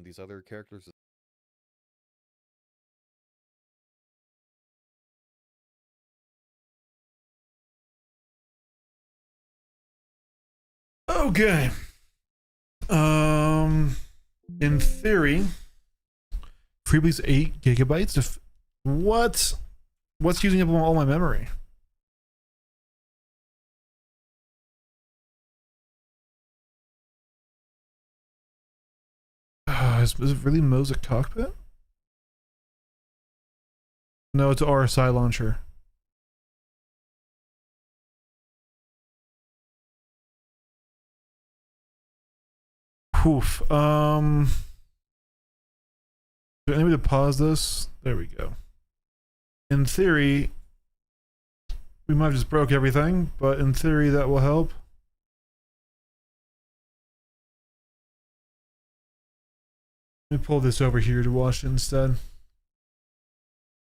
these other characters. Okay. In theory, Freebly's 8 gigabytes. If what's using up all my memory? Is it really Mosaic Cockpit? No, it's RSI launcher. Poof. Do I need to pause this? There we go. In theory, we might have just broke everything, but in theory that will help. Let me pull this over here to watch it instead.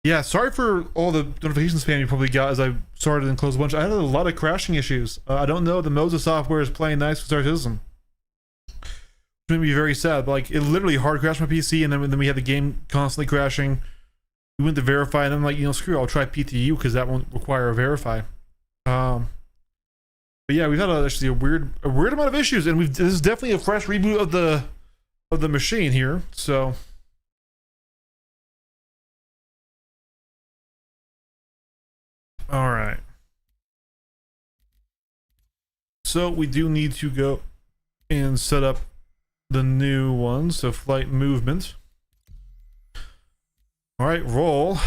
Yeah, sorry for all the notification spam you probably got as I started and closed a bunch. I had a lot of crashing issues. I don't know, the Moses software is playing nice with Star Citizen. It made me very sad, but like it literally hard crashed my PC, and then we had the game constantly crashing. We went to verify, and I'm like, screw it, I'll try PTU because that won't require a verify. But yeah, we've had actually a weird amount of issues, and this is definitely a fresh reboot of the machine here. So all right. So we do need to go and set up the new one. So flight movement. All right, roll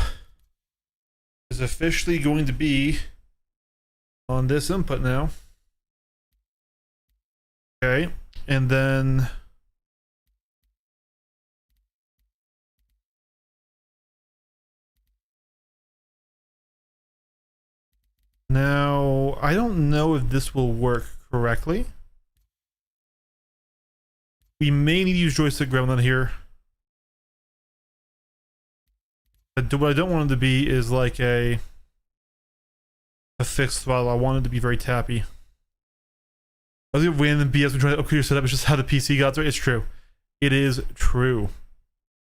is officially going to be on this input now. Okay, and then now I don't know if this will work correctly. We may need to use joystick gremlin here. But what I don't want it to be is like a fixed throttle. I want it to be very tappy. I was gonna win and BS when trying to upgrade your setup. It's just how the PC got there. It's true. It is true.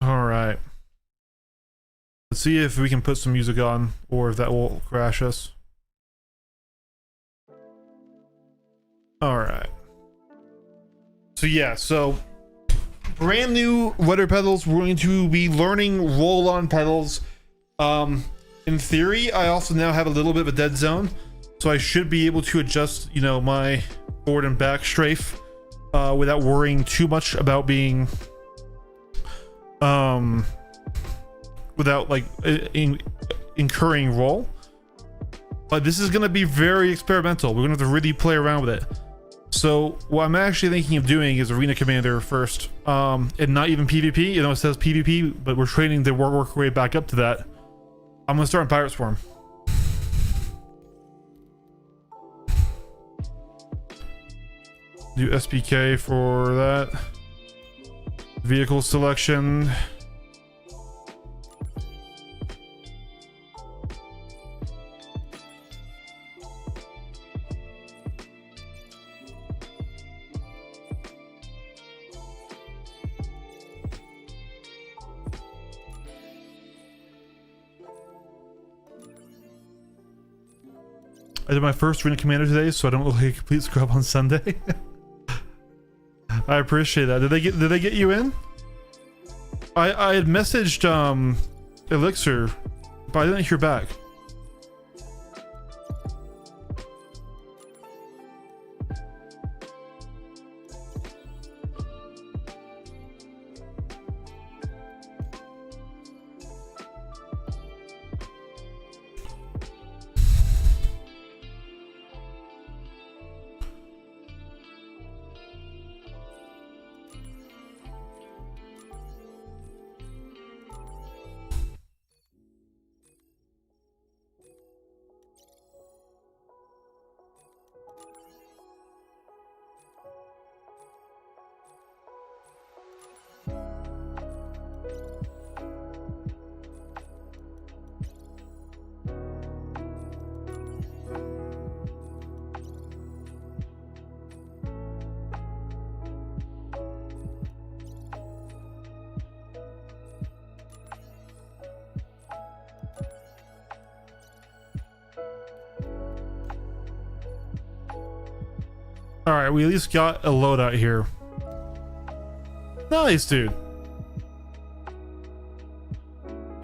Alright. Let's see if we can put some music on or if that will crash us. Alright. So yeah, brand new rudder pedals. We're going to be learning roll-on pedals. In theory, I also now have a little bit of a dead zone, so I should be able to adjust, my forward and back strafe without worrying too much about being without like incurring roll. But this is going to be very experimental. We're going to have to really play around with it. So what I'm actually thinking of doing is Arena Commander first, and not even PvP. It says PvP, but we're training to work our way back up to that. I'm gonna start in Pirate Swarm. Do SPK for that. Vehicle selection. I did my first Arena Commander today, so I don't look like a complete scrub on Sunday. I appreciate that. Did they get you in? I had messaged Elixir, but I didn't hear back. All right, we at least got a loadout here. Nice, dude.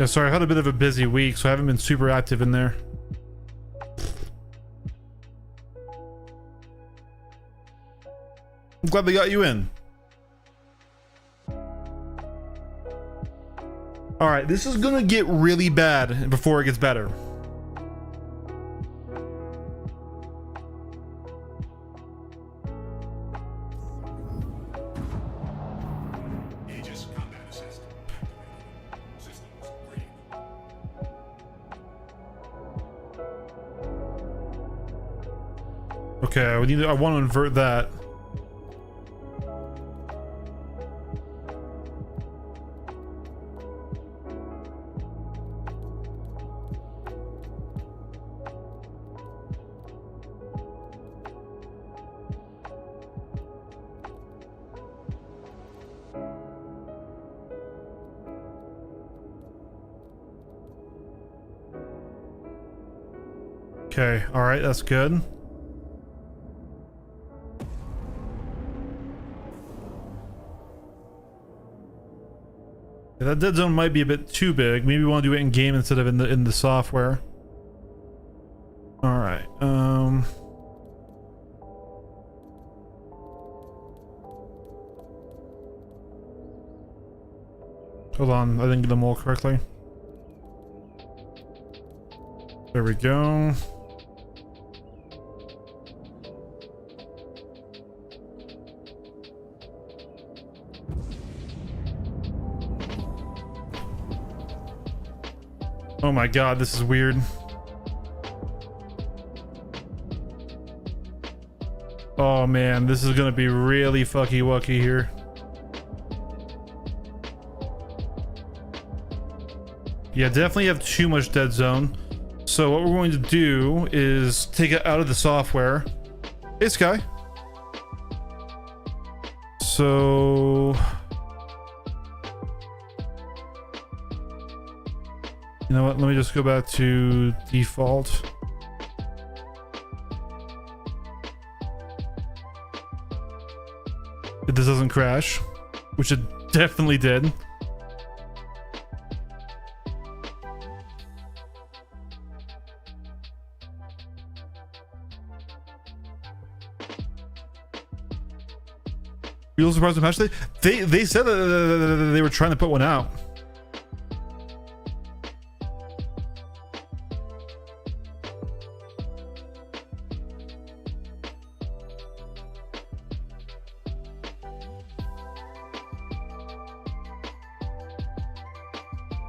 Yeah, sorry, I had a bit of a busy week, so I haven't been super active in there. I'm glad they got you in. All right, this is gonna get really bad before it gets better. Okay, we need to, I want to invert that. Okay, all right, that's good. Yeah, that dead zone might be a bit too big. Maybe we want to do it in game instead of in the software. All right. Hold on, I didn't get them all correctly. There we go. Oh my god, this is weird. Oh man, this is gonna be really fucky wucky here. Yeah, definitely have too much dead zone. So what we're going to do is take it out of the software. Hey, Sky. So... you know what? Let me just go back to default. If this doesn't crash, which it definitely did. Real surprise patch they said that they were trying to put one out.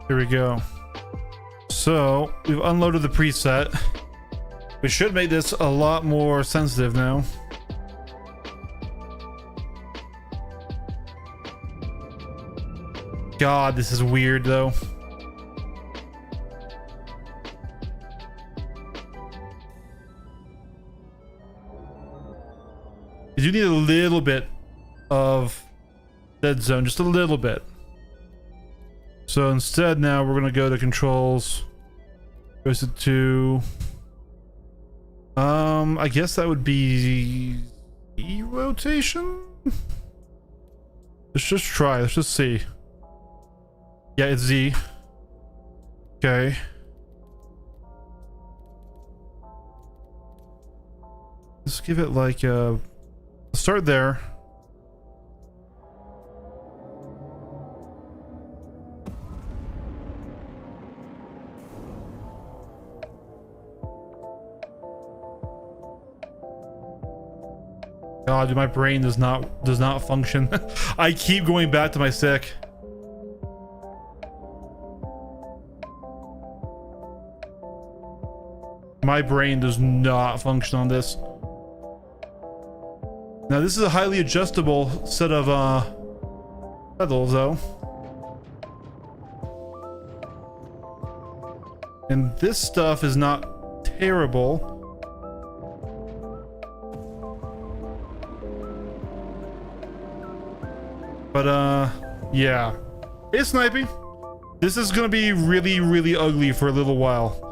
Here we go. So we've unloaded the preset. We should make this a lot more sensitive now. God, this is weird though. You do need a little bit of dead zone, just a little bit. So instead now we're gonna go to controls. Goes to 2. I guess that would be E rotation? Let's just try, let's just see. Yeah, it's Z. Okay. Let's give it like a... start there. God, dude, my brain does not function. I keep going back to my stick. My brain does not function on this. Now this is a highly adjustable set of pedals though. And this stuff is not terrible. But yeah. It's sniping. This is gonna be really, really ugly for a little while.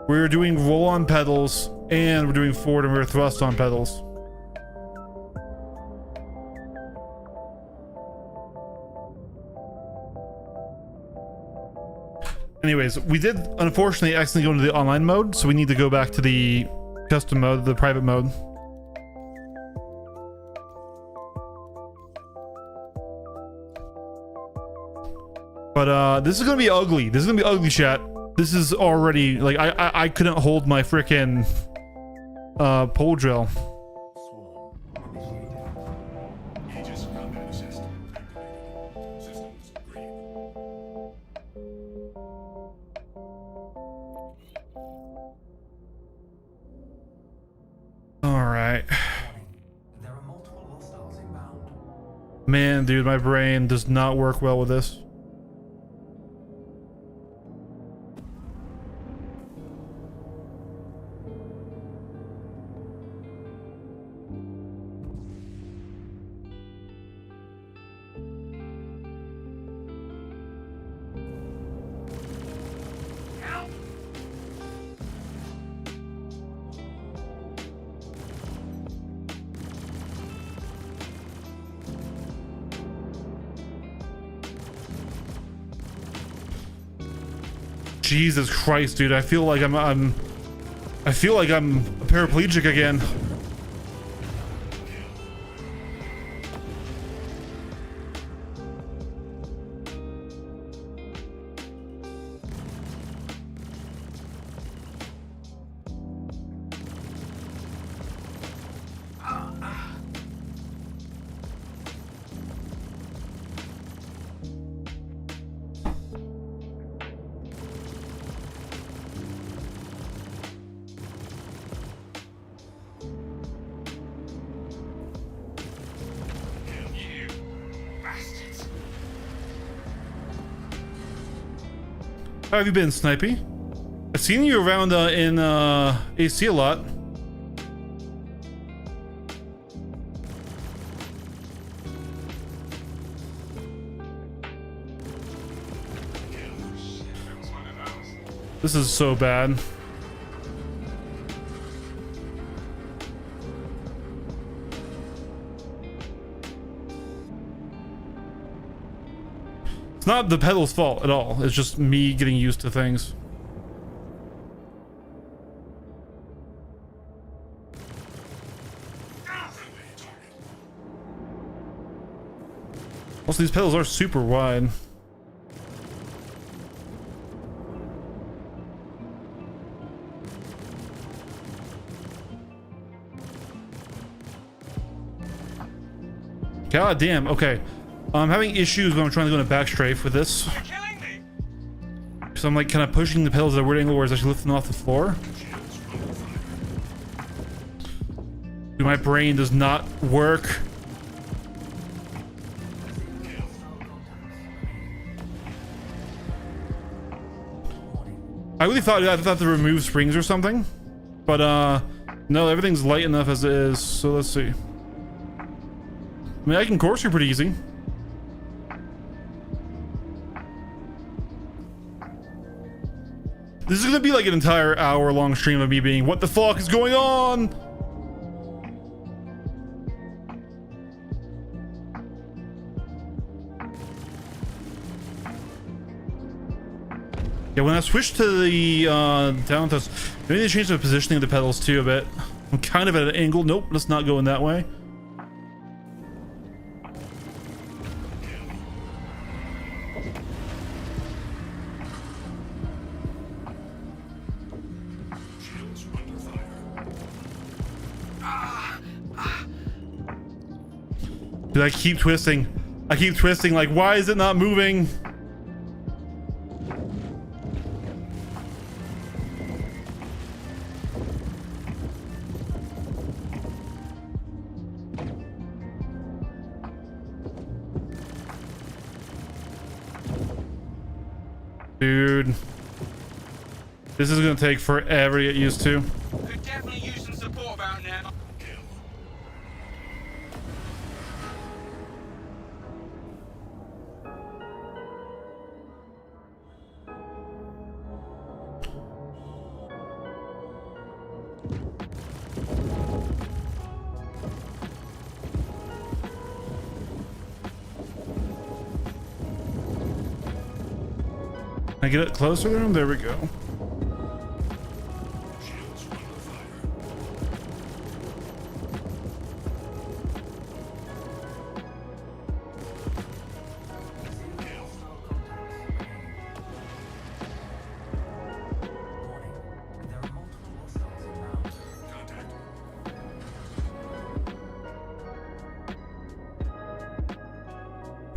We're doing roll on pedals and we're doing forward and rear thrust on pedals. Anyways, we did unfortunately accidentally go into the online mode, so we need to go back to the custom mode, the private mode. But this is gonna be ugly. This is gonna be ugly, chat. This is already like I couldn't hold my frickin' pole drill. Alright. Man, dude, my brain does not work well with this. Jesus Christ, dude! I feel like I feel like I'm a paraplegic again. How have you been, Snipey? I've seen you around in AC a lot. This is so bad. It's not the pedal's fault at all. It's just me getting used to things. Also, these pedals are super wide. God damn, okay. I'm having issues when I'm trying to go in a back strafe with this. So I'm like kind of pushing the pedals at a weird angle where it's actually lifting off the floor. Dude, my brain does not work. I really thought I'd have to remove springs or something. But no, everything's light enough as it is. So let's see. I mean, I can course you pretty easy. This is gonna be like an entire hour-long stream of me being, what the fuck is going on? Yeah, when I switched to the down thrust, maybe they changed the positioning of the pedals too a bit. I'm kind of at an angle. Nope, let's not go in that way. Dude, I keep twisting. I keep twisting. Like, why is it not moving? Dude, this is gonna take forever to get used to. Could definitely use some support about now. I get it closer to him? There we go.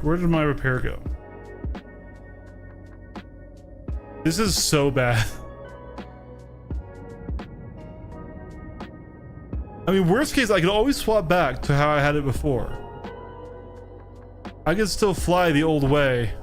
Where did my repair go? This is so bad. I mean, worst case, I could always swap back to how I had it before. I could still fly the old way.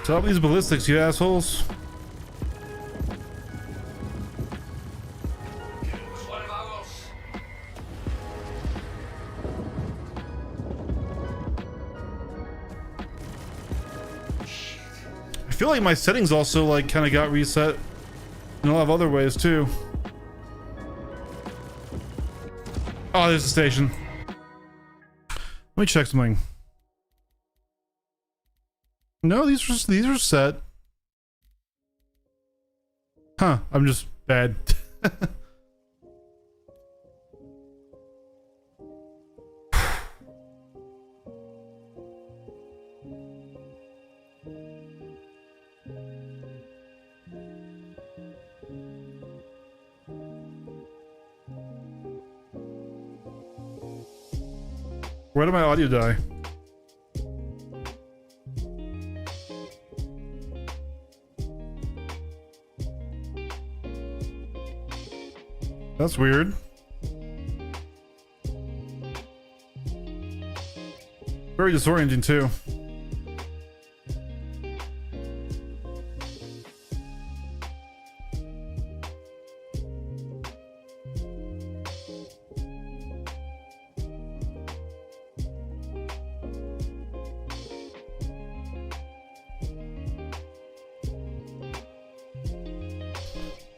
Stop these ballistics, you assholes. I feel like my settings also like kind of got reset in a lot of other ways too. Oh, there's a station. Let me check something. No, these are set. Huh, I'm just bad. Where did my audio die? That's weird. Very disorienting too.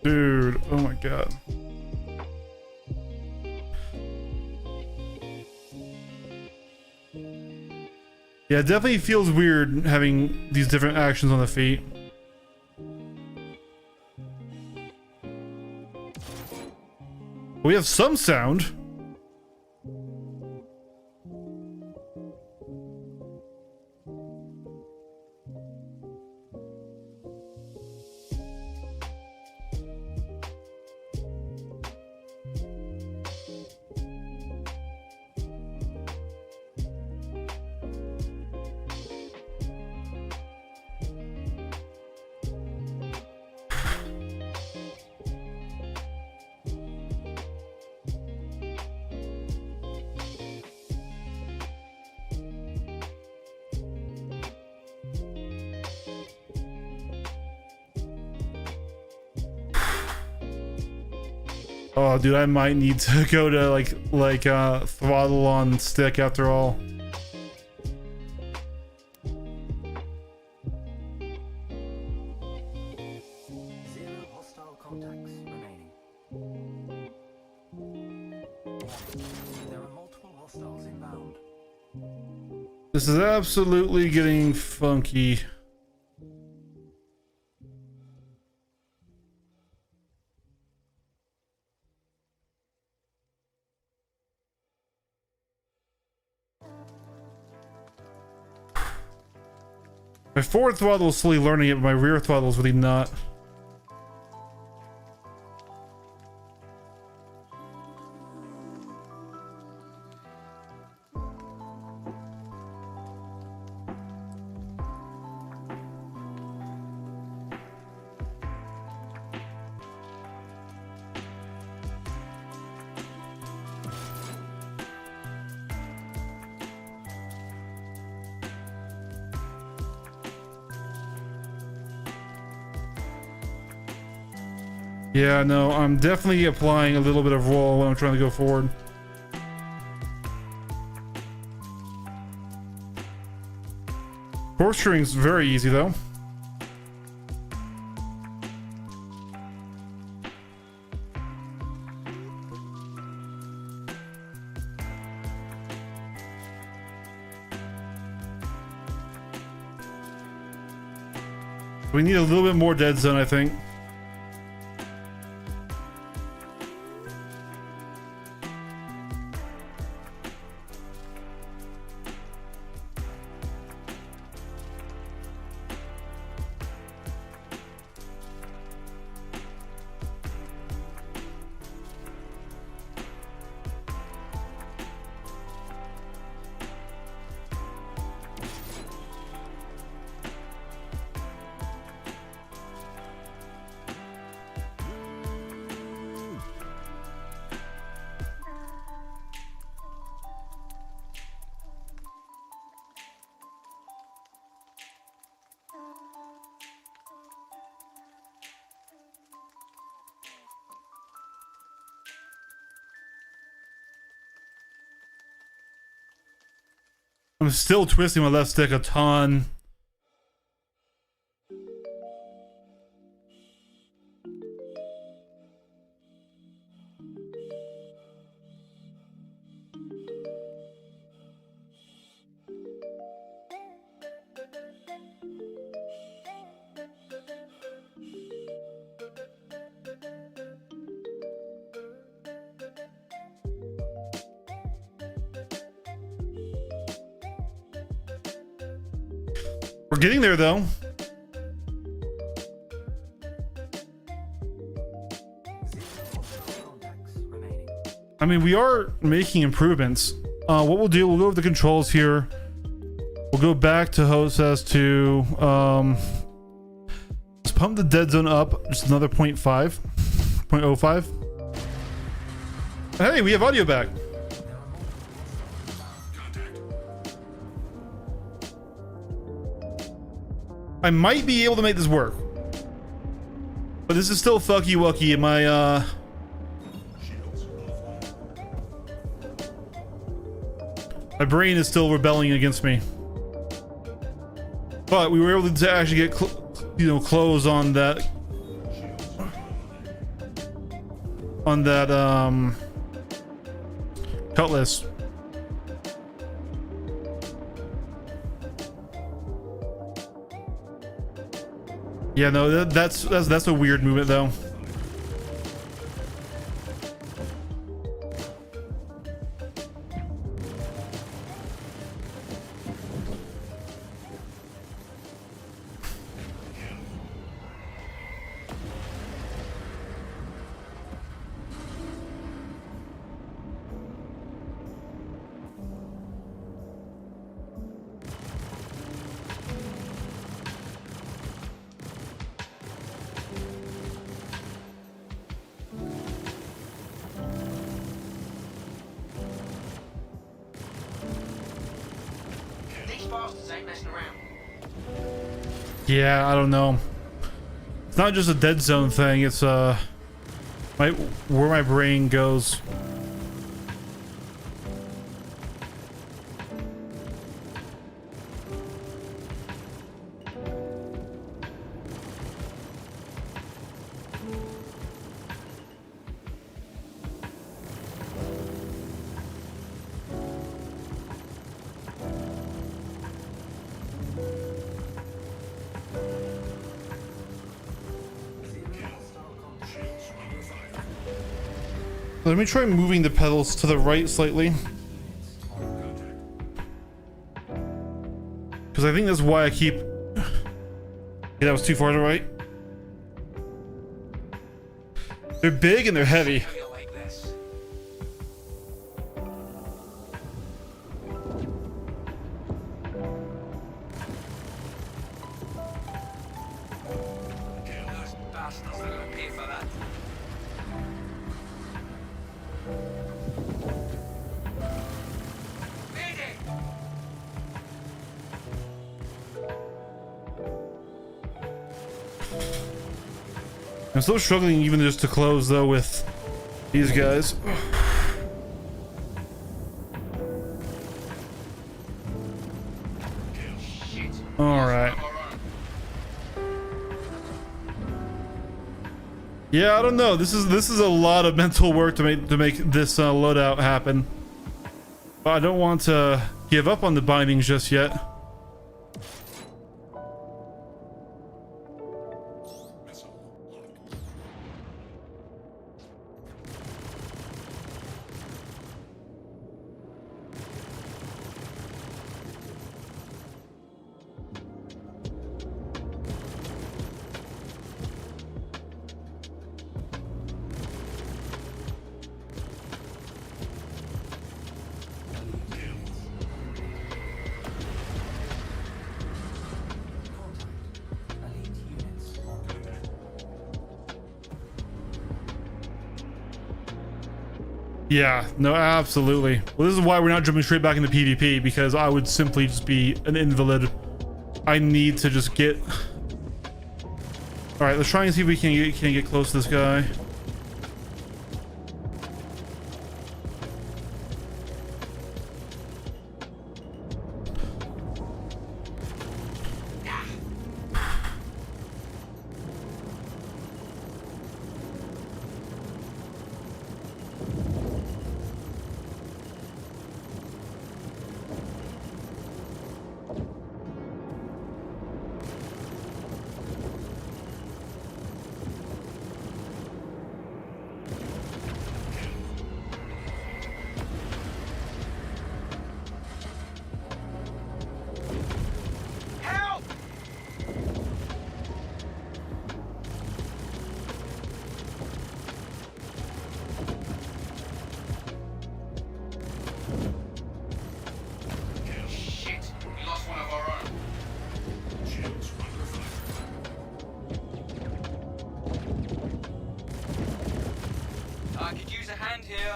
Dude, oh my god. Yeah, it definitely feels weird having these different actions on the feet. We have some sound. Oh, dude, I might need to go to like throttle on stick after all. Zero hostile contacts remaining. There are multiple hostiles inbound. This is absolutely getting funky. My forward throttle is slowly learning it, but my rear throttle is really not. Yeah, no, I'm definitely applying a little bit of roll when I'm trying to go forward. Fourth string's very easy though. We need a little bit more dead zone, I think. I'm still twisting my left stick a ton. We're getting there though. Contacts remaining. I mean, we are making improvements. What we'll do, we'll go over the controls here. We'll go back to host as to let's pump the dead zone up just another 0.05. Hey, we have audio back. I might be able to make this work, but this is still fucky wucky in my my brain is still rebelling against me. But we were able to actually get close on that cutlass. Yeah, no, that's a weird movement though. These bastards ain't messing around. Yeah, I don't know. It's not just a dead zone thing. It's where my brain goes. Let me try moving the pedals to the right slightly. Because I think that's why I keep... Yeah, that was too far to the right. They're big and they're heavy. Feel like this. Those bastards are gonna pay for that. I'm still struggling even just to close though with these guys. Shit. All right. Yeah, I don't know. This is a lot of mental work to make this loadout happen. But I don't want to give up on the bindings just yet. Elite units en route. Yeah, no, absolutely. Well, this is why we're not jumping straight back into PvP, because I would simply just be an invalid. I need to just get... All right, let's try and see if we can get close to this guy. Help! Shit, we lost one of our own. I could use a hand here.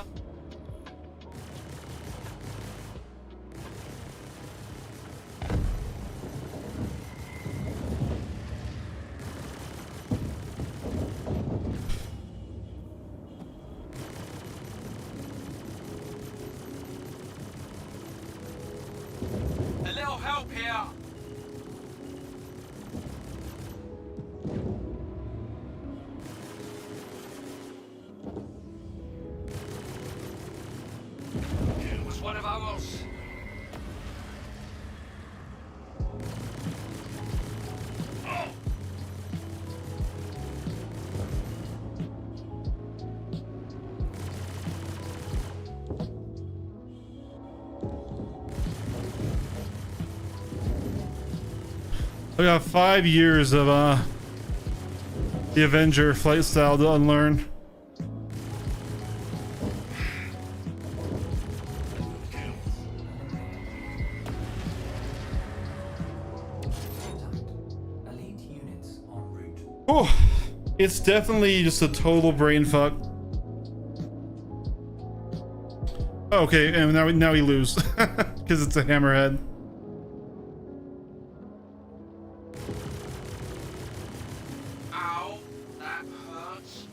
A little help here. It was one of ours. I got 5 years of the Avenger flight style to unlearn. Contact. Elite units en route. Oh, it's definitely just a total brain fuck. Okay, and now we lose because it's a hammerhead. Ow, that hurts.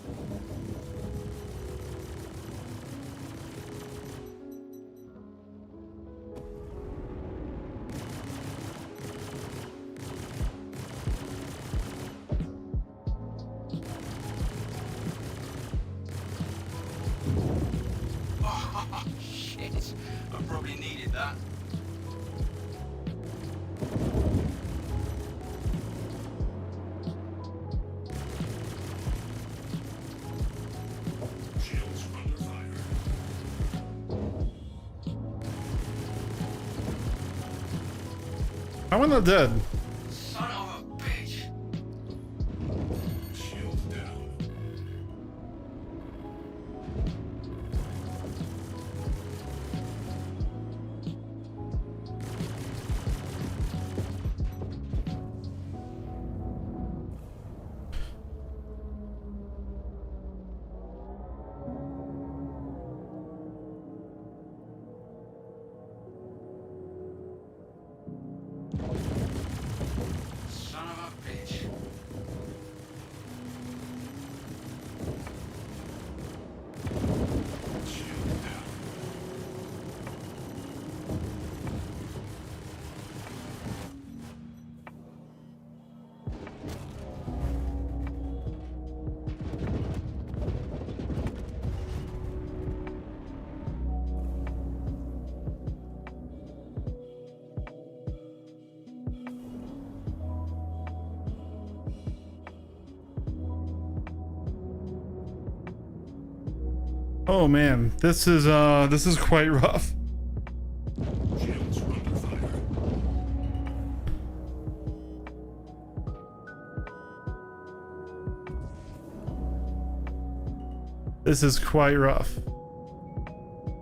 Oh, shit. I probably needed that. How am I not dead? Son of a bitch. Shield down. Son of a bitch. Oh man, this is quite rough. Shields under fire. This is quite rough.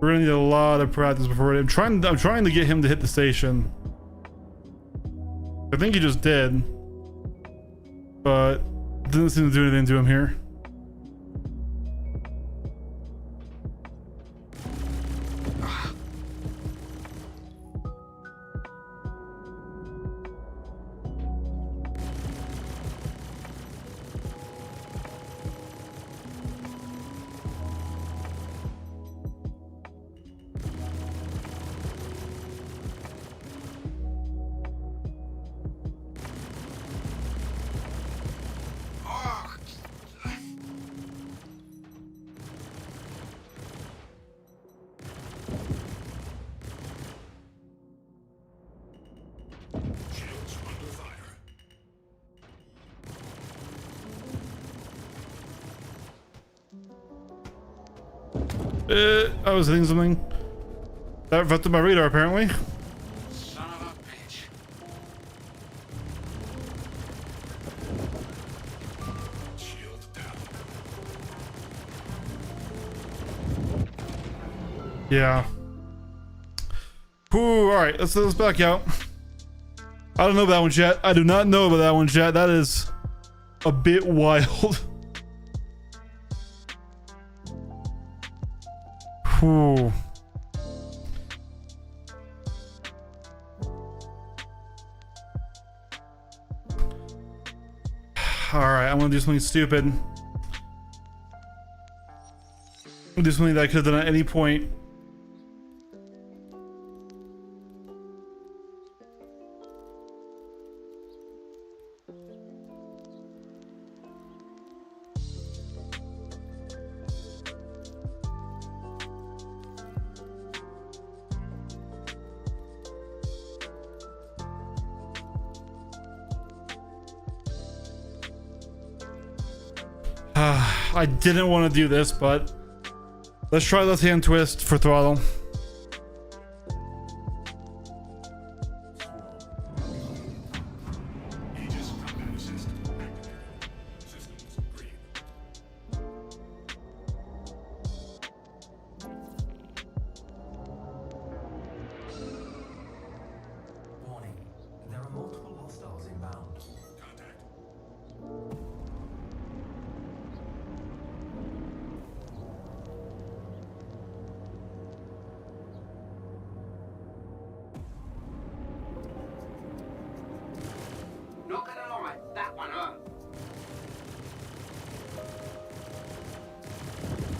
We're gonna need a lot of practice before I'm trying to get him to hit the station. I think he just did, but didn't seem to do anything to him here. Shields under fire. I was hitting something. That affected my radar apparently. Son of a bitch. Shield down. Yeah. Ooh, all right, let's back out. I don't know about that one, chat. I do not know about that one, chat. That is a bit wild. Ooh. All right, I'm gonna do something stupid. I'm gonna do something that I could have done at any point. I didn't want to do this, but let's try left hand twist for throttle. Aegis combat assist activated. Systems green. Warning. There are multiple hostiles inbound. Contact. Not gonna lie, that one hurt.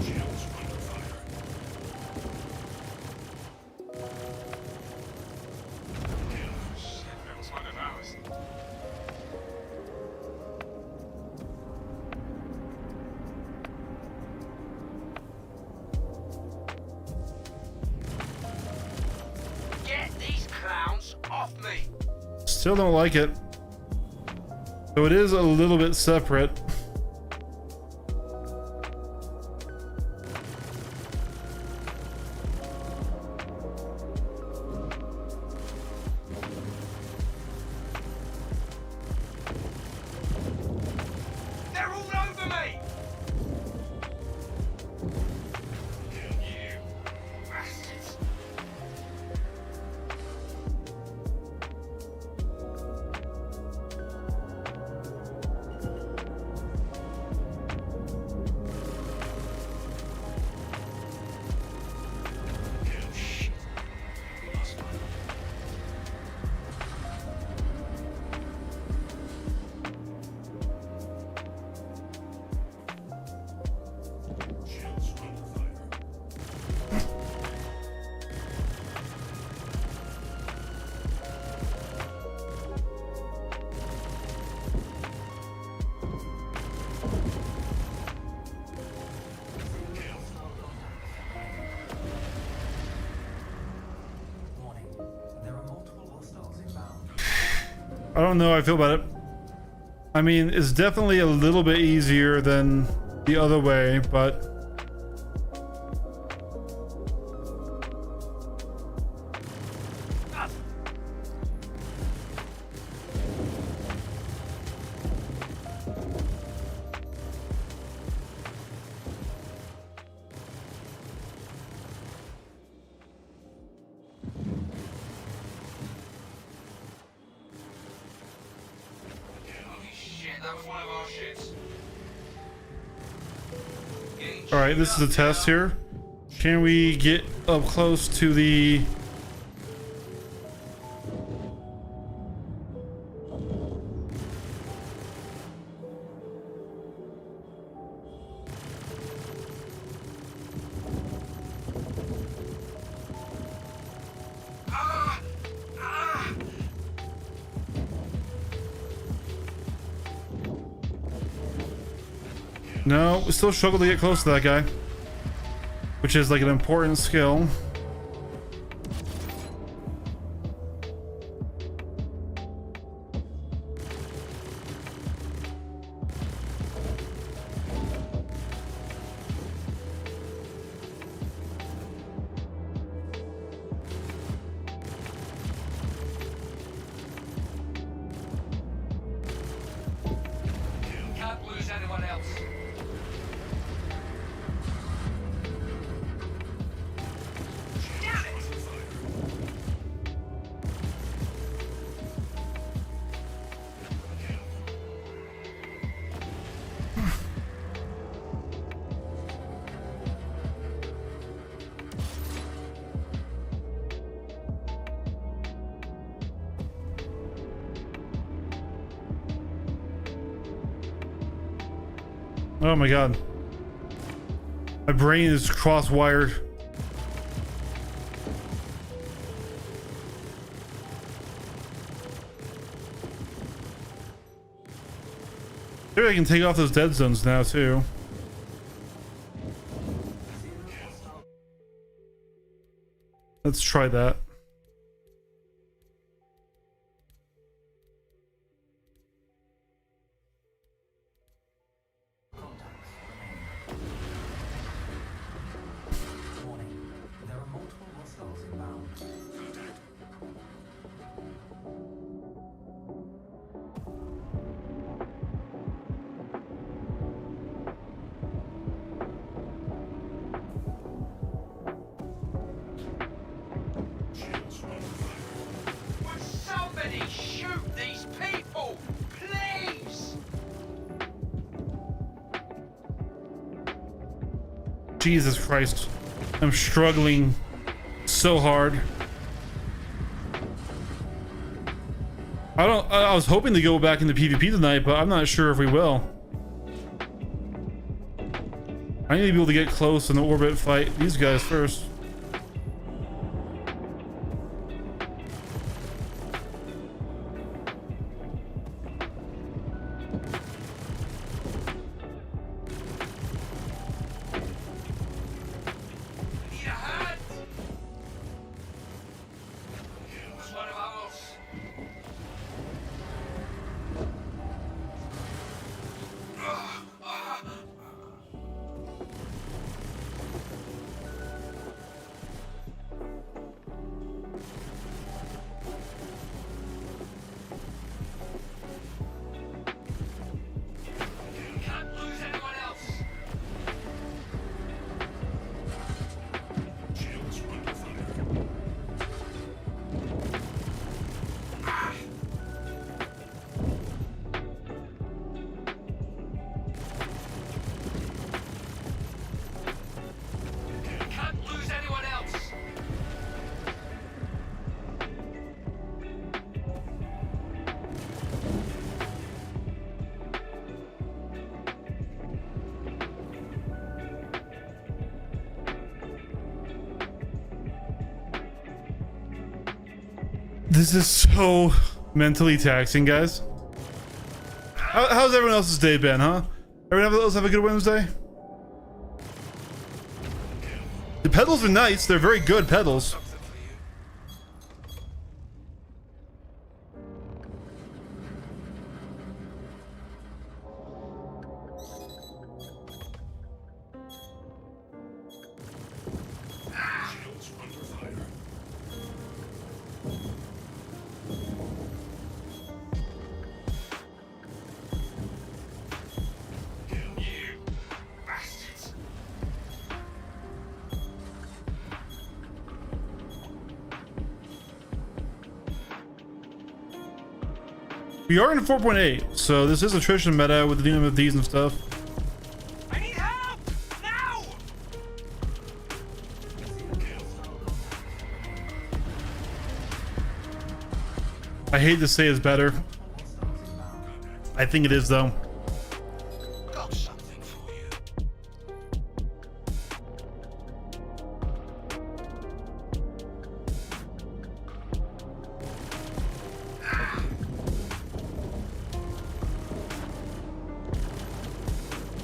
Shields under fire. Shit, that was one of ours. Get these clowns off me. Still don't like it. So it is a little bit separate. They're all over me. You bastards. Shit. Lost one. Shields under fire. Warning. There are multiple hostiles inbound. I don't know how I feel about it. I mean, it's definitely a little bit easier than the other way, but that was one of our ships. All right, this is a test here. Can we get up close to the... No, we still struggle to get close to that guy, which is like an important skill. Can't lose anyone else. Damn it! Oh my god. My brain is cross-wired. Maybe I can take off those dead zones now too. Let's try that. Warning. There are multiple hostiles inbound. Would somebody shoot these people? Please! Jesus Christ. I'm struggling so hard. I was hoping to go back into PvP tonight, but I'm not sure if we will. I need to be able to get close in the orbit fight these guys first. Need a hand? Was one of ours. Can't lose anyone else. Can't lose anyone else. This is so mentally taxing, guys. How's everyone else's day been, huh? Everyone else have a good Wednesday? The pedals are nice. They're very good pedals. Something for you. You bastards. We are in 4.8, so this is attrition meta with the new MFDs and stuff. I need help! Now! I hate to say it's better. I think it is though. Got something for you.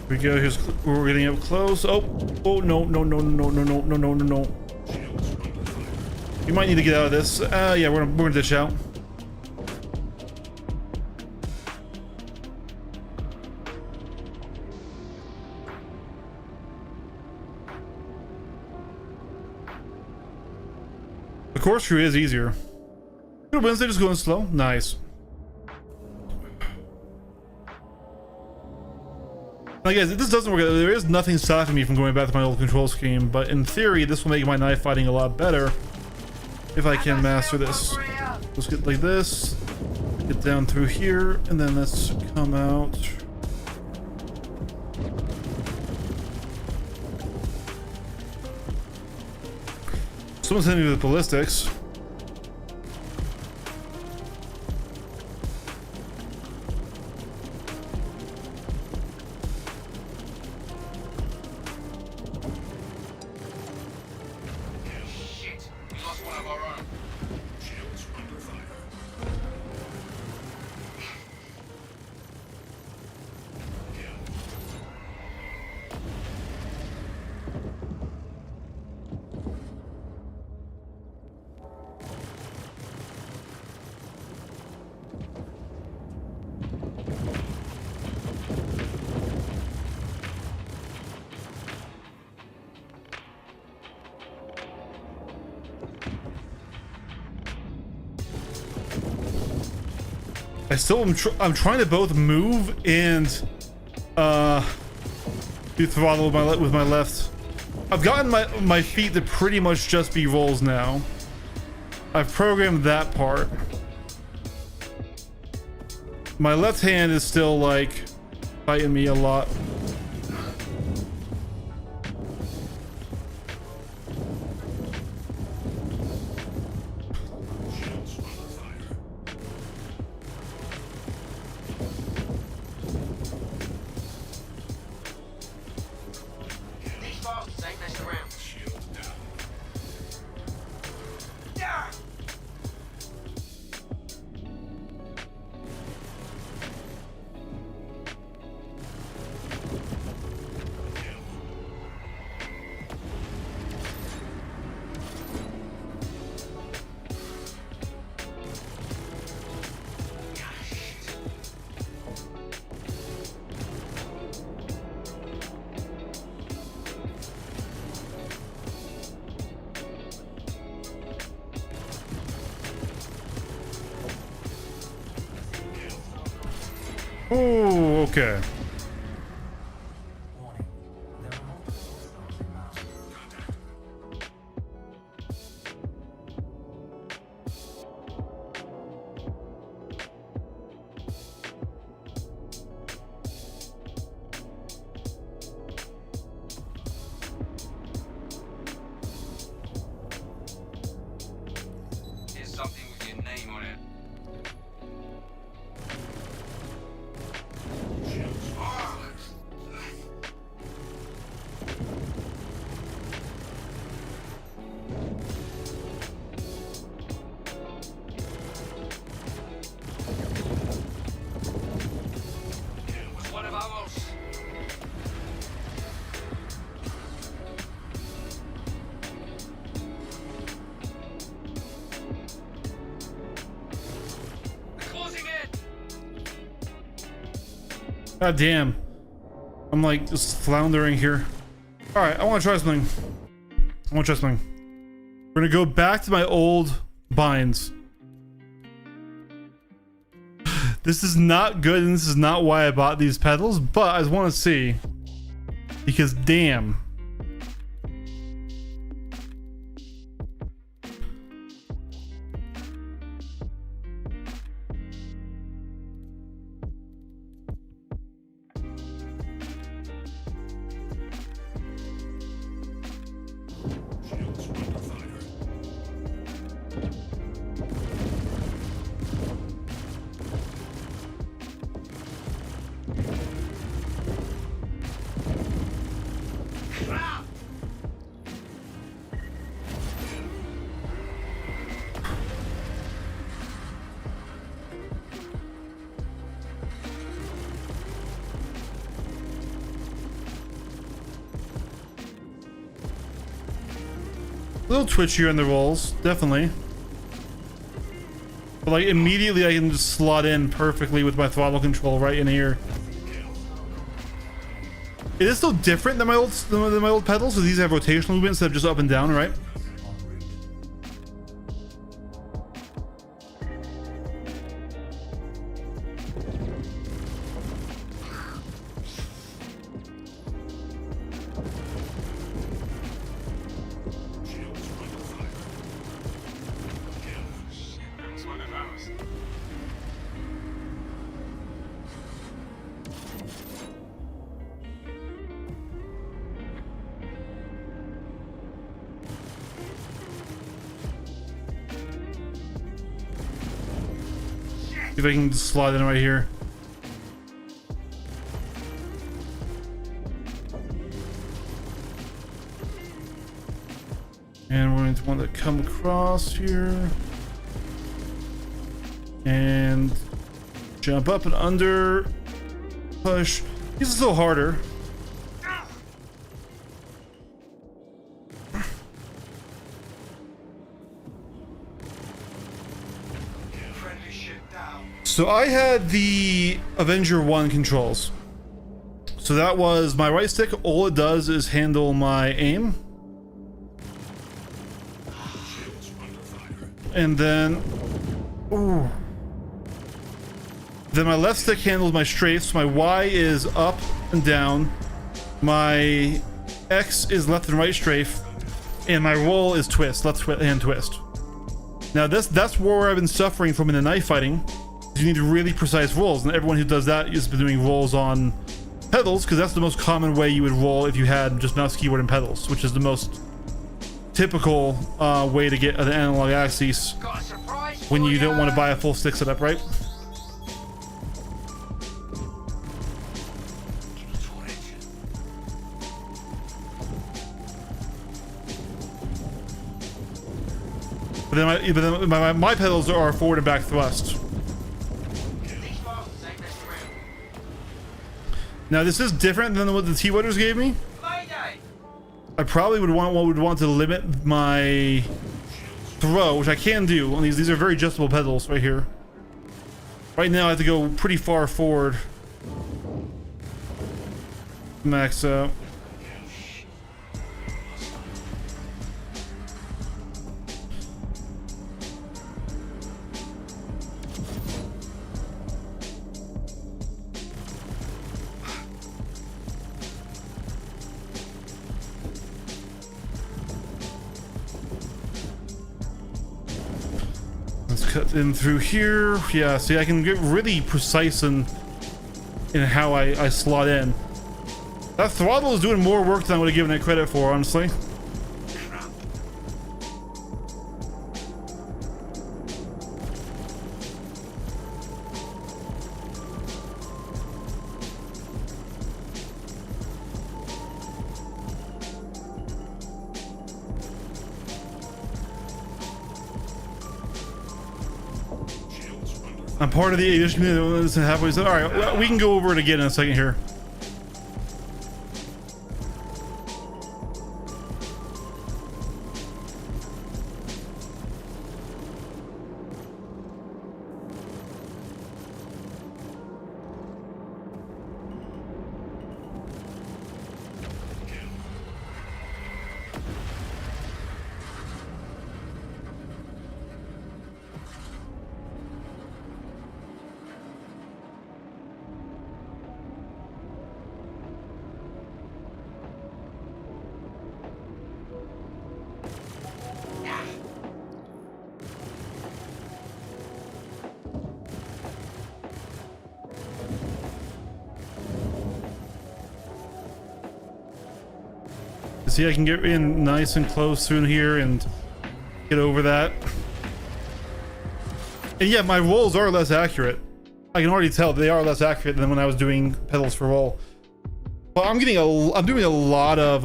Here we go. Here's we're getting up close. Oh, no, no, no, no, no, no, no, no, no, no. You might need to get out of this. Yeah, we're gonna dish out. The corkscrew is easier. Wednesday just going slow. Nice. Now guys, if this doesn't work, there is nothing stopping me from going back to my old control scheme, but in theory, this will make my knife fighting a lot better if I can master this. Let's get like this, get down through here, and then let's come out. Someone's hitting me with ballistics. Shit, we lost one of our own. Shields under fire. I'm trying to both move and do throttle with my left. I've gotten my feet to pretty much just be rolls now. I've programmed that part. My left hand is still like fighting me a lot. These bastards ain't messing around. Shield down. Yeah! Oh, okay. Warning. There are multiple hostiles inbound. Here's something with your name on it. Shields fire. Was one of ours. They're closing in. God damn. I'm like just floundering here. Alright, I want to try something. We're gonna go back to my old binds. This is not good, and this is not why I bought these pedals, but I just want to see. Because damn. little twitchier in the rolls, definitely. But like immediately I can just slot in perfectly with my throttle control right in here. It is still different than my old pedals, so these have rotational movement instead of just up and down, right? It's one of ours. See if I can just slide in right here. And we're going to want to come across here. And jump up and under. Push. This is a little harder. Friendly ship down. So I had the Avenger 1 controls. So that was my right stick. All it does is handle my aim. And then... Ooh. Then my left stick handles my strafes. My Y is up and down. My X is left and right strafe. And my roll is twist, left hand twist. Now that's where I've been suffering from in the knife fighting. You need really precise rolls, and everyone who does that is doing rolls on pedals, because that's the most common way you would roll if you had just mouse, keyboard, and pedals, which is the most typical way to get an analog axis Got a surprise when for you don't ya. want to buy a full stick setup, right? But then my pedals are forward and back thrust. These bastards ain't messing around. Now this is different than what the T-Wetters gave me. Mayday! I probably would want to limit my throw, which I can do on these. These are very adjustable pedals right here. Right now I have to go pretty far forward. Max out. Let's cut in through here. Yeah, see, I can get really precise in how I slot in. That throttle is doing more work than I would have given it credit for, honestly. I'm part of the English community. Listen, halfway. So, all right, well, we can go over it again in a second here. See, I can get in nice and close through here and get over that. And yeah, my rolls are less accurate. I can already tell they are less accurate than when I was doing pedals for roll. But I'm doing a lot of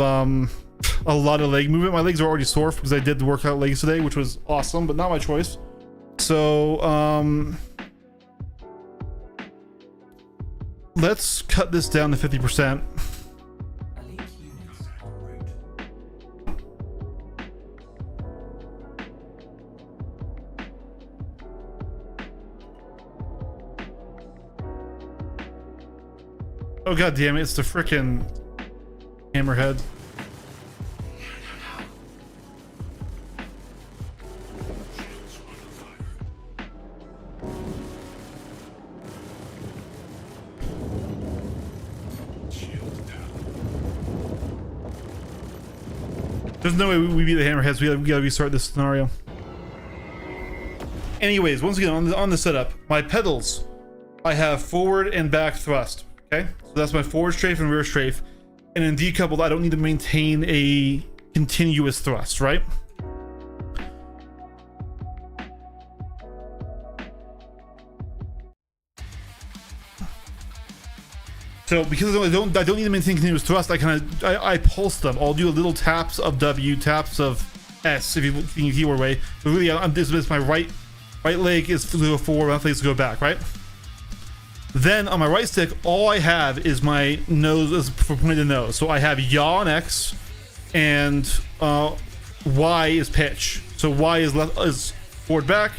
leg movement. My legs are already sore because I did the workout legs today, which was awesome, but not my choice. So let's cut this down to 50%. Elite units en route. Oh god damn it, it's the frickin' hammerhead. There's no way we beat the hammerheads. We gotta restart this scenario. Anyways, once again on the setup, my pedals, I have forward and back thrust. Okay, so that's my forward strafe and rear strafe. And in decoupled, I don't need to maintain a continuous thrust, right? So because I don't need to maintain continuous thrust, I pulse them. I'll do little taps of W, taps of S, if you think keyword way. But really, this is my right leg is to go forward, left leg is to go back, right? Then on my right stick, all I have is my nose is for pointing the nose. So I have yaw on X, and Y is pitch. So Y is left is forward back,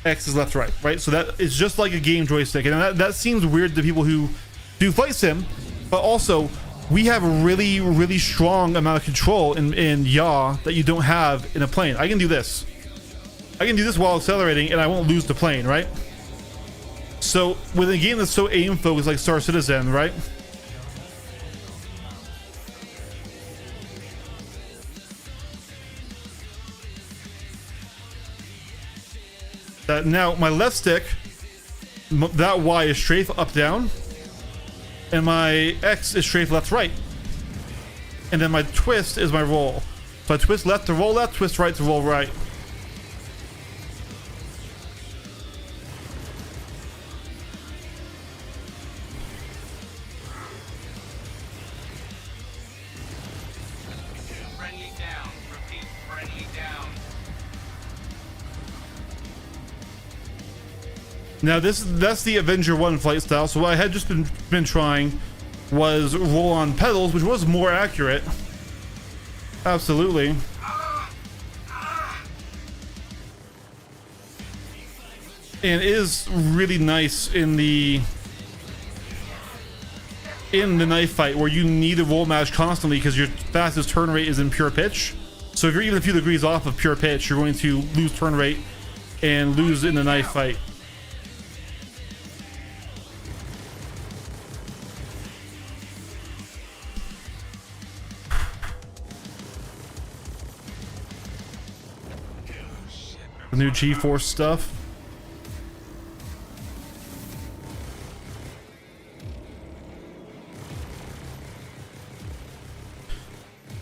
X is left right, right? So that is just like a game joystick, and that seems weird to people who do flight sim, but also we have a really strong amount of control in yaw that you don't have in a plane. I can do this. I can do this while accelerating and I won't lose the plane, right? So with a game that's so aim focused like Star Citizen, right? Now my left stick, that Y is strafe up down, and my X is strafe left right, and then my twist is my roll. So I twist left to roll left, twist right to roll right. Friendly down. Repeat, friendly down. Now that's the Avenger 1 flight style. So what I had just been trying was roll on pedals, which was more accurate. Absolutely. And is really nice in the knife fight where you need to roll mash constantly because your fastest turn rate is in pure pitch. So if you're even a few degrees off of pure pitch, you're going to lose turn rate and lose in the knife fight. The new G-Force stuff.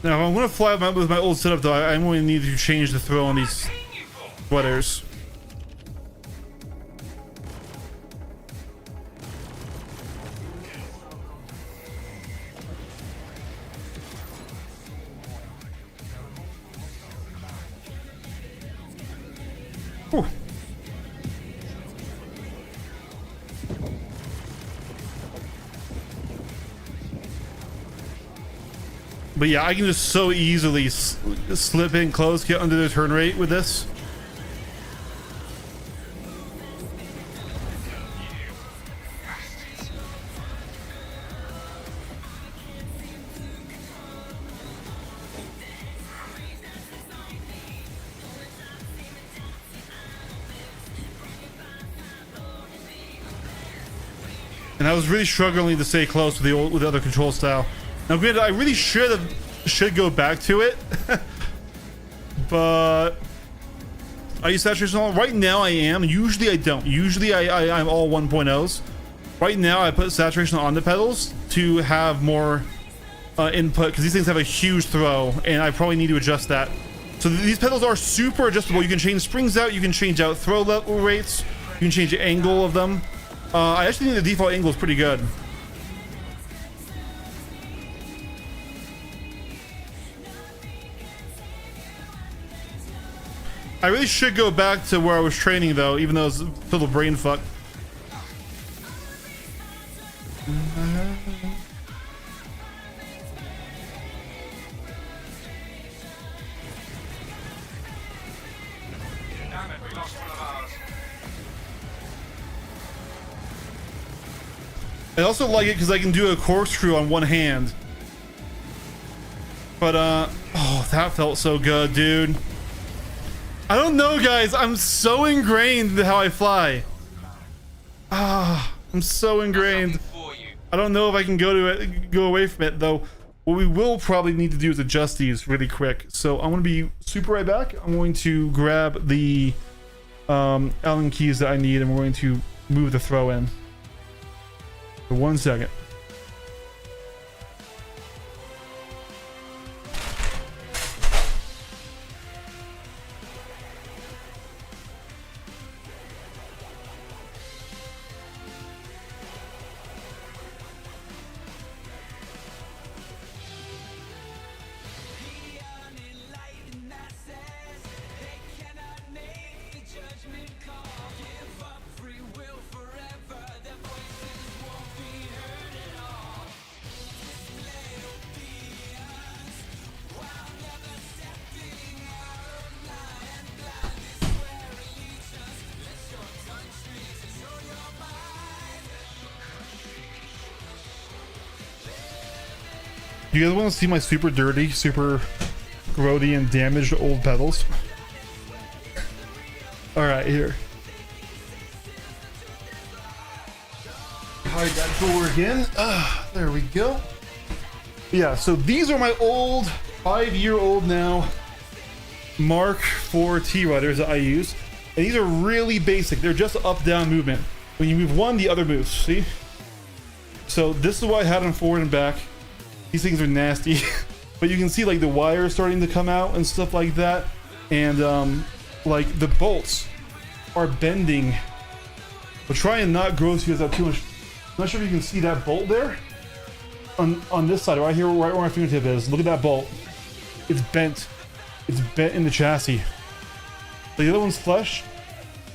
Now, if I'm going to fly with my old setup, though, I'm going to need to change the throw on these sweaters. Whew. But yeah, I can just so easily slip in close, get under their turn rate with this. And I was really struggling to stay close with the other control style. Now, granted, I really should go back to it, but I use saturation all right now. I am. Usually, I don't. Usually, I'm all 1.0s. Right now, I put saturation on the pedals to have more input because these things have a huge throw, and I probably need to adjust that. So these pedals are super adjustable. You can change springs out. You can change out throw level rates. You can change the angle of them. I actually think the default angle is pretty good. I really should go back to where I was training, though, even though it's a little brain fuck. Damn it, we lost one of ours. I also like it because I can do a corkscrew on one hand. But oh, that felt so good, dude. I don't know, guys. I'm so ingrained into how I fly. Ah, I'm so ingrained. For you. I don't know if I can go away from it though. What we will probably need to do is adjust these really quick. So I'm going to be super right back. I'm going to grab the Allen keys that I need, and we're going to move the throw in. For 1 second. You guys want to see my super dirty, super grody and damaged old pedals? All right, here. Hide that door again. There we go. Yeah, so these are my old 5-year-old now Mark IV T-Riders that I use. And these are really basic. They're just up-down movement. When you move one, the other moves, see? So this is why I had them forward and back. These things are nasty. But you can see like the wires starting to come out and stuff like that. And like the bolts are bending. We'll try and not gross you guys out too much. I'm not sure if you can see that bolt there. On this side, right here, right where my fingertip is. Look at that bolt. It's bent. It's bent in the chassis. The other one's flesh,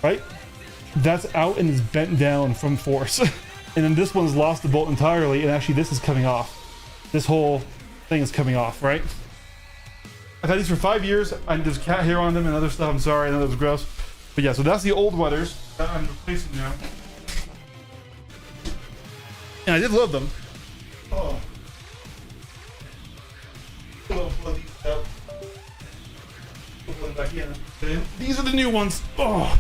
right? That's out and is bent down from force. And then this one's lost the bolt entirely, and actually this is coming off. This whole thing is coming off, right? I've had these for 5 years. There's cat hair on them and other stuff. I'm sorry, I know that was gross. But yeah, so that's the old weathers that I'm replacing now. And I did love them. Oh. Back in. These are the new ones. Oh.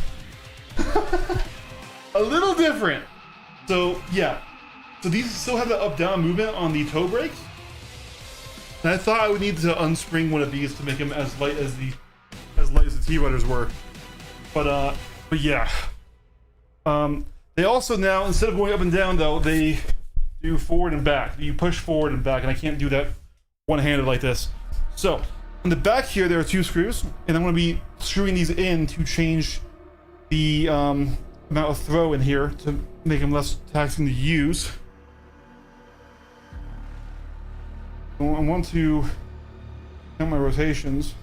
A little different. So yeah. So these still have the up-down movement on the toe brakes. And I thought I would need to unspring one of these to make them as light as the T-Riders were. But yeah. They also now, instead of going up and down though, they do forward and back. You push forward and back, and I can't do that one-handed like this. So in the back here, there are 2 screws, and I'm going to be screwing these in to change the amount of throw in here to make them less taxing to use. I want to count my rotations.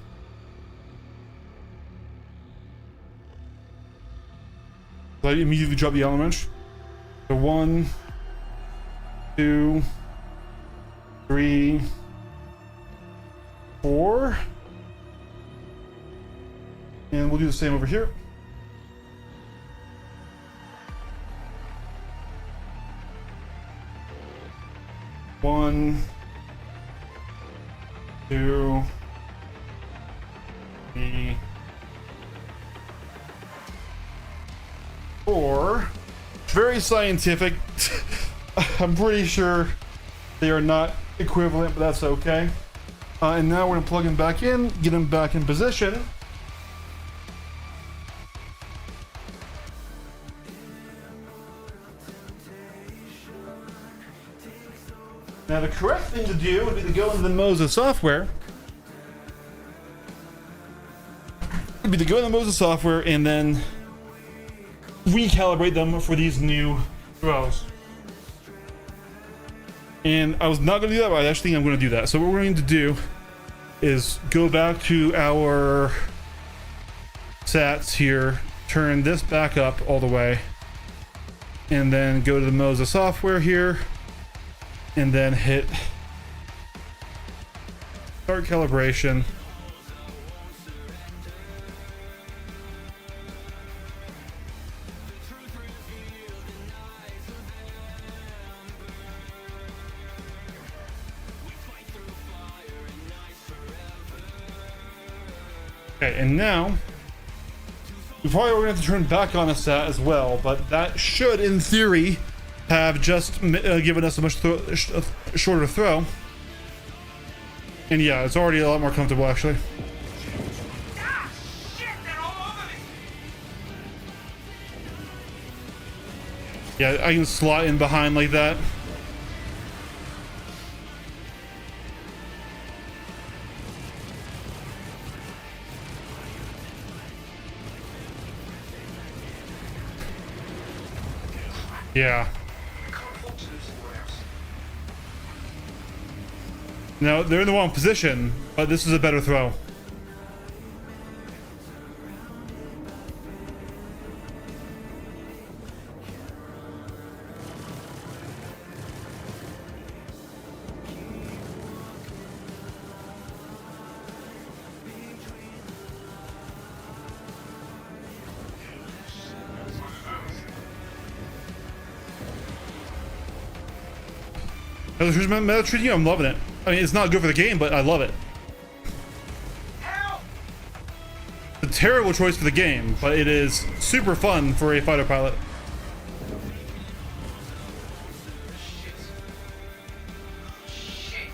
So I immediately drop the Allen wrench. So 1, 2, 3, 4. And we'll do the same over here. One, 2, 3, 4. Very scientific. I'm pretty sure they are not equivalent, but that's okay. And now we're gonna plug them back in, get them back in position. Now the correct thing to do would be to go into the Moza software. Would be to go into the Moza software and then recalibrate them for these new throws. And I was not going to do that, but I actually think I'm going to do that. So what we're going to do is go back to our sats here, turn this back up all the way, and then go to the Moza software here, and then hit start calibration. Okay, and now we probably are going to have to turn back on a stat as well, but that should, in theory, have just given us a much shorter throw. And yeah, it's already a lot more comfortable, actually. Ah, shit, they're all over me. Yeah, I can slot in behind like that. Yeah. I can't afford to lose anyone else. Now, they're in the wrong position, but this is a better throw. Here's my meta treating you. I'm loving it. I mean, it's not good for the game, but I love it. Help! It's a terrible choice for the game, but it is super fun for a fighter pilot. Shit.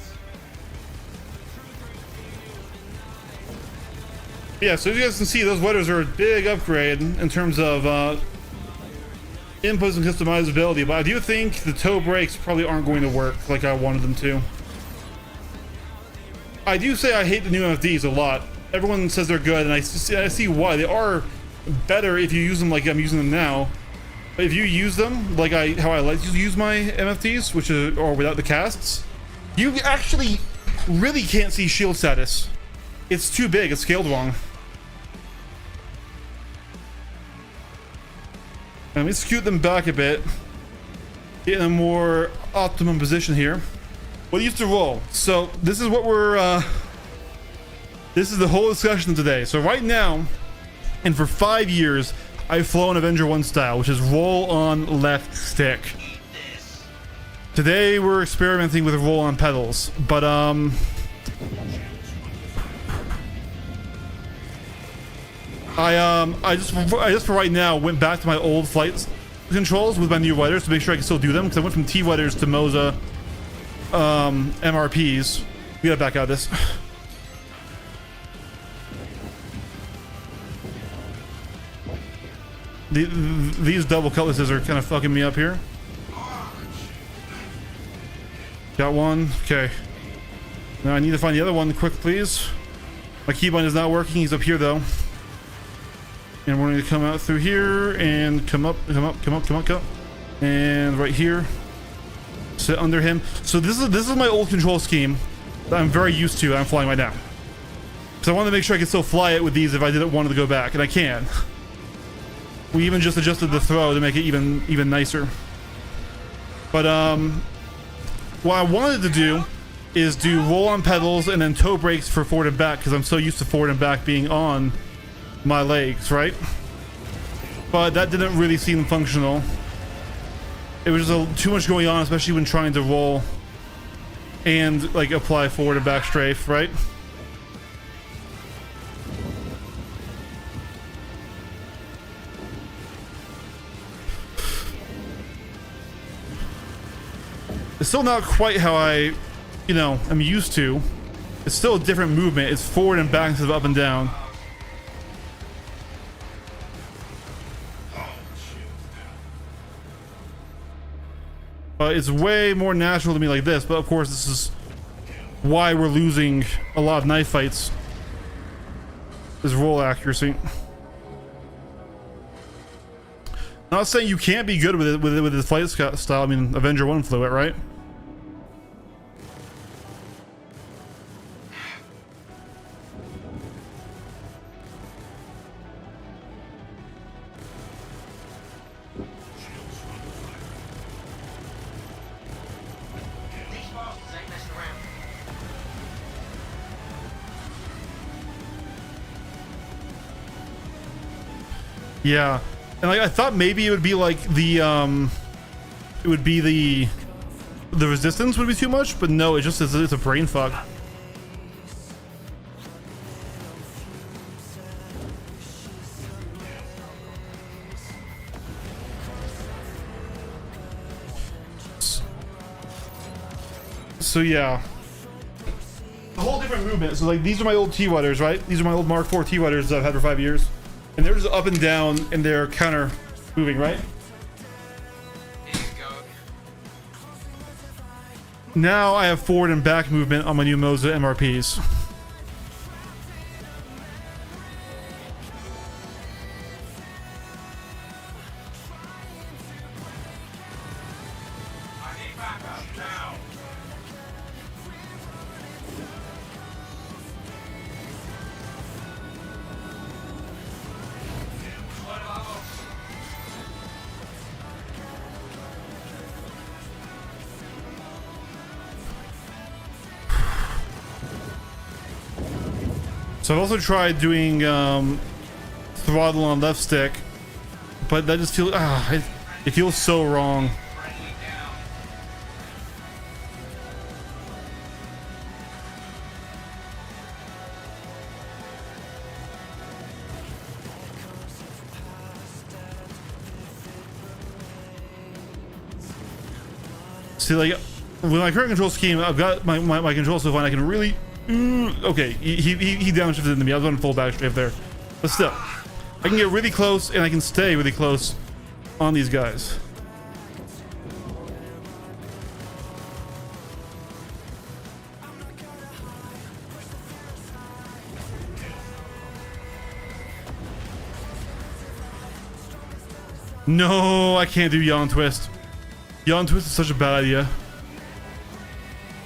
Yeah, so as you guys can see, those weathers are a big upgrade in terms of inputs and customizability, but I do think the toe brakes probably aren't going to work like I wanted them to. I do say I hate the new MFDs a lot. Everyone says they're good, and I see why. They are better if you use them like I'm using them now. But if you use them like how I like to use my MFDs, which are without the casts, you actually really can't see shield status. It's too big. It's scaled wrong. Let me scoot them back a bit, get in a more optimum position here. What used to roll? So this is what we're this is the whole discussion today. So right now, and for 5 years, I've flown Avenger 1 style, which is roll on left stick. Today we're experimenting with roll on pedals, but I just for right now went back to my old flight controls with my new weathers to make sure I can still do them, because I went from T weathers to Moza MRPs. We gotta back out of this. These double cutlasses are kind of fucking me up here. Got one. Okay. Now I need to find the other one quick, please. My keybind is not working. He's up here though. And we're going to come out through here and come up, and right here, sit under him. So this is my old control scheme that I'm very used to. I'm flying right now, because I wanted to make sure I could still fly it with these if I didn't want to go back, and I can. We even just adjusted the throw to make it even nicer. But what I wanted to do is do roll on pedals and then toe brakes for forward and back, because I'm so used to forward and back being on my legs, right? But that didn't really seem functional. It was just too much going on, especially when trying to roll and like apply forward and back strafe, right? It's still not quite how I, I'm used to. It's still a different movement. It's forward and back instead of up and down. It's way more natural to me like this, but of course this is why we're losing a lot of knife fights, is roll accuracy. Not saying you can't be good with it with the flight style. I mean, Avenger 1 flew it, right? These bastards ain't messing around. Yeah, and like I thought maybe it would be like the resistance would be too much, but no, it just is, it's a brain fuck. So yeah, a whole different movement. So like these are my old T-Wetters, right? These are my old Mark IV T-Wetters that I've had for 5 years, and they're just up and down and they're counter moving, right? Here you go. Now I have forward and back movement on my new Moza MRPs. I need backup now. So I've also tried doing throttle on left stick, but that just feels it feels so wrong. Friendly down. See, like with my current control scheme, I've got my control so fine. I can really okay. He downshifted into me. I was on full backstrafe there, but still, I can get really close and I can stay really close on these guys. No, I can't do yawn twist. Yawn twist is such a bad idea.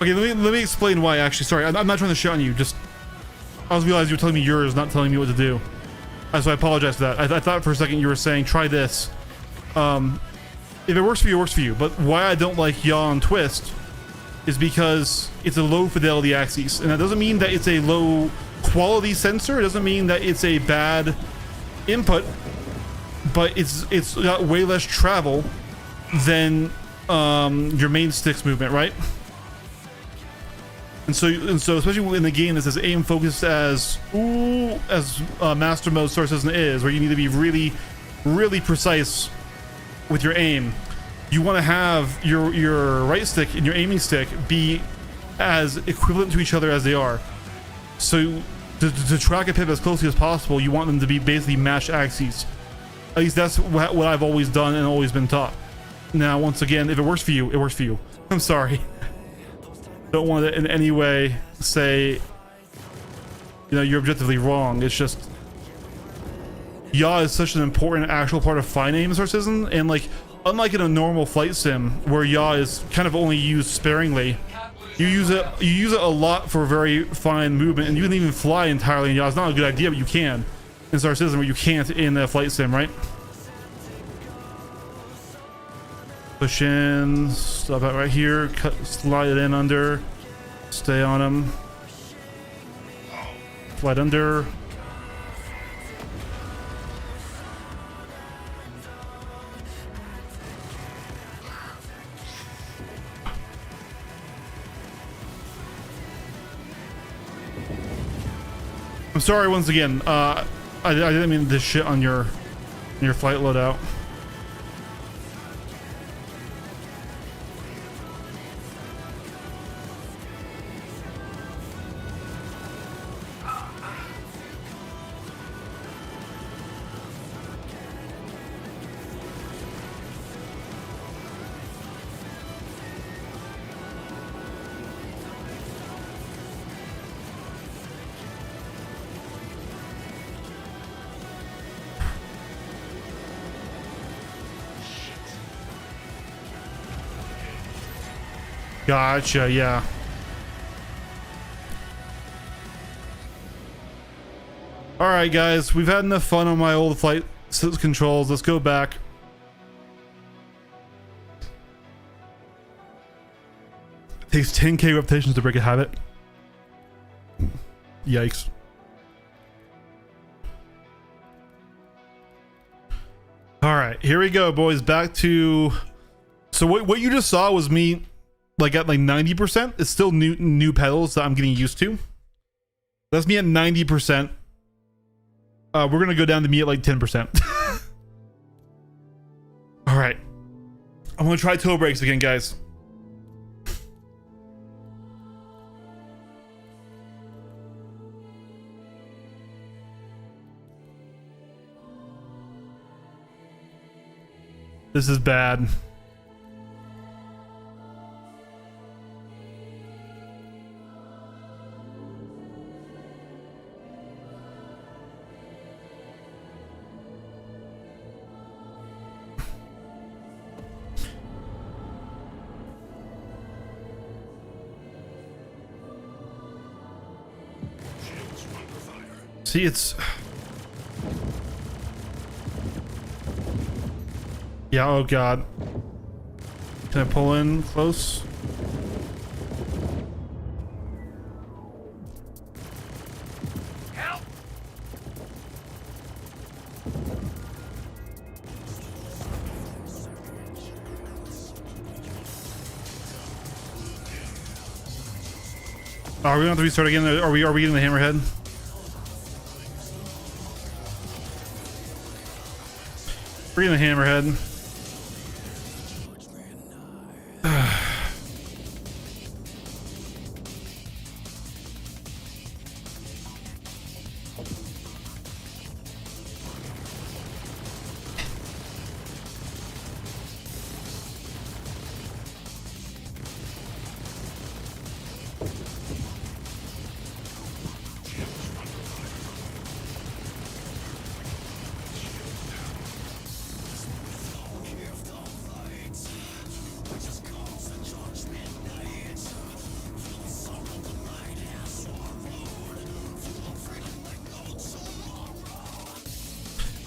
Okay, let me explain why. Actually, sorry, I'm not trying to shit on you. Just I was realizing you were telling me yours, not telling me what to do. So I apologize for that. I thought for a second you were saying try this. If it works for you, it works for you. But why I don't like yawn twist is because it's a low fidelity axis, and that doesn't mean that it's a low quality sensor. It doesn't mean that it's a bad input, but it's got way less travel than your main stick's movement, right? And so especially in the game that says aim focused as master mode Star Citizen is, where you need to be really precise with your aim. You want to have your right stick and your aiming stick be as equivalent to each other as they are. So to track a pip as closely as possible, you want them to be basically matched axes. At least that's what I've always done and always been taught. Now, once again, if it works for you, it works for you. I'm sorry. Don't want to in any way say, you know, you're objectively wrong. It's just yaw is such an important actual part of fine aim in Star Citizen, and like unlike in a normal flight sim where yaw is kind of only used sparingly, you use it a lot for very fine movement, and you can even fly entirely in yaw. It's not a good idea, but you can in Star Citizen where you can't in a flight sim, right? Push in, stop out right here, cut, slide it in under, stay on him, slide under. I'm sorry once again. I didn't mean to shit on your flight loadout. Gotcha, yeah. Alright guys, we've had enough fun on my old flight controls. Let's go back. It takes 10k repetitions to break a habit. Yikes. Alright, here we go, boys. Back to... So what you just saw was me like at like 90%. It's still new pedals that I'm getting used to. That's me at 90%. We're gonna go down to me at like 10%. All right, I'm gonna try toe brakes again, guys. This is bad. See, it's... Yeah, oh god. Can I pull in close? Help! Are we gonna have to restart again? Are we getting the hammerhead? We're getting the hammerhead.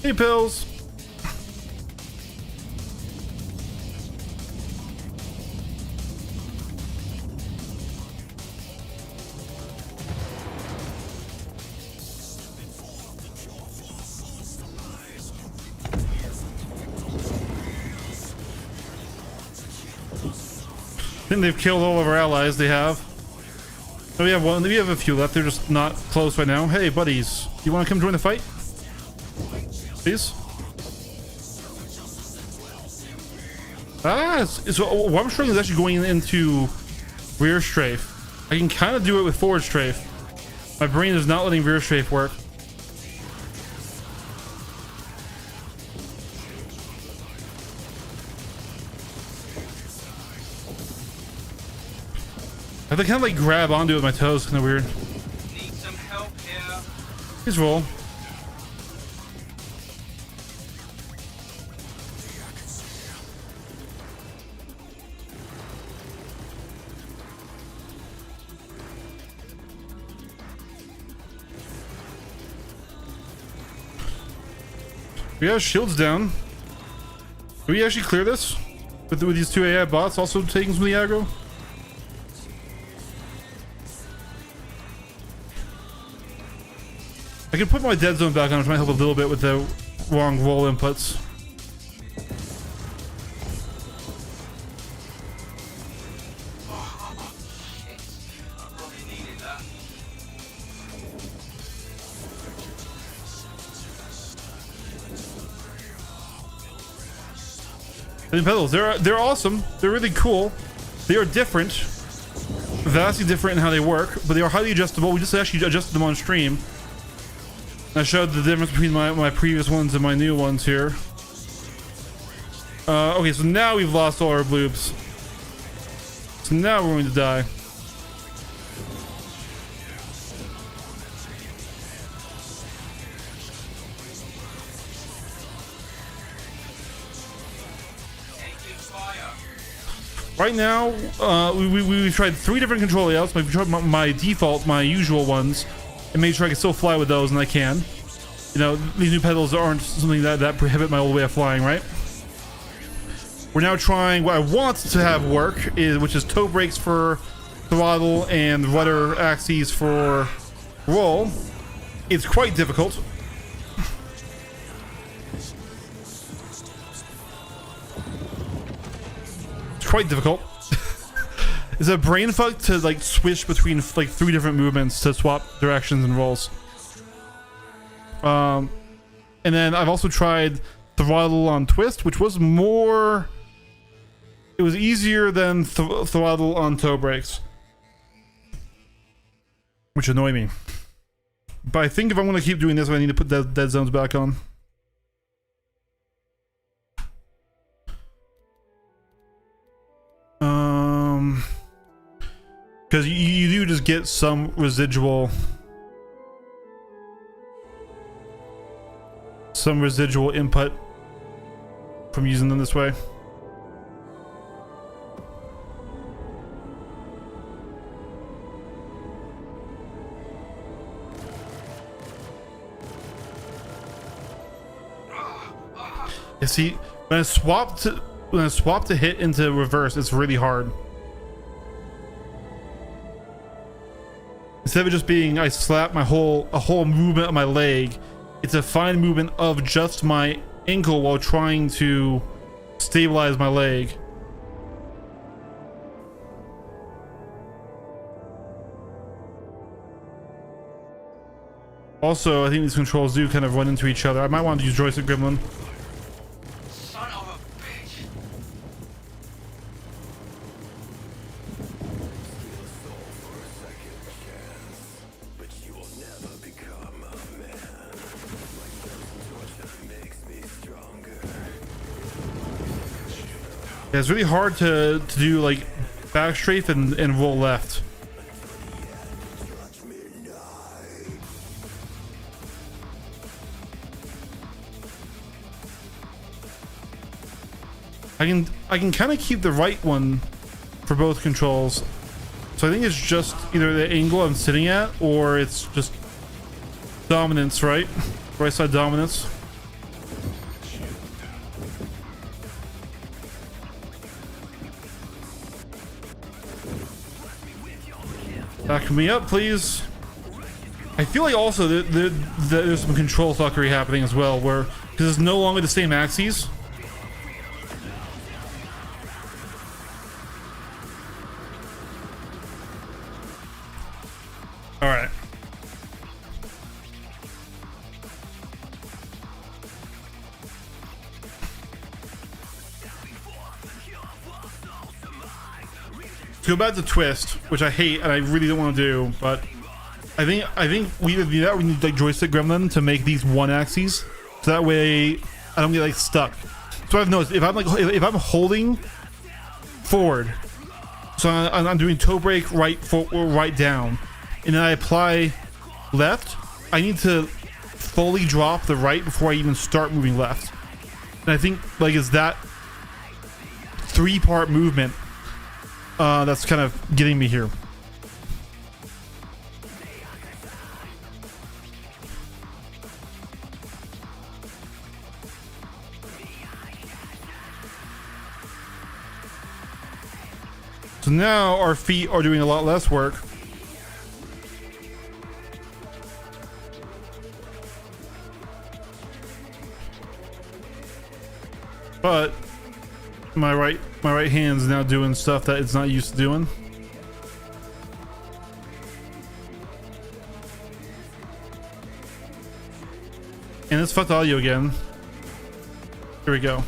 Hey, pills. I think they've killed all of our allies. They have. Oh, we have one. We have a few left. They're just not close right now. Hey, buddies, you want to come join the fight? Please. So what I'm struggling is actually going into rear strafe. I can kind of do it with forward strafe. My brain is not letting rear strafe work. I have to kind of like grab onto it with my toes. Kind of weird. Need some help here. Please roll. We have shields down. Can we actually clear this? With these two AI bots also taking some of the aggro? I can put my dead zone back on, which might help a little bit with the wrong roll inputs. I probably needed that. And pedals, they're awesome. They're really cool. They are different, vastly different in how they work, but they are highly adjustable. We just actually adjusted them on stream. I showed the difference between my previous ones and my new ones here. Okay, so now we've lost all our bloobs. So now we're going to die. Taking fire. Right now, we've tried 3 different control layouts. We've tried my default, my usual ones, and made sure I can still fly with those, and I can. You know, these new pedals aren't something that prohibit my old way of flying, right? We're now trying what I want to have work, which is toe brakes for throttle and rudder axes for roll. It's quite difficult. It's quite difficult. It's a brain fuck to like switch between like 3 different movements to swap directions and rolls. And then I've also tried throttle on twist, which was more... It was easier than throttle on toe brakes, which annoy me. But I think if I'm going to keep doing this, I need to put dead zones back on. because you do just get some residual input from using them this way. You see, when I swap to hit into reverse, it's really hard. Instead of it just being I slap a whole movement of my leg, it's a fine movement of just my ankle while trying to stabilize my leg. Also, I think these controls do kind of run into each other. I might want to use Joystick Gremlin. Son of a bitch. Yeah, it's really hard to do like back strafe and roll left. I can kind of keep the right one for both controls. So I think it's just either the angle I'm sitting at or it's just dominance, right? Right side dominance. Back me up, please. I feel like also there's some control fuckery happening as well, where because it's no longer the same axes. All right. Let's go back to twist, which I hate and I really don't want to do, but I think we either do that or we need like Joystick Gremlin to make these one axes, so that way I don't get like stuck. So I've noticed if I'm holding forward, so I'm doing toe brake right down, and then I apply left, I need to fully drop the right before I even start moving left. And I think like it's that 3-part movement that's kind of getting me here. So now our feet are doing a lot less work. But my right hand's now doing stuff that it's not used to doing. And it's fucked audio again. Here we go.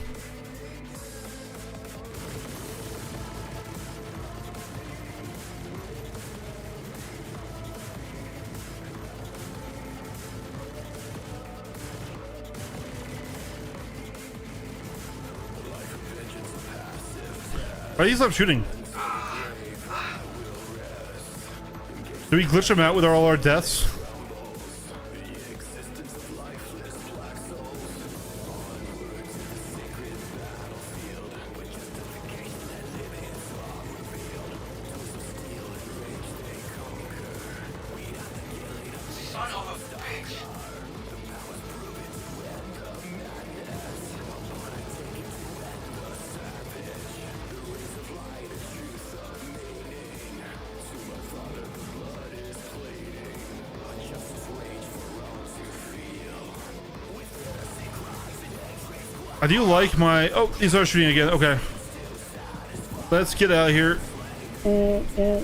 Why do you stop shooting? Do we glitch them out with all our deaths? Son of a bitch. I do like my... Oh, he's started shooting again. Okay. Let's get out of here. Ooh, ooh.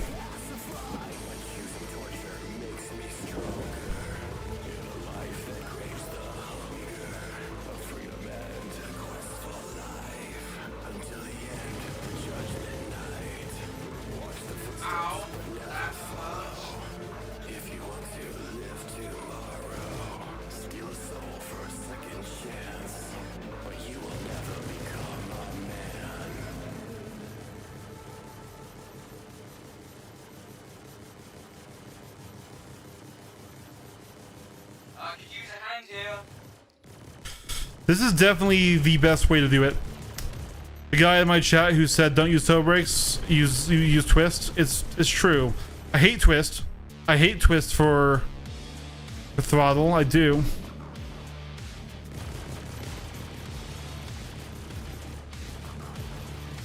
Mind here. This is definitely the best way to do it. The guy in my chat who said don't use toe brakes, use twist. It's true. I hate twist. I hate twist for the throttle. I do.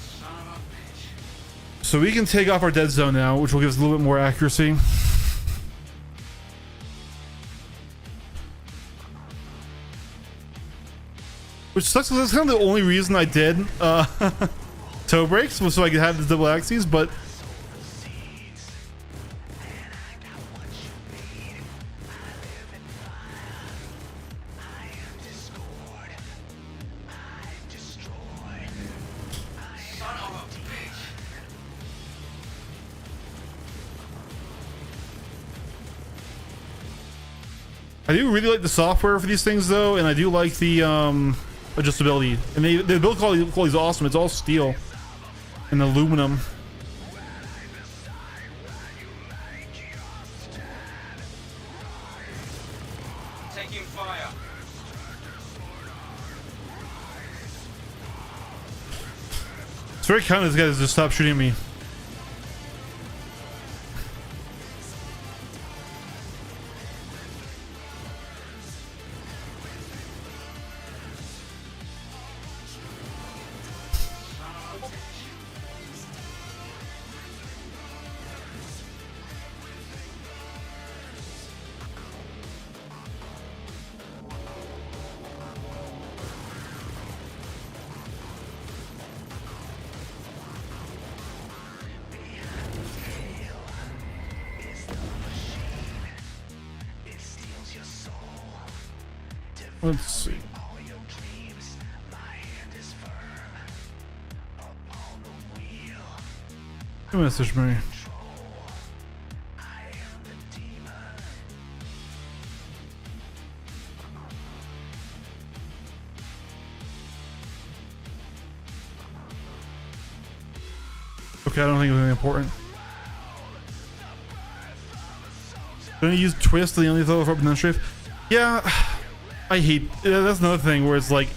Son of a bitch. So we can take off our dead zone now, which will give us a little bit more accuracy. Which sucks because that's kind of the only reason I did toe brakes was so I could have the double axes, but Son of a bitch. I do really like the software for these things though, and I do like the adjustability. And the build quality is awesome. It's all steel and aluminum. Taking fire. It's very kind of these guys to stop shooting me. Let's see. Who messaged me? Okay, I don't think it was anything important. Don't you use twist the only throw for up and then strafe? Yeah, I hate. That's another thing where it's like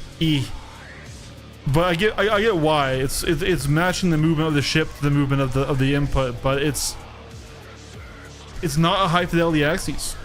but I get why it's matching the movement of the ship to the movement of the input, but it's not a high fidelity axis.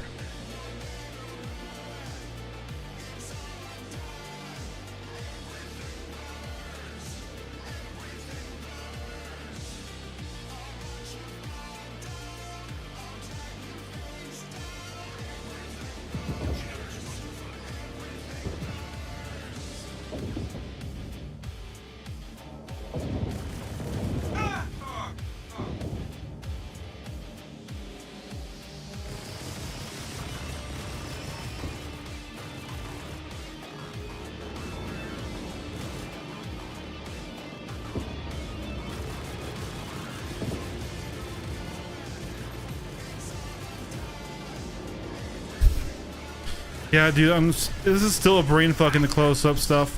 Yeah, dude, this is still a brain fuck in the close-up stuff.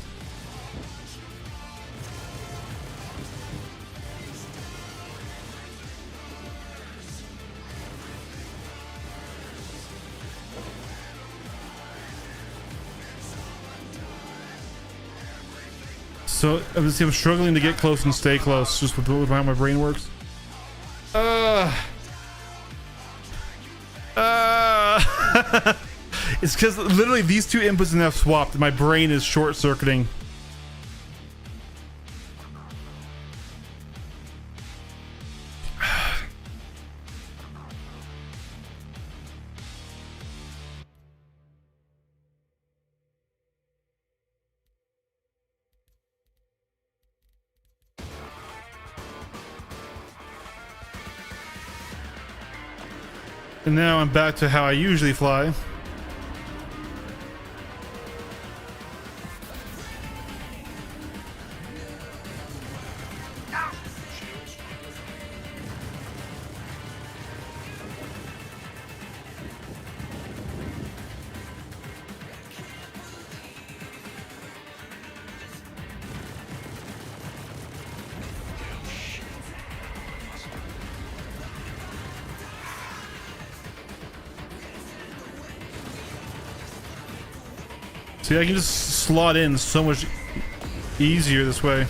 So I'm struggling to get close and stay close, just with how my brain works. It's because literally these two inputs have swapped. My brain is short-circuiting. And now I'm back to how I usually fly. See, I can just slot in so much easier this way.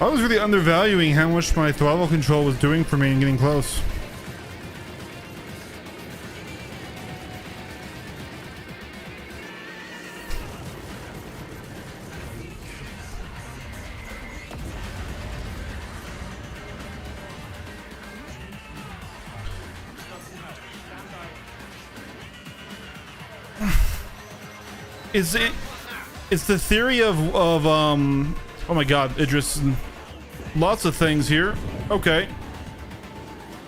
I was really undervaluing how much my throttle control was doing for me and getting close. It's the theory of oh my god, Idris. Lots of things here. Okay.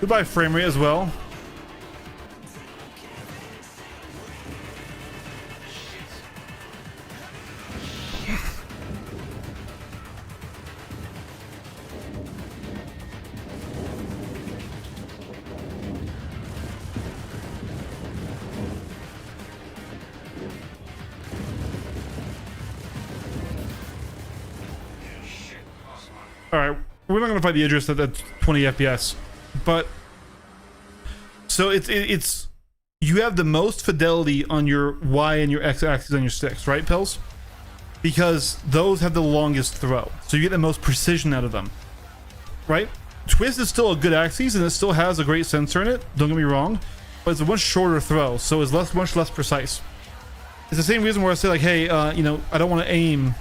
Goodbye frame rate as well. Alright, we're not gonna fight the Idris at 20 FPS. But so it's you have the most fidelity on your Y and your X axis on your sticks, right, Pills? Because those have the longest throw. So you get the most precision out of them. Right? Twist is still a good axis and it still has a great sensor in it, don't get me wrong. But it's a much shorter throw, so it's much less precise. It's the same reason where I say like, hey, you know, I don't want to aim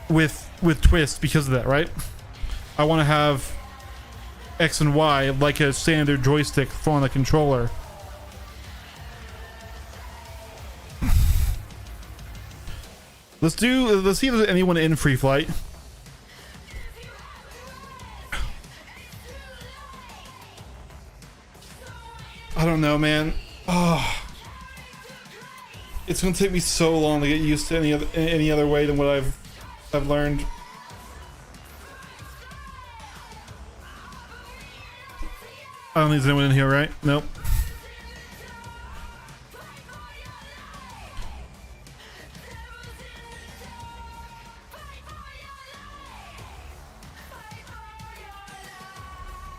with Twist because of that, right? I want to have X and Y like a standard joystick on the controller. Let's see if there's anyone in free flight. I don't know, man. Oh. It's gonna take me so long to get used to any other way than what I've learned. I don't think there's anyone in here, right? Nope.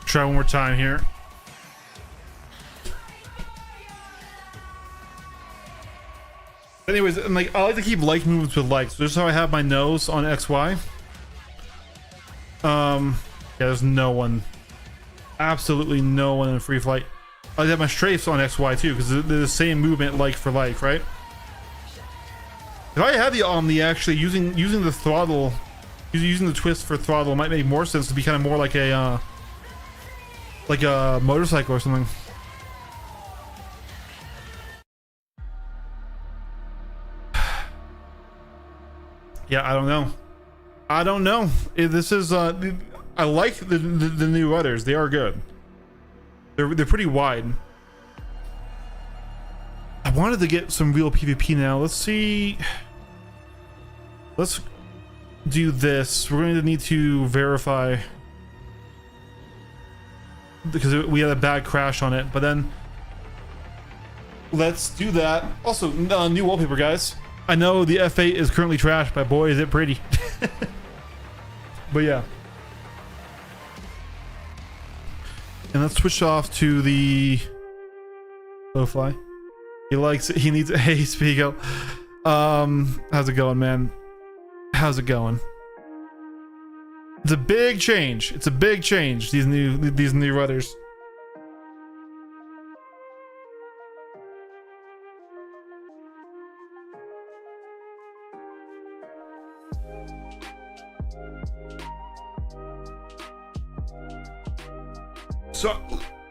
Try one more time here. Anyways, I'm like, I like to keep like movements with likes. So this is how I have my nose on XY. Yeah, there's no one. Absolutely no one in free flight. I have my strafes on XY too, because they're the same movement like for like, right? If I had the Omni actually using the throttle, using the twist for throttle might make more sense to be kind of more like a motorcycle or something. Yeah, I don't know. I don't know. This is I like the new rudders. They are good. They're pretty wide. I wanted to get some real PvP now. Let's see. Let's do this. We're going to need to verify because we had a bad crash on it. But then let's do that. Also, new wallpaper, guys. I know the F8 is currently trashed, but boy, is it pretty. But yeah. And let's switch off to the low fly. He likes it. He needs it. Hey, Spiegel. How's it going, man? How's it going? It's a big change. It's a big change. These new rudders.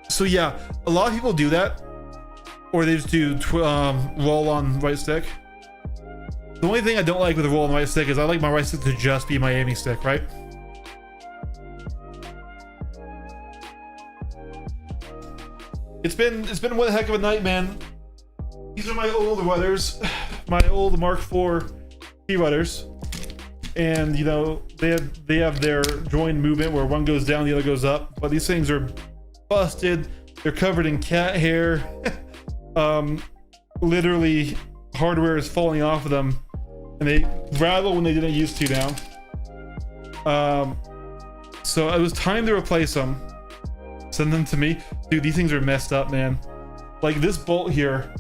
So yeah, a lot of people do that, or they just do roll on right stick. The only thing I don't like with the roll on right stick is I like my right stick to just be my aiming stick, right? It's been one heck of a night, man. These are my old rudders, my old Mark IV T rudders. and you know they have their joined movement where one goes down, the other goes up. But these things are busted. They're covered in cat hair. Literally, hardware is falling off of them, and they rattle when they didn't used to now. So it was time to replace them. Send them to me, dude. These things are messed up, man. Like this bolt here.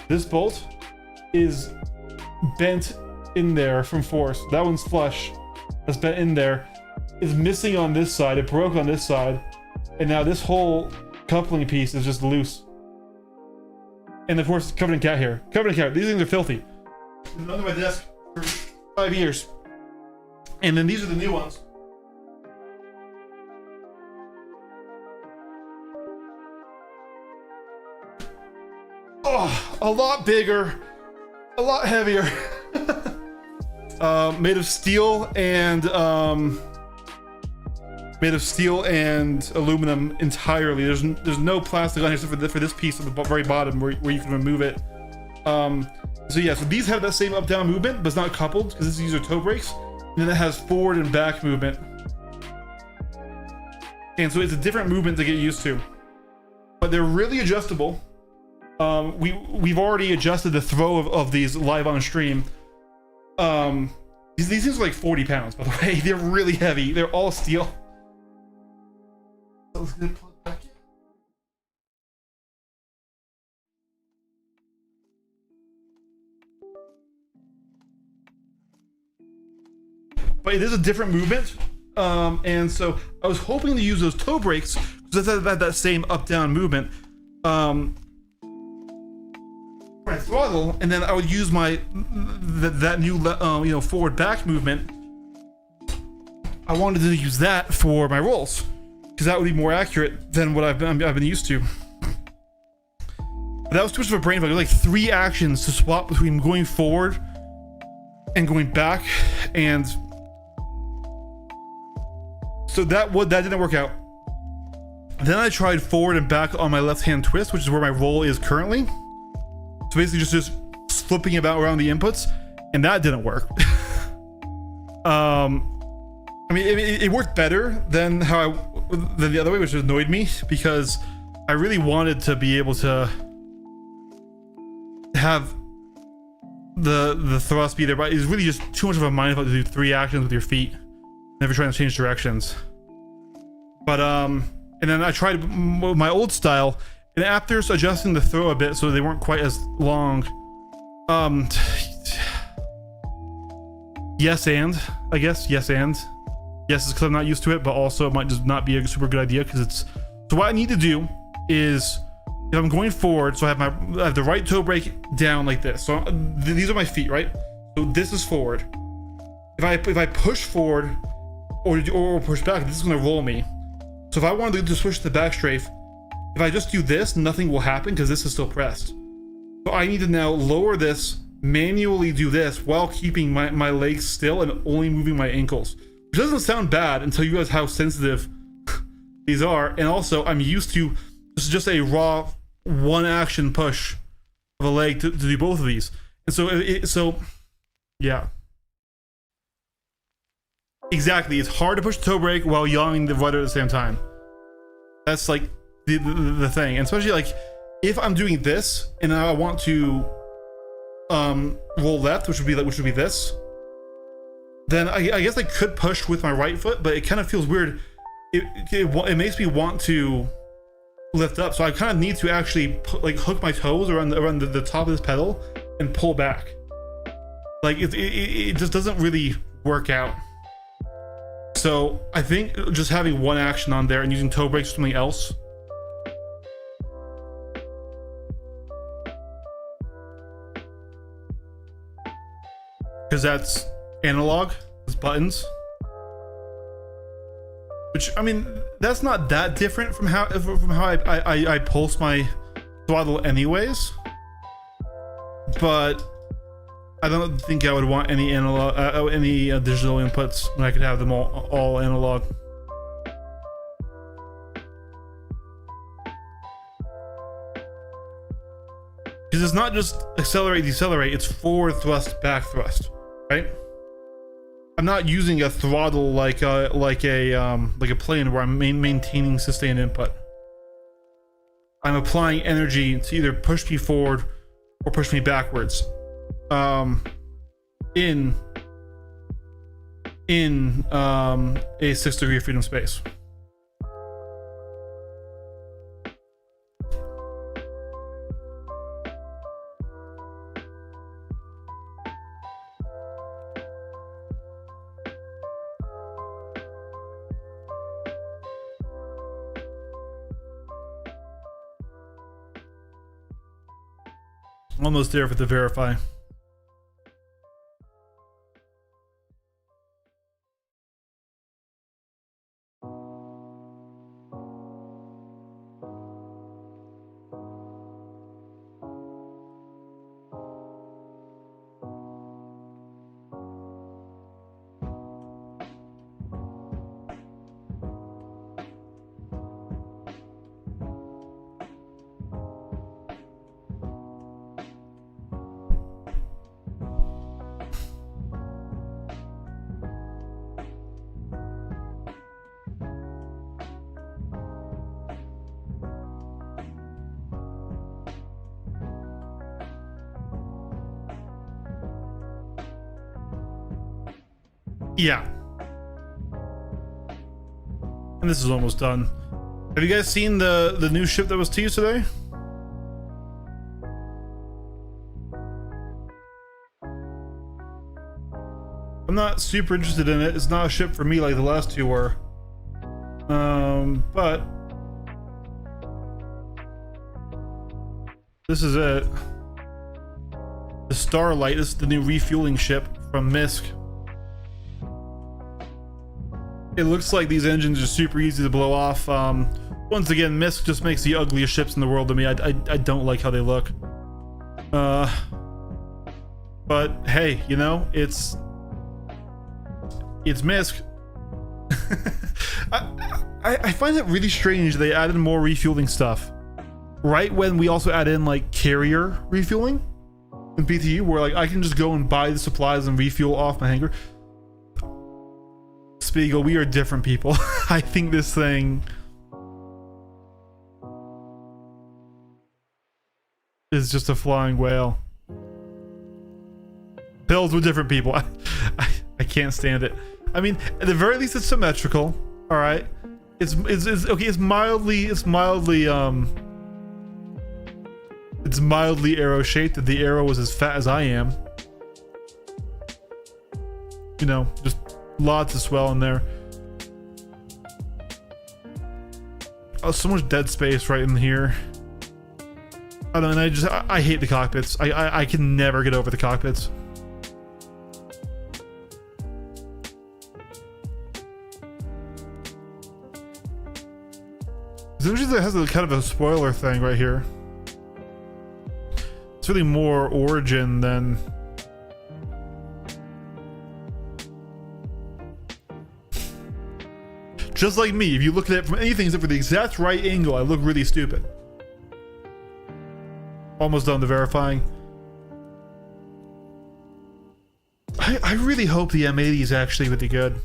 This bolt is bent in there from force. That one's flush. That's bent in there. It's missing on this side. It broke on this side, and now this whole coupling piece is just loose. And of course, covered in cat hair. Covered in cat hair. These things are filthy. They've been under my desk for 5 years. And then these are the new ones. Oh, a lot bigger, a lot heavier. Made of steel and aluminum entirely. There's no plastic on here except for this piece at the very bottom where you can remove it. So yeah, so these have that same up-down movement, but it's not coupled because these are toe brakes. And then it has forward and back movement. And so it's a different movement to get used to. But they're really adjustable. We've already adjusted the throw of these live on stream. These things are like 40 pounds, by the way. They're really heavy. They're all steel. So let's get it plugged back in. But it is a different movement. And so I was hoping to use those toe brakes because they had that same up-down movement. My throttle, and then I would use that new forward back movement. I wanted to use that for my rolls because that would be more accurate than what I've been used to. But that was too much of a brain fuck. It was like 3 actions to swap between going forward and going back, and so that didn't work out. Then I tried forward and back on my left hand twist, which is where my roll is currently. So basically just flipping about around the inputs, and that didn't work. I mean, it worked better than than the other way, which annoyed me because I really wanted to be able to have the thrust be there, but it's really just too much of a mindfuck to do 3 actions with your feet whenever trying to change directions. But and then I tried my old style. And after adjusting the throw a bit so they weren't quite as long, yes, it's because I'm not used to it, but also it might just not be a super good idea because it's. So what I need to do is, if I'm going forward, so I have the right toe brake down like this. So these are my feet, right? So this is forward. If I push forward or push back, this is going to roll me. So if I wanted to switch to the back strafe, if I just do this, nothing will happen because this is still pressed. So I need to now lower this, manually do this while keeping my legs still and only moving my ankles. Which doesn't sound bad until you realize how sensitive these are. And also, I'm used to just a raw 1 action push of a leg to do both of these. And so, yeah. Exactly, it's hard to push the toe brake while yawing the rudder at the same time. That's like the thing, and especially like if I'm doing this and I want to roll left, which would be this, then I guess I could push with my right foot, but it kind of feels weird. It makes me want to lift up, so I kind of need to actually hook my toes around the top of this pedal and pull back. Like it just doesn't really work out. So I think just having 1 action on there and using toe brakes or something else. Because that's analog, it's buttons. Which, I mean, that's not that different from how I pulse my throttle anyways. But I don't think I would want any analog, any digital inputs when I could have them all analog. Because it's not just accelerate, decelerate, it's forward thrust, back thrust, right? I'm not using a throttle like a plane where I'm maintaining sustained input. I'm applying energy to either push me forward or push me backwards. In a 6 degree of freedom space. Almost there for the verify. Yeah. And this is almost done. Have you guys seen the new ship that was teased today? I'm not super interested in it. It's not a ship for me like the last two were. But this is it. The Starlight. This is the new refueling ship from Misk. It looks like these engines are super easy to blow off. Once again, Misk just makes the ugliest ships in the world to me. I don't like how they look. But hey, you know, it's Misk. I find it really strange they added more refueling stuff right when we also add in like carrier refueling in PTU, where like I can just go and buy the supplies and refuel off my hangar. Spiegel, we are different people. I think this thing is just a flying whale. Pills with different people. I can't stand it. I mean, at the very least, it's symmetrical. All right, it's okay. It's mildly arrow shaped. That the arrow was as fat as I am. You know, just lots of swell in there. Oh, so much dead space right in here. I don't know. I hate the cockpits. I can never get over the cockpits. It's interesting that it has a kind of a spoiler thing right here. It's really more Origin than. Just like me, if you look at it from anything except for the exact right angle, I look really stupid. Almost done the verifying. I really hope the M80 is actually really good.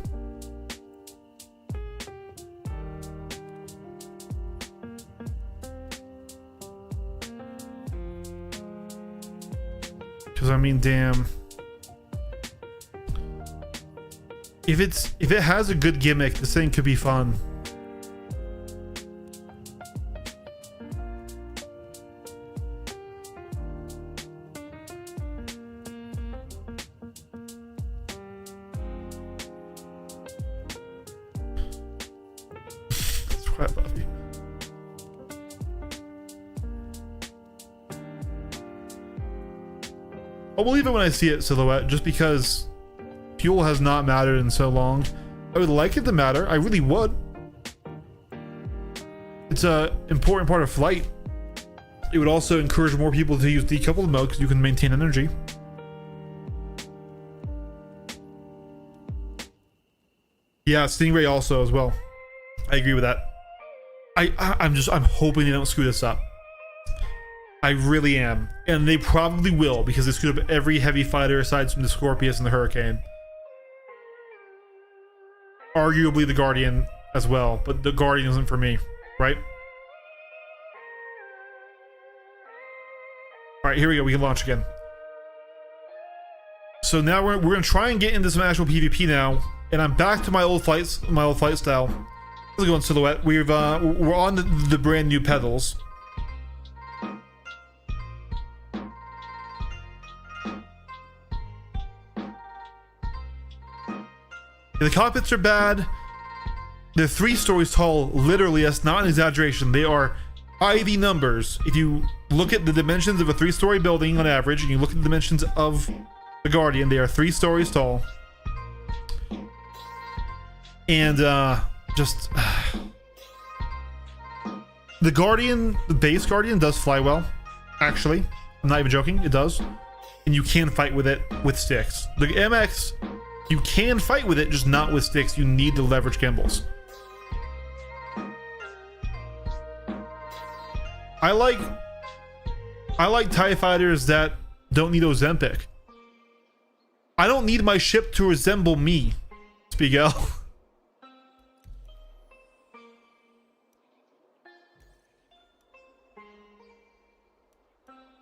Because I mean, damn. If it has a good gimmick, this thing could be fun. That's quite Buffy. I'll believe it when I see it, Silhouette, just because fuel has not mattered in so long. I would like it to matter. I really would. It's a important part of flight. It would also encourage more people to use decoupled mode because you can maintain energy. Yeah, Stingray also as well. I agree with that. I'm hoping they don't screw this up. I really am. And they probably will, because they screwed up every heavy fighter aside from the Scorpius and the Hurricane. arguably the Guardian as well, but the Guardian isn't for me, right? All right, here we go. We can launch again. So now we're gonna try and get into some actual PvP now, and I'm back to my old flight style. Let's go in silhouette. We're on the brand new pedals. The cockpits are bad. They're 3 stories tall. Literally, that's not an exaggeration. They are Ivy numbers. If you look at the dimensions of a 3-story building on average, and you look at the dimensions of the Guardian, they are 3 stories tall. And just the Guardian, the base Guardian does fly well. Actually, I'm not even joking. It does, and you can fight with it with sticks. The MX, you can fight with it, just not with sticks. You need to leverage gimbals. I like TIE fighters that don't need Ozempic. I don't need my ship to resemble me, Spiegel.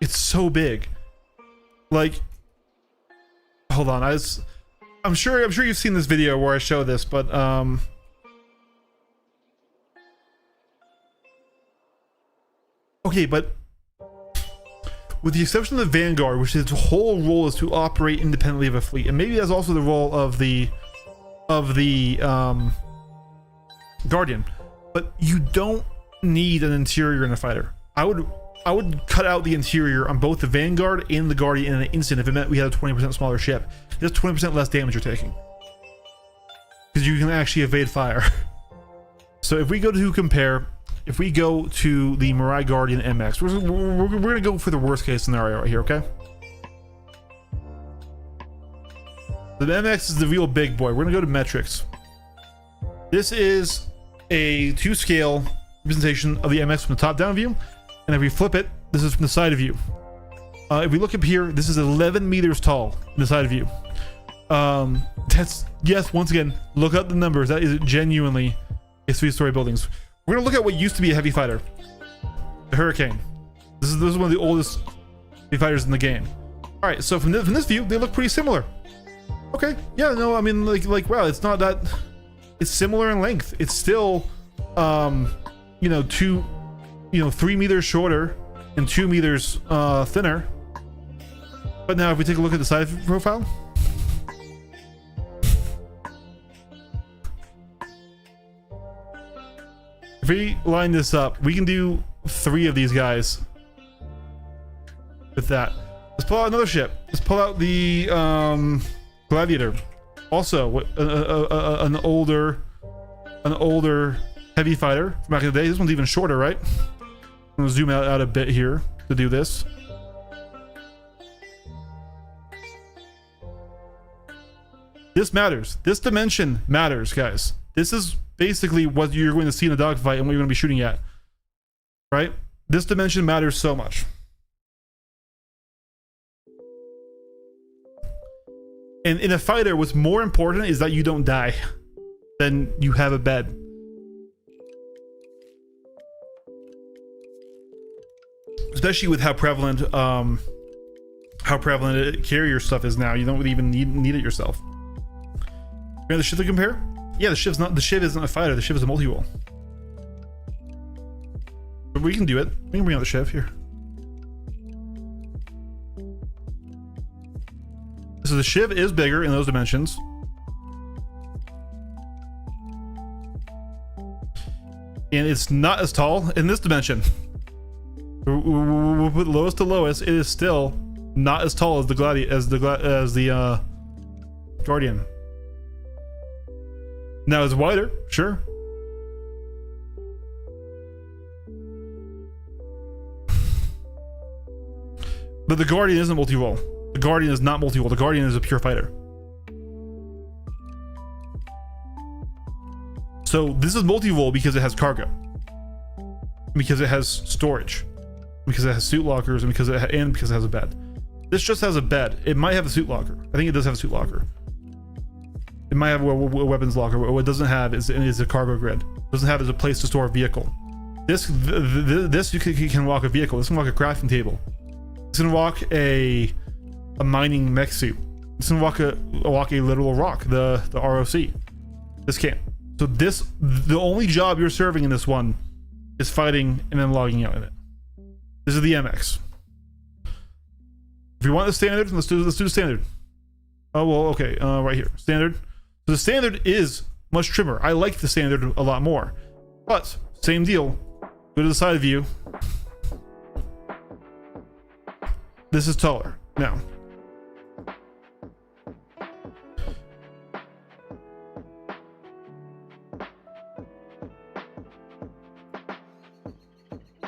It's so big. Like, hold on, I'm sure you've seen this video where I show this, but okay, but with the exception of the Vanguard, which its whole role is to operate independently of a fleet, and maybe that's also the role of the Guardian, but you don't need an interior in a fighter. I would cut out the interior on both the Vanguard and the Guardian in an instant if it meant we had a 20% smaller ship. Just 20% less damage you're taking, because you can actually evade fire. So if we go to compare, if we go to the Mirai Guardian MX, we're gonna go for the worst case scenario right here, okay? The MX is the real big boy. We're gonna go to metrics. This is a 2-scale representation of the MX from the top-down view, and if we flip it, this is from the side view. If we look up here, this is 11 meters tall from the side view. That's, yes, once again, look up the numbers. That is genuinely a 3-story buildings. We're gonna look at what used to be a heavy fighter, the Hurricane. This is one of the oldest heavy fighters in the game. All right, so from this view, they look pretty similar. Okay, yeah, no, I mean, like wow, it's not that. It's similar in length. It's still, 3 meters shorter and 2 meters thinner. But now, if we take a look at the side profile. If we line this up, we can do 3 of these guys with that. Let's pull out another ship. Let's pull out the Gladiator. Also, an older heavy fighter from back in the day. This one's even shorter, right? I'm gonna zoom out a bit here to do this. This matters. This dimension matters, guys. This is basically what you're going to see in a dogfight and what you're going to be shooting at, right? This dimension matters so much. And in a fighter, what's more important is that you don't die than you have a bed. Especially with how prevalent carrier stuff is now. You don't even need it yourself. You have the ship to compare? Yeah, the Shiv isn't a fighter, the Shiv is a multi-role. But we can do it. We can bring out the Shiv here. So the Shiv is bigger in those dimensions. And it's not as tall in this dimension. We'll put lowest to lowest, it is still not as tall as the Guardian. Now it's wider, sure. But the Guardian isn't multi-role. The Guardian is not multi-role. The Guardian is a pure fighter. So this is multi-role because it has cargo, because it has storage, because it has suit lockers, and because it has a bed. This just has a bed. It might have a suit locker. I think it does have a suit locker. It might have a weapons locker. What it doesn't have is a cargo grid. It doesn't have is a place to store a vehicle. This you can walk a vehicle. This can walk a crafting table. This can walk a mining mech suit. This can walk a literal rock, the ROC. This can't. So the only job you're serving in this one is fighting and then logging out in it. This is the MX. If you want the standard, let's do the standard. Oh well, okay, right here, standard. So the standard is much trimmer. I like the standard a lot more, but same deal. Go to the side view. This is taller now.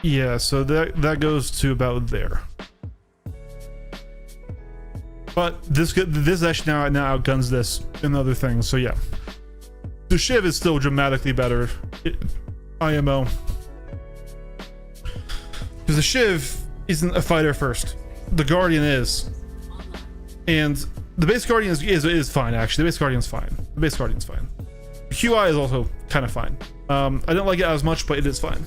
Yeah, so that goes to about there. But this actually now outguns this and other things. So yeah, the Shiv is still dramatically better. IMO, because the Shiv isn't a fighter first. The Guardian is, and the base Guardian is fine actually. The base Guardian's fine. The base Guardian's fine. The QI is also kind of fine. I don't like it as much, but it is fine.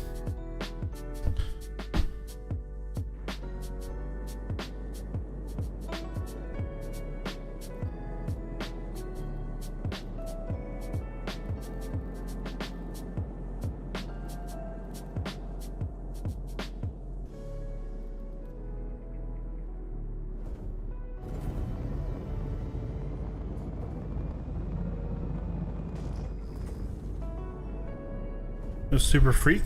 No super freak.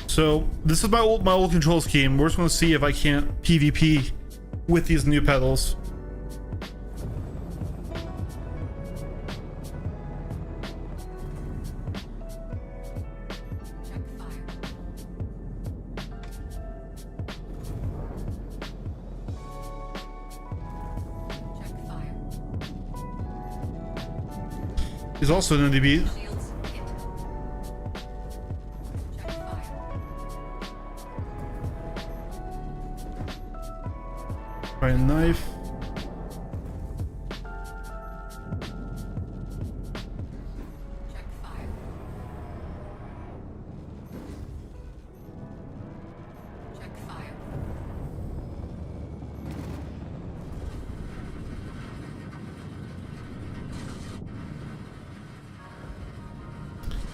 So this is my old control scheme. We're just going to see if I can't PvP with these new pedals. He's also an NDB. Try a knife.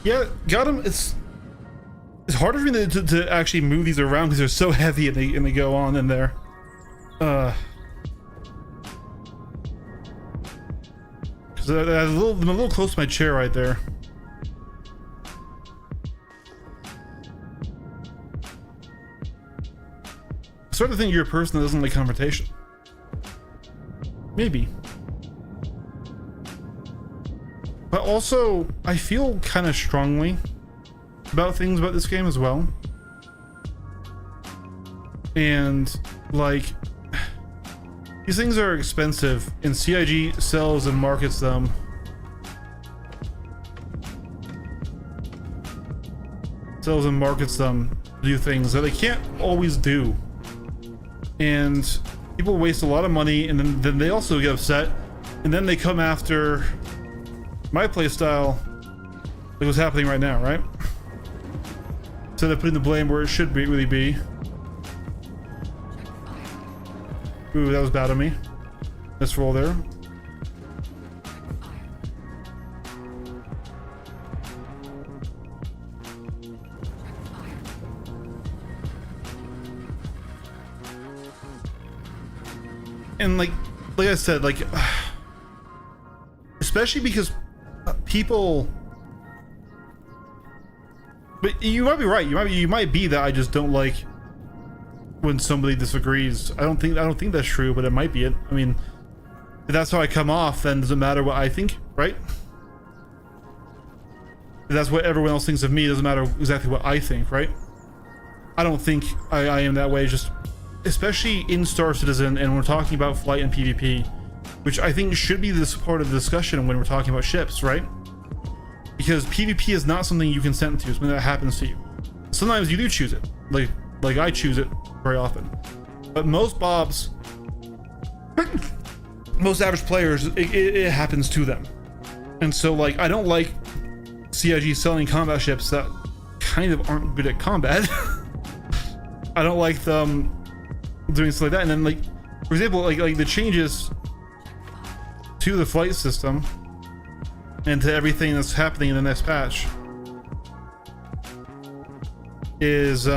Yeah, got him. It's harder for me to actually move these around because they're so heavy and they go on in there. Because I'm a little close to my chair right there. I start to think you're a person that doesn't like confrontation. Maybe. But also, I feel kind of strongly about things about this game as well. And, like, these things are expensive, and CIG sells and markets them. Sells and markets them to do things that they can't always do. And people waste a lot of money, and then they also get upset, and then they come after my playstyle, like what's happening right now, right? Instead of putting the blame where it should really be. Ooh, that was bad of me. Let's roll there. And like I said, like, especially because people, but you might be right. You might be that I just don't like when somebody disagrees. I don't think that's true, but it might be it. I mean, if that's how I come off, then it doesn't matter what I think, right? If that's what everyone else thinks of me, it doesn't matter exactly what I think, right? I don't think I am that way, just especially in Star Citizen, and we're talking about flight and PvP, which I think should be this part of the discussion when we're talking about ships, right? Because PvP is not something you consent to, it's something that happens to you. Sometimes you do choose it, like I choose it very often. But most Bobs, most average players, it happens to them. And so like I don't like CIG selling combat ships that kind of aren't good at combat. I don't like them doing stuff like that. And then like, for example, like the changes to the flight system and to everything that's happening in the next patch is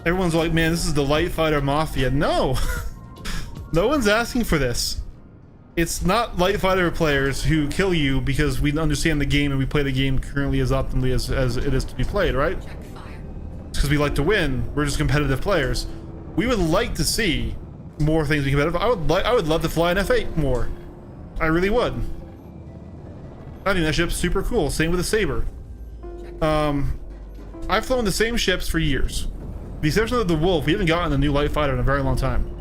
everyone's like, man, this is the Light Fighter Mafia. No. No one's asking for this. It's not Light Fighter players who kill you because we understand the game and we play the game currently as optimally as it is to be played, right? It's because we like to win. We're just competitive players. We would like to see more things be competitive. I would love to fly an F8 more. I really would. I think that ship's super cool. Same with the Saber. I've flown the same ships for years. The exception of the Wolf, we haven't gotten a new light fighter in a very long time.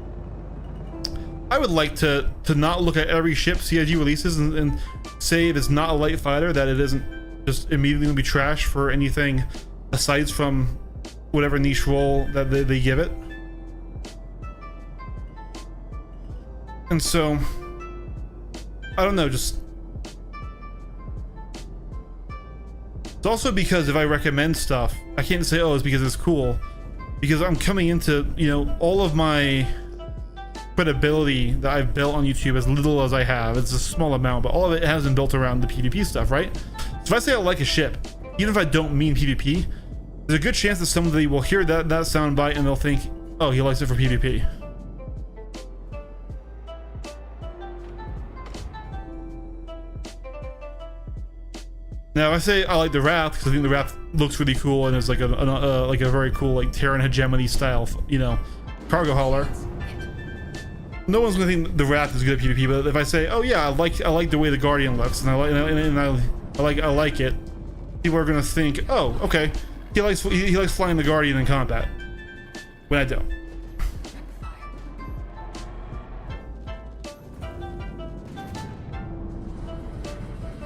I would like to not look at every ship CIG releases and say if it's not a light fighter that it isn't just immediately gonna be trash for anything aside from whatever niche role that they give it. And so I don't know, just it's also because if I recommend stuff, I can't say, oh, it's because it's cool, because I'm coming into, you know, all of my credibility that I've built on YouTube, as little as I have, it's a small amount, but all of it has been built around the PvP stuff, right? So if I say I like a ship, even if I don't mean PvP, there's a good chance that somebody will hear that soundbite and they'll think, oh, he likes it for PvP. Now, if I say I like the Wrath because I think the Wrath looks really cool and is like a very cool like Terran hegemony style, you know, cargo hauler. No one's gonna think the Wrath is good at PvP, but if I say, oh yeah, I like the way the Guardian looks and I like it, people are gonna think, oh, okay, he likes flying the Guardian in combat. When I don't.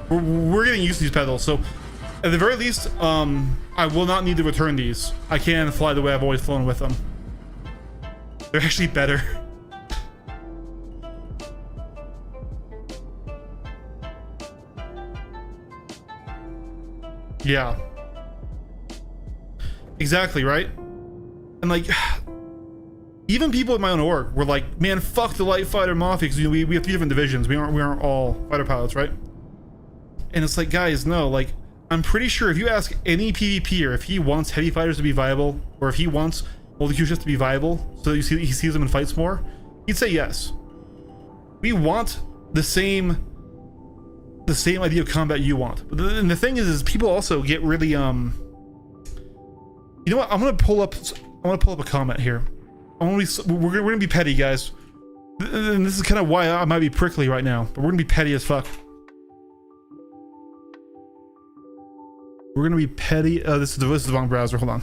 We're getting used to these pedals, so at the very least, I will not need to return these. I can fly the way I've always flown with them. They're actually better. Yeah. Exactly, right? And like, even people in my own org were like, man, fuck the Light Fighter Mafia, because we have 3 different divisions. We aren't all fighter pilots, right? And it's like, guys, no, like, I'm pretty sure if you ask any PvPer if he wants heavy fighters to be viable, or if he wants multi-crew ships to be viable, so that he sees them in fights more, he'd say yes. We want the same idea of combat you want. But the thing is people also get really, you know what? I'm gonna pull up a comment here. We're gonna be petty, guys. And this is kind of why I might be prickly right now, but we're gonna be petty as fuck. We're gonna be petty. This is the wrong browser. Hold on.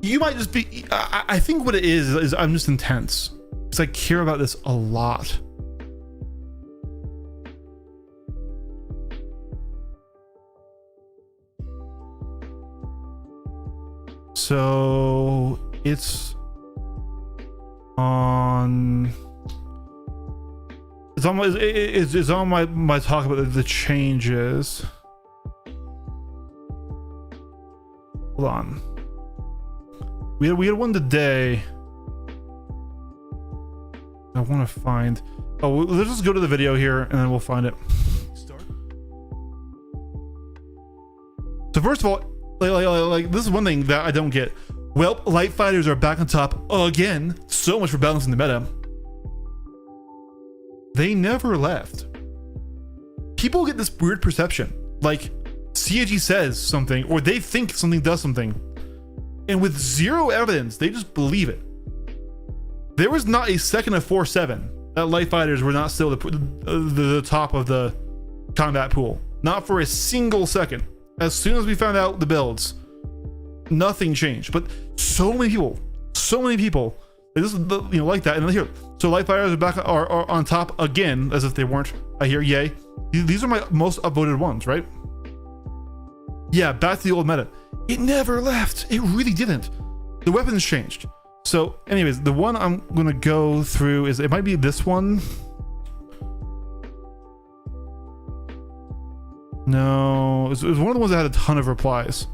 You might just be. I think what it is I'm just intense because I care about this a lot. So it's on my talk about the changes. Hold on. We had one today. I want to find. Oh, let's just go to the video here and then we'll find it. So first of all, like this is one thing that I don't get. Well, light fighters are back on top again. So much for balancing the meta. They never left. People get this weird perception, like CIG says something or they think something does something, and with zero evidence, they just believe it. There was not a second of 4-7 that light fighters were not still the top of the combat pool. Not for a single second. As soon as we found out the builds, Nothing changed. But so many people, like this is the, like that. And here, so light fighters are back are on top again, as if they weren't. I hear, yay. These are my most upvoted ones, right? Yeah, back to the old meta. It never left. It really didn't. The weapons changed. So anyways, the one I'm gonna go through is, it might be this one. No, it was one of the ones that had a ton of replies.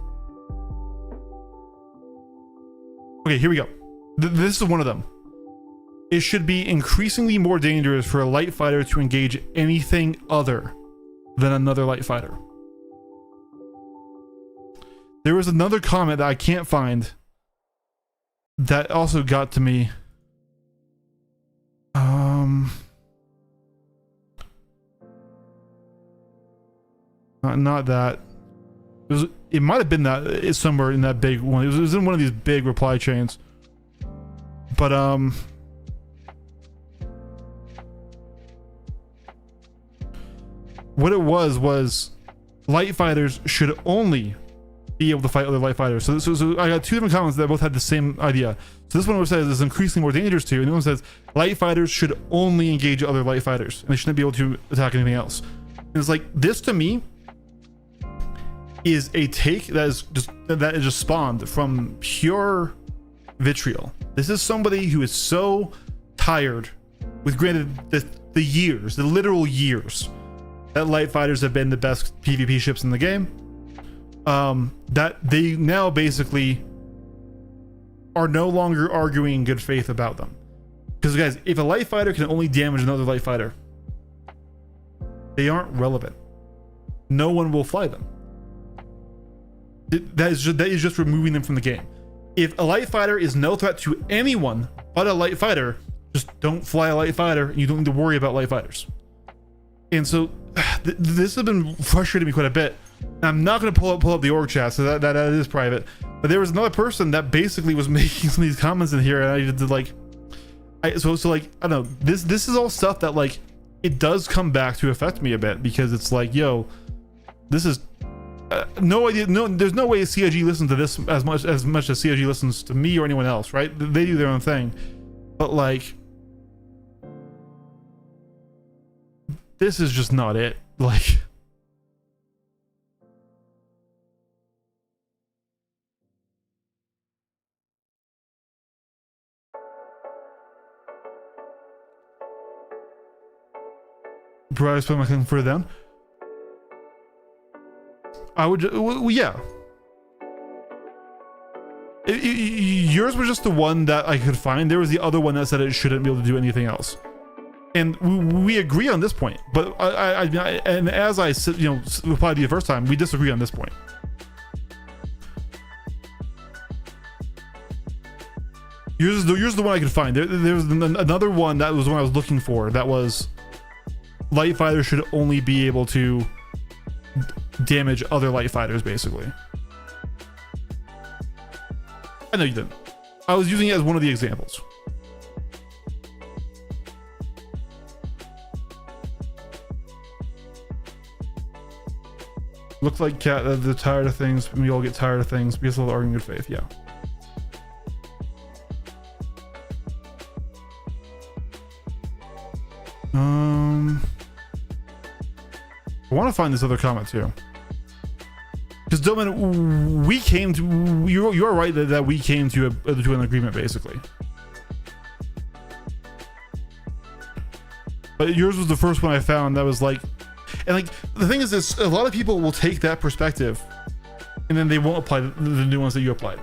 Okay, here we go. This is one of them. It should be increasingly more dangerous for a light fighter to engage anything other than another light fighter. There was another comment that I can't find that also got to me. Not that. It might have been that. It's somewhere in that big one. It was in one of these big reply chains. But what it was light fighters should only be able to fight other light fighters. So I got two different comments that both had the same idea. So this one says is increasingly more dangerous to, and the one says light fighters should only engage other light fighters, and they shouldn't be able to attack anything else. And it's like, this to me is a take that is just spawned from pure vitriol. This is somebody who is so tired with, granted, the literal years that light fighters have been the best PvP ships in the game, that they now basically are no longer arguing in good faith about them. Because guys, if a light fighter can only damage another light fighter, they aren't relevant. No one will fly them. That is just removing them from the game. If a light fighter is no threat to anyone but a light fighter, just don't fly a light fighter, and you don't need to worry about light fighters. And so this has been frustrating me quite a bit. I'm not going to pull up the org chat, so that is private. But there was another person that basically was making some of these comments in here, and I did like, so like, I don't know. This is all stuff that, like, it does come back to affect me a bit, because it's like, yo, this is no idea. No, there's no way CIG listens to this as much as CIG listens to me or anyone else, right? They do their own thing, but like, this is just not it. Like, bro, I just put my thing further down. I would, well, yeah. Yours was just the one that I could find. There was the other one that said it shouldn't be able to do anything else, and we agree on this point. But I and as I said, replied to you the first time, we disagree on this point. Yours is the one I could find. There was another one that was the one I was looking for. That was light fighters should only be able to damage other light fighters, basically. I know you didn't. I was using it as one of the examples. Looks like Cat, they're tired of things. We all get tired of things because of arguing good faith. Yeah. I want to find this other comment too, because Doman, we came to, you are right that we came to an agreement basically, but yours was the first one I found that was like, and like the thing is this, a lot of people will take that perspective and then they won't apply the new ones that you applied,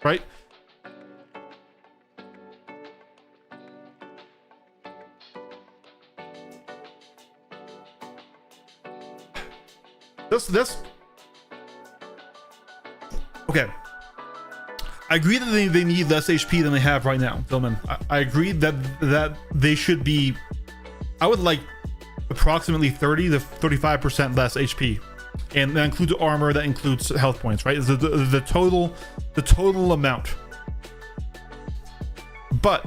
right? This okay. I agree that they need less HP than they have right now, Dillman. I agree that they should be, I would like approximately 30 to 35% less HP, and that includes armor, that includes health points, right? Is the total amount. But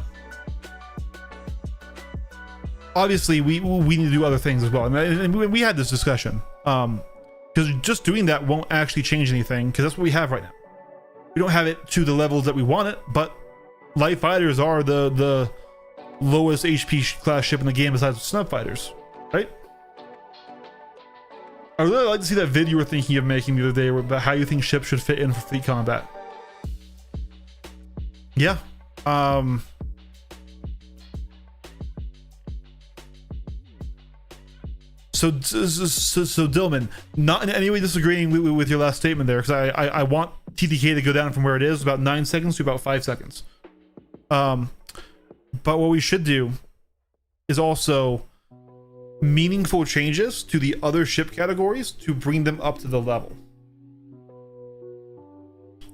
obviously we need to do other things as well, and we had this discussion. Because because just doing that won't actually change anything, because that's what we have right now. We don't have it to the levels that we want it, but light fighters are the lowest HP class ship in the game besides snub fighters, right? I would really like to see that video you were thinking of making the other day about how you think ships should fit in for fleet combat. Yeah. So Dillman, not in any way disagreeing with your last statement there, because I want TDK to go down from where it is, about 9 seconds to about 5 seconds. But what we should do is also meaningful changes to the other ship categories to bring them up to the level,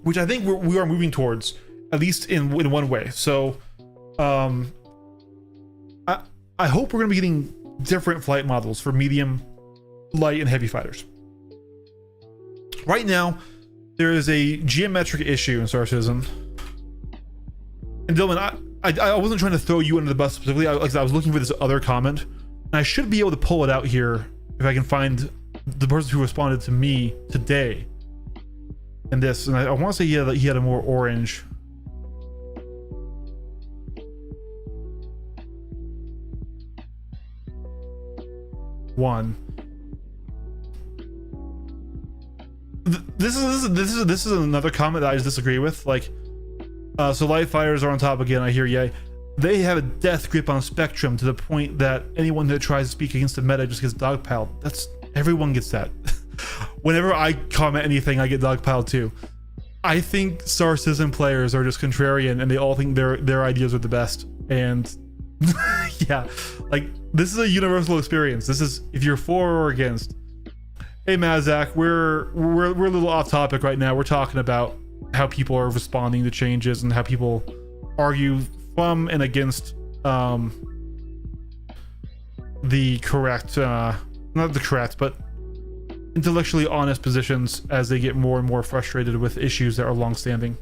which I think we are moving towards, at least in one way. So I hope we're going to be getting different flight models for medium, light, and heavy fighters. Right now there is a geometric issue in Star Citizen, and Dylan, I wasn't trying to throw you under the bus specifically. I was looking for this other comment, and I should be able to pull it out here if I can find the person who responded to me today and this, and I want to say he had a more orange. One. This is another comment that I just disagree with. Like, so light fighters are on top again. I hear yay. They have a death grip on Spectrum to the point that anyone that tries to speak against the meta just gets dogpiled. Everyone gets that. Whenever I comment anything, I get dogpiled too. I think Star Citizen players are just contrarian, and they all think their ideas are the best. And yeah, like, this is a universal experience. This is if you're for or against. Hey Mazak, we're a little off topic right now. We're talking about how people are responding to changes and how people argue from and against the correct, not the correct, but intellectually honest positions as they get more and more frustrated with issues that are long-standing.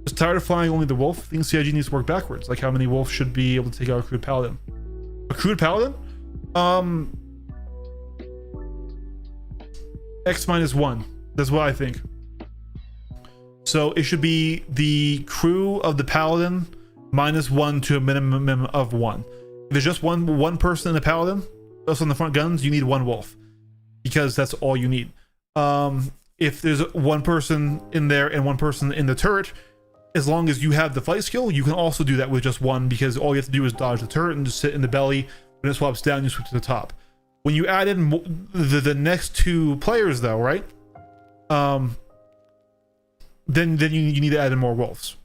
Just tired of flying only the Wolf. I think CIG needs to work backwards, like how many Wolves should be able to take out a crewed Paladin. A crewed Paladin? X-1. That's what I think. So it should be the crew of the Paladin -1 to a minimum of 1. If there's just one person in the Paladin, just on the front guns, you need 1 Wolf, because that's all you need. If there's 1 person in there and 1 person in the turret, as long as you have the flight skill, you can also do that with just 1, because all you have to do is dodge the turret and just sit in the belly. When it swaps down, you switch to the top. When you add in the next 2 players though, right? Then you need to add in more Wolves.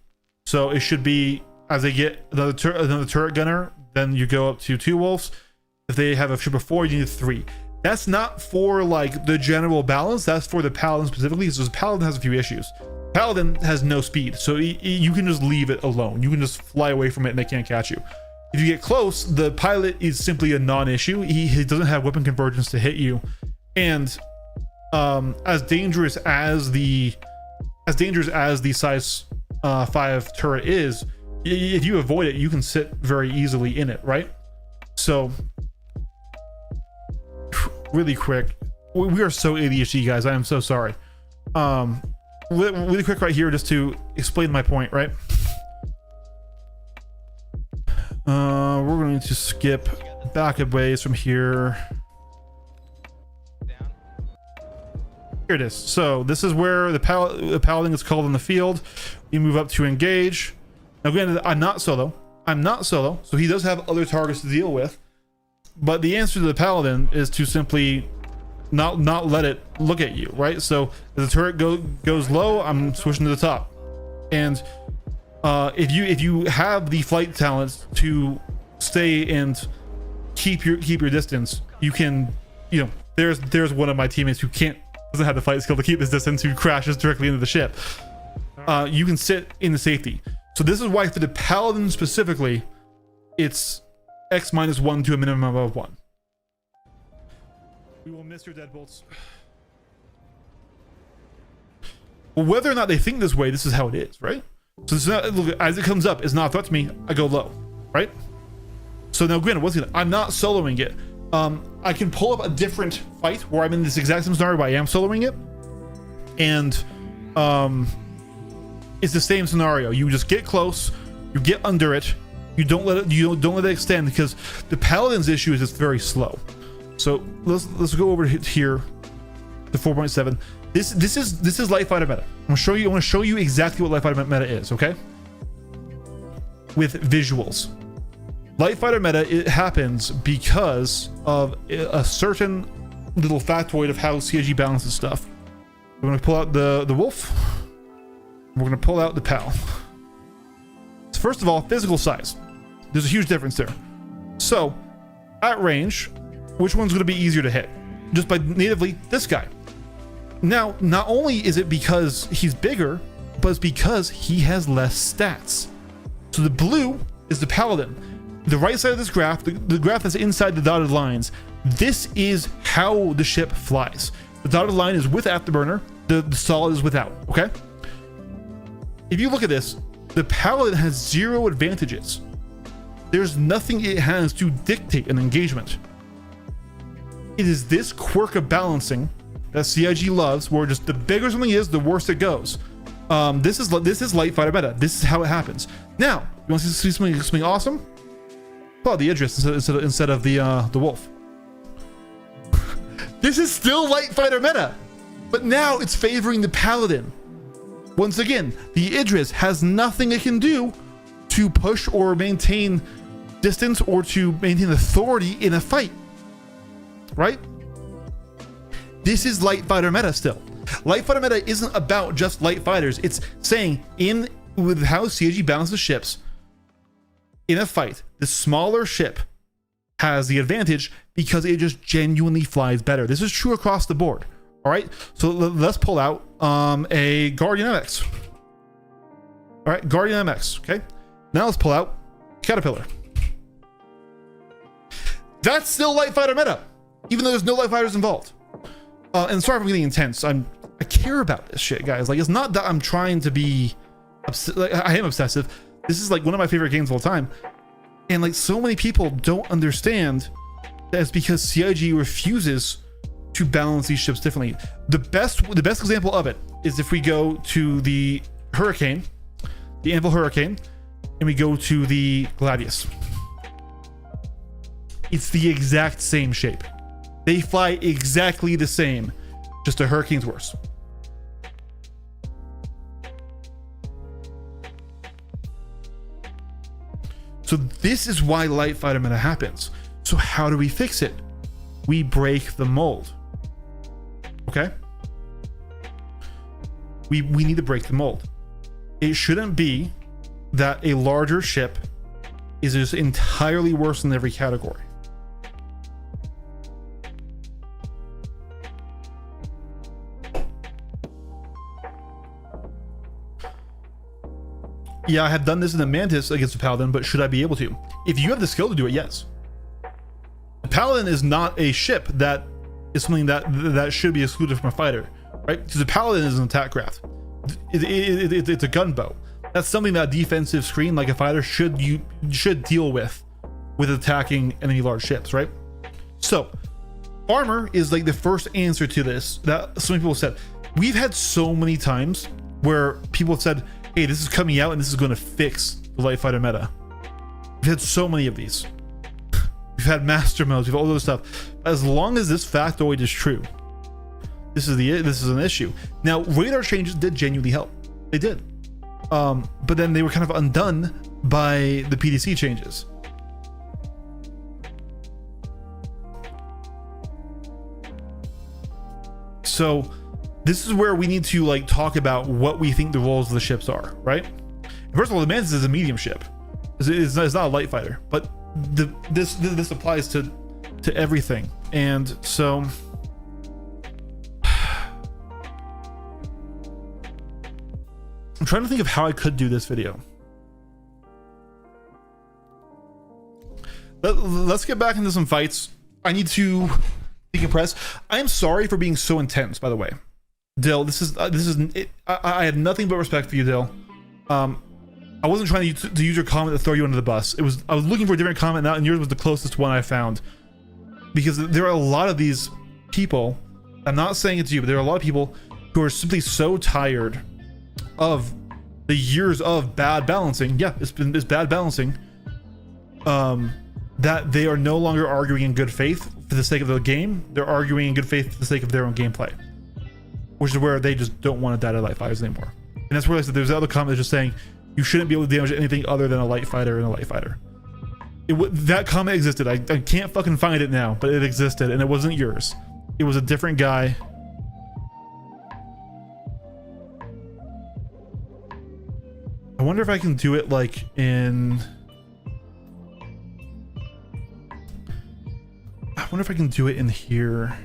So it should be, as they get another turret gunner, then you go up to 2 Wolves. If they have a ship of 4, you need 3. That's not for like the general balance, that's for the Paladin specifically, because Paladin has a few issues. Paladin has no speed, so you can just leave it alone. You can just fly away from it and they can't catch you. If you get close, the pilot is simply a non-issue. He doesn't have weapon convergence to hit you, and as dangerous as the size 5 turret is, if you avoid it, you can sit very easily in it, right? So really quick, we are so ADHD, guys. I am so sorry. Really quick right here, just to explain my point, right? We're going to skip back a ways from here. Here it is. So this is where the Paladin is called in the field. We move up to engage. Now again, I'm not solo, so he does have other targets to deal with. But the answer to the Paladin is to simply not let it look at you, right? So if the turret goes low, I'm switching to the top. And if you have the flight talents to stay and keep your distance, you can, there's one of my teammates who doesn't have the flight skill to keep his distance, who crashes directly into the ship. You can sit in the safety. So this is why for the Paladin specifically, it's X-1 to a minimum of 1. We will miss your deadbolts. Well, whether or not they think this way, this is how it is, right? So it's not, look, as it comes up, it's not a threat to me. I go low, right? So now, granted, once again, I'm not soloing it. I can pull up a different fight where I'm in this exact same scenario, but I am soloing it, and it's the same scenario. You just get close, you get under it, you don't let it extend, because the paladin's issue is it's very slow. So let's go over here to 4.7. This is light fighter meta. I want to show you exactly what light fighter meta is, okay? With visuals. Light fighter meta, it happens because of a certain little factoid of how CIG balances stuff. We're going to pull out the wolf. We're going to pull out the pal. So first of all, physical size. There's a huge difference there. So at range, which one's going to be easier to hit? Just by natively this guy. Now, not only is it because he's bigger, but it's because he has less stats. So the blue is the paladin. The right side of this graph, the graph that's inside the dotted lines, this is how the ship flies. The dotted line is with afterburner, the solid is without, okay? If you look at this, the paladin has 0 advantages. There's nothing it has to dictate an engagement. It is this quirk of balancing that CIG loves, where just the bigger something is, the worse it goes. This is light fighter meta. This is how it happens. Now, you want to see something awesome? Pull out the Idris instead of the wolf. This is still light fighter meta, but now it's favoring the paladin. Once again, the Idris has nothing it can do to push or maintain distance or to maintain authority in a fight, right? This is light fighter meta still. Light fighter meta isn't about just light fighters. It's saying with how CIG balances ships in a fight, the smaller ship has the advantage because it just genuinely flies better. This is true across the board. All right, so let's pull out a Guardian MX. All right, Guardian MX. Okay, now let's pull out Caterpillar. That's still light fighter meta, even though there's no light fighters involved. And sorry if I'm getting intense. I care about this shit, guys. Like, it's not that I'm trying to be like, I am obsessive. This is like one of my favorite games of all time, and like so many people don't understand that it's because CIG refuses to balance these ships differently. The best example of it is if we go to the Hurricane, the Anvil Hurricane, and we go to the Gladius. It's the exact same shape. They fly exactly the same, just the Hurricane's worse. So this is why light fighter meta happens. So how do we fix it? We break the mold. Okay? We need to break the mold. It shouldn't be that a larger ship is just entirely worse in every category. Yeah, I have done this in the Mantis against the Paladin, but should I be able to? If you have the skill to do it, yes. The Paladin is not a ship that is something that should be excluded from a fighter, right? Because the Paladin is an attack craft. It's a gunboat. That's something that a defensive screen like a fighter should deal with attacking enemy large ships, right? So armor is like the first answer to this that so many people said. We've had so many times where people have said, hey, this is coming out and this is going to fix the light fighter meta. We've had so many of these. We've had master modes, we've all those stuff. As long as this factoid is true, this is an issue. Now, radar changes did genuinely help. They did. But then they were kind of undone by the PDC changes. So this is where we need to like talk about what we think the roles of the ships are, right? First of all, the Mantis is a medium ship. It's not a light fighter, but this applies to everything. And so I'm trying to think of how I could do this video. Let's get back into some fights. I need to decompress. I am sorry for being so intense, by the way. Dill, this is it. I had nothing but respect for you, Dill. I wasn't trying to use your comment to throw you under the bus. I was looking for a different comment now, and yours was the closest one I found. because there are a lot of these people, I'm not saying it's you, but there are a lot of people who are simply so tired of the years of bad balancing. Yeah, it's bad balancing. That they are no longer arguing in good faith for the sake of the game. They're arguing in good faith for the sake of their own gameplay, which is where they just don't want to die to light fighters anymore. And that's where I said there's other comment just saying you shouldn't be able to damage anything other than a light fighter and a light fighter. That comment existed. I can't fucking find it now, but it existed, and it wasn't yours. It was a different guy. I wonder if I can do it like in... I wonder if I can do it in here.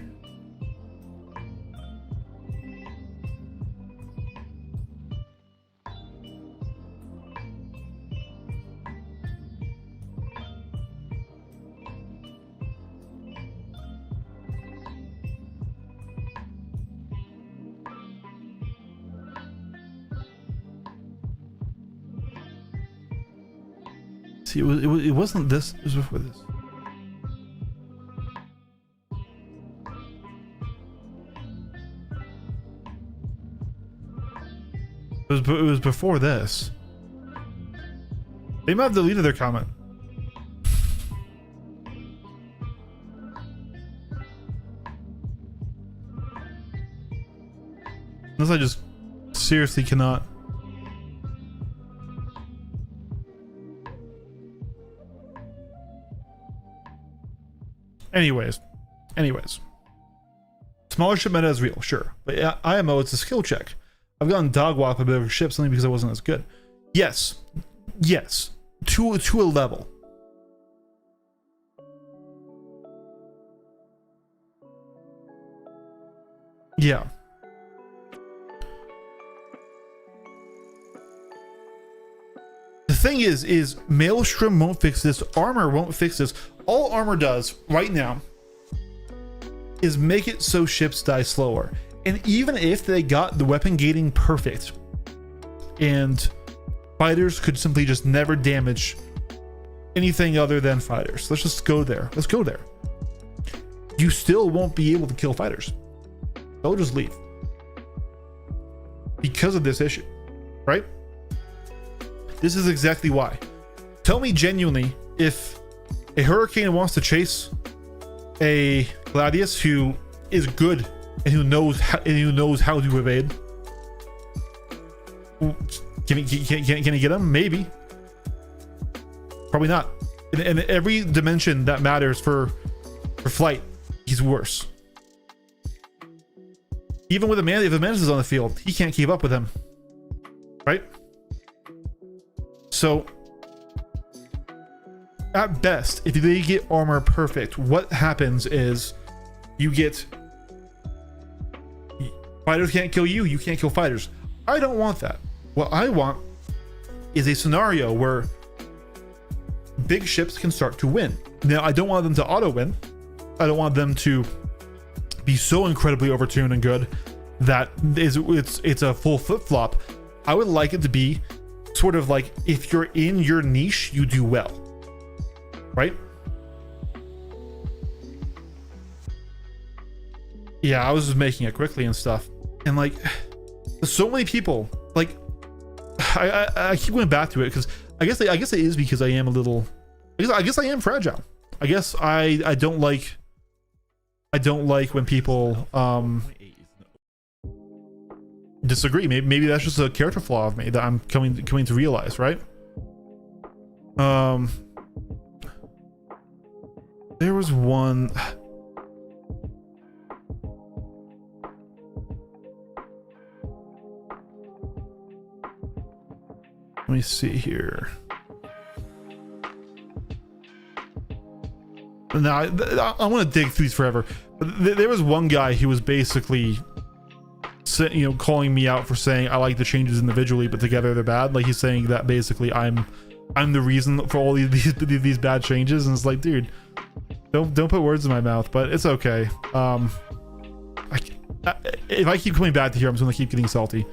See, it wasn't this. It was before this. It was before this. They might have deleted their comment. Unless I just seriously cannot. Anyways. Smaller ship meta is real, sure. But IMO, it's a skill check. I've gotten dog walk a bit of ships only because I wasn't as good. Yes. To a level. Yeah. The thing is Maelstrom won't fix this. Armor won't fix this. All armor does right now is make it so ships die slower. And even if they got the weapon gating perfect and fighters could simply just never damage anything other than fighters, let's just go there. Let's go there. You still won't be able to kill fighters. They'll just leave because of this issue, right? This is exactly why. Tell me genuinely if a Hurricane wants to chase a Gladius who is good and who knows how to evade. Can he get him? Maybe. Probably not. In every dimension that matters for flight, he's worse. Even with if the Mantis is on the field, he can't keep up with him. Right? So at best, if they get armor perfect, what happens is you get fighters can't kill you, you can't kill fighters. I don't want that. What I want is a scenario where big ships can start to win. Now, I don't want them to auto win. I don't want them to be so incredibly overtuned and good that it's a full flip-flop. I would like it to be sort of like if you're in your niche, you do well. Right? Yeah, I was just making it quickly and stuff. And like, so many people, like, I keep going back to it because I guess it is because I am a little, I guess I am fragile. I guess I don't like when people disagree. Maybe that's just a character flaw of me that I'm coming to realize, right? There was one. Let me see here. Now I want to dig through these forever. But there was one guy who was basically, calling me out for saying I like the changes individually, but together they're bad. Like he's saying that basically I'm the reason for all these bad changes, and it's like, dude, don't put words in my mouth. But it's okay. If I keep coming back to here, I'm just gonna keep getting salty.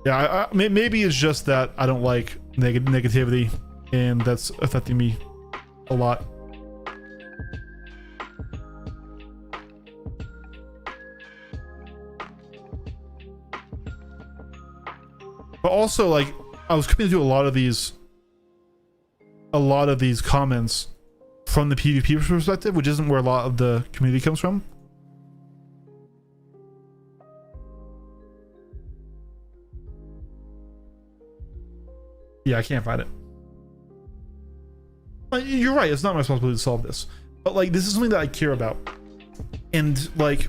Yeah, maybe it's just that I don't like negativity, and that's affecting me a lot. also, like, I was coming to a lot of these comments from the PvP perspective, which isn't where a lot of the community comes from. Yeah, I can't find it. You're right, it's not my responsibility to solve this, but like, this is something that I care about, and like,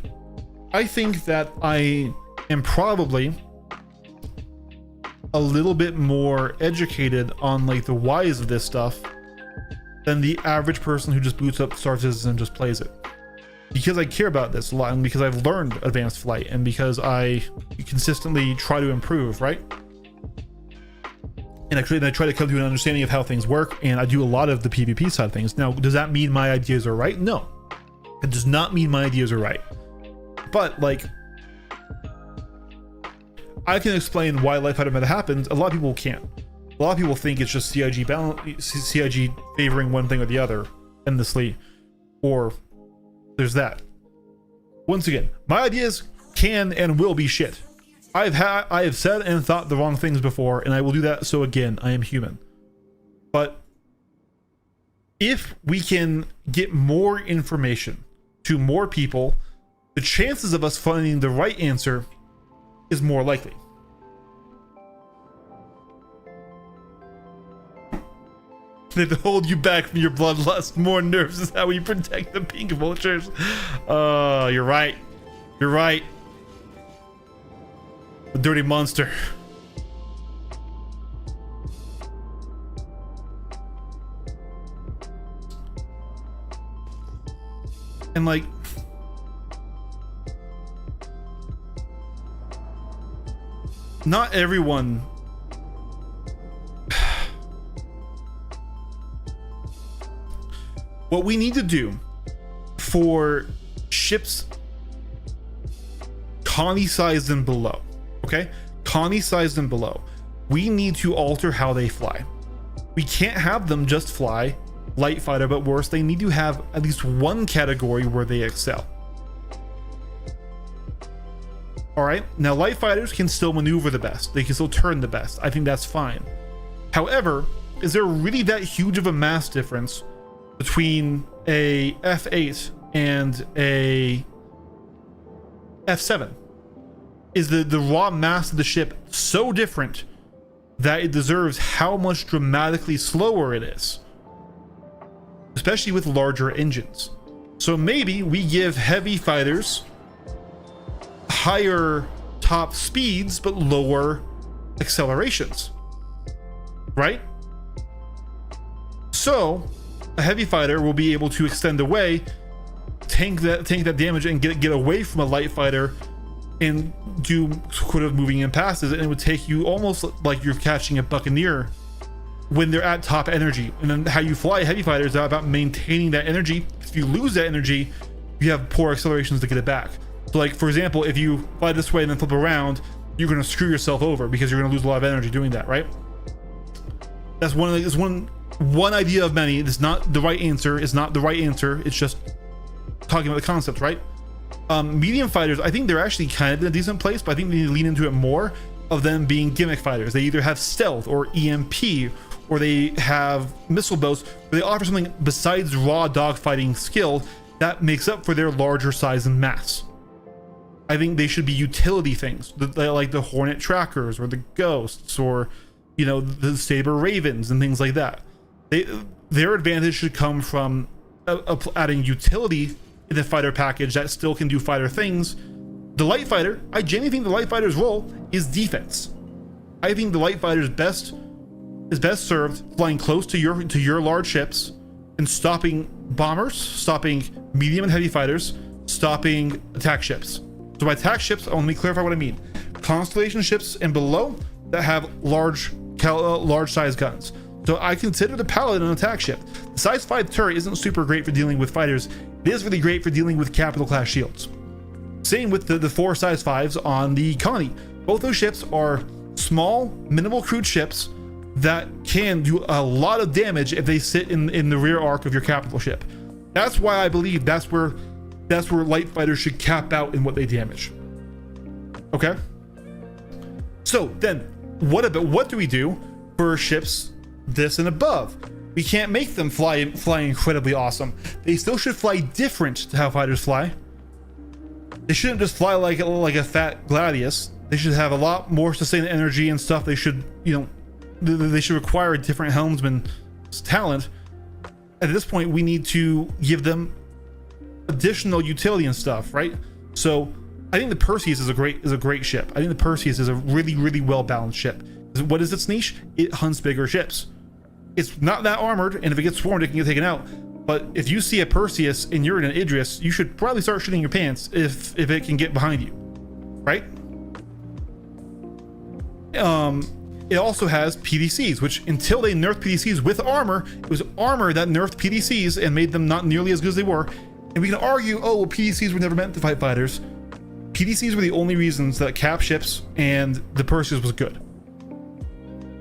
I think that I am probably a little bit more educated on like the whys of this stuff than the average person who just boots up Star Citizen and just plays it, because I care about this a lot, and because I've learned advanced flight, and because I consistently try to improve, right? And I try to come to an understanding of how things work, and I do a lot of the PvP side of things. Now, does that mean my ideas are right? No, it does not mean my ideas are right. But like, I can explain why Light Fighter meta happens. A lot of people can't. A lot of people think it's just CIG favoring one thing or the other endlessly, or there's that. Once again, my ideas can and will be shit. I have said and thought the wrong things before, and I will do that. So again, I am human. But if we can get more information to more people, the chances of us finding the right answer is more likely. They have to hold you back from your bloodlust. More nerves is how we protect the pink vultures. You're right. You're right. The dirty monster. And like, not everyone what we need to do for ships Connie sized and below, okay, Connie sized and below, we need to alter how they fly. We can't have them just fly light fighter, but worse, they need to have at least one category where they excel. All right, now light fighters can still maneuver the best, they can still turn the best. I think that's fine. However, is there really that huge of a mass difference between a F8 and a F7? Is the raw mass of the ship so different that it deserves how much dramatically slower it is, especially with larger engines? So maybe we give heavy fighters higher top speeds but lower accelerations, right? So a heavy fighter will be able to extend away, tank that damage, and get away from a light fighter and do sort of moving in passes, and it would take you almost like you're catching a buccaneer when they're at top energy. And then how you fly heavy fighters is about maintaining that energy. If you lose that energy, you have poor accelerations to get it back. So like, for example, if you fly this way and then flip around, you're going to screw yourself over because you're going to lose a lot of energy doing that, right? That's one idea of many. It's not the right answer. It's not the right answer. It's just talking about the concept, right? Medium fighters, I think they're actually kind of in a decent place, but I think they need to lean into it more of them being gimmick fighters. They either have stealth or EMP, or they have missile boats, but they offer something besides raw dogfighting skill that makes up for their larger size and mass. I think they should be utility things, like the Hornet trackers or the Ghosts, or, you know, the Saber Ravens and things like that. Their advantage should come from adding utility in the fighter package that still can do fighter things. The light fighter, I genuinely think the light fighter's role is defense. I think the light fighter is best served flying close to your large ships and stopping bombers, stopping medium and heavy fighters, stopping attack ships. So by attack ships, let me clarify what I mean. Constellation ships and below that have large size guns. So I consider the Paladin an attack ship. The size 5 turret isn't super great for dealing with fighters. It is really great for dealing with capital class shields. Same with the 4 size 5s on the Connie. Both those ships are small, minimal crewed ships that can do a lot of damage if they sit in the rear arc of your capital ship. That's why I believe that's where light fighters should cap out in what they damage. Okay? So then, what do we do for ships this and above? We can't make them fly incredibly awesome. They still should fly different to how fighters fly. They shouldn't just fly like a fat Gladius. They should have a lot more sustained energy and stuff. They should, they should require a different helmsman talent. At this point, we need to give them additional utility and stuff, right? So I think the Perseus is a great ship. I think the Perseus is a really well balanced ship. What is its niche? It hunts bigger ships. It's not that armored, and if it gets swarmed, it can get taken out. But if you see a Perseus and you're in an Idris, you should probably start shitting your pants if it can get behind you, right? It also has PDCs, which until they nerfed PDCs with armor, it was armor that nerfed PDCs and made them not nearly as good as they were. And we can argue, oh, well, PDCs were never meant to fight fighters. PDCs were the only reasons that cap ships and the Perseus was good.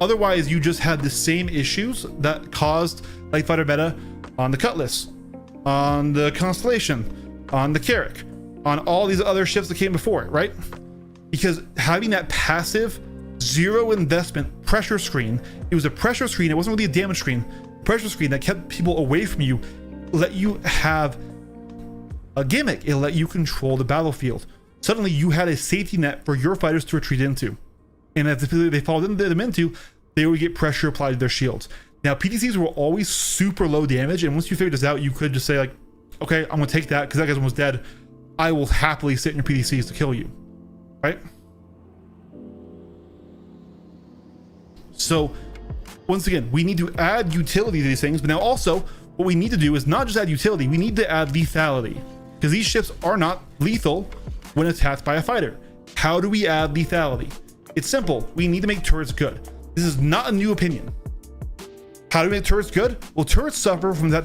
Otherwise, you just had the same issues that caused light fighter meta on the Cutlass, on the Constellation, on the Carrack, on all these other ships that came before it, right? Because having that passive, zero investment pressure screen, it was a pressure screen, it wasn't really a damage screen, pressure screen that kept people away from you, let you have a gimmick, it let you control the battlefield. Suddenly you had a safety net for your fighters to retreat into. And if they followed them into, they would get pressure applied to their shields. Now, PDCs were always super low damage, and once you figured this out, you could just say like, okay, I'm gonna take that because that guy's almost dead. I will happily sit in your PDCs to kill you, right? So, once again, we need to add utility to these things, but now also, what we need to do is not just add utility, we need to add lethality, because these ships are not lethal when attacked by a fighter. How do we add lethality? It's simple. We need to make turrets good. This is not a new opinion. How do we make turrets good? Well, turrets suffer from the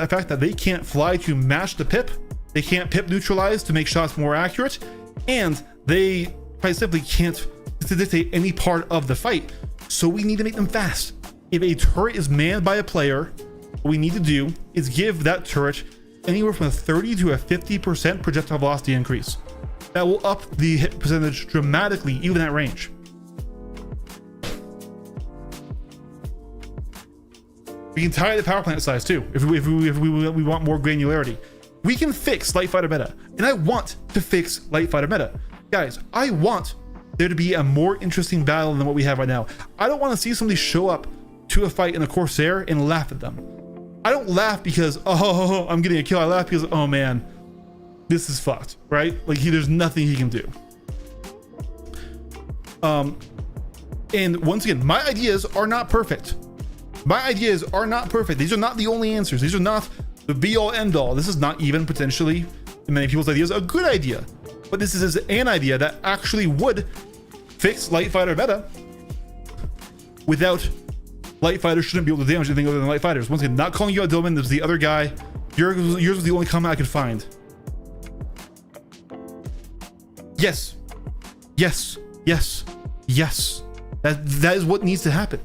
fact that they can't fly to match the pip. They can't pip neutralize to make shots more accurate. And they quite simply can't dictate any part of the fight. So we need to make them fast. If a turret is manned by a player, what we need to do is give that turret anywhere from a 30 to a 50% projectile velocity increase. That will up the hit percentage dramatically, even at range. We can tie the power plant size too, if we want more granularity. We can fix light fighter meta, and I want to fix light fighter meta. Guys, I want there to be a more interesting battle than what we have right now. I don't want to see somebody show up to a fight in a Corsair and laugh at them. I don't laugh because, oh, I'm getting a kill. I laugh because, oh man, this is fucked, right? Like there's nothing he can do. And once again, my ideas are not perfect. My ideas are not perfect. These are not the only answers. These are not the be all end all. This is not even potentially, in many people's ideas, a good idea. But this is an idea that actually would fix light fighter meta without light fighters shouldn't be able to damage anything other than light fighters. Once again, not calling you out, Dillman. There's the other guy. Yours was the only comment I could find. Yes. Yes. Yes. Yes. That is what needs to happen.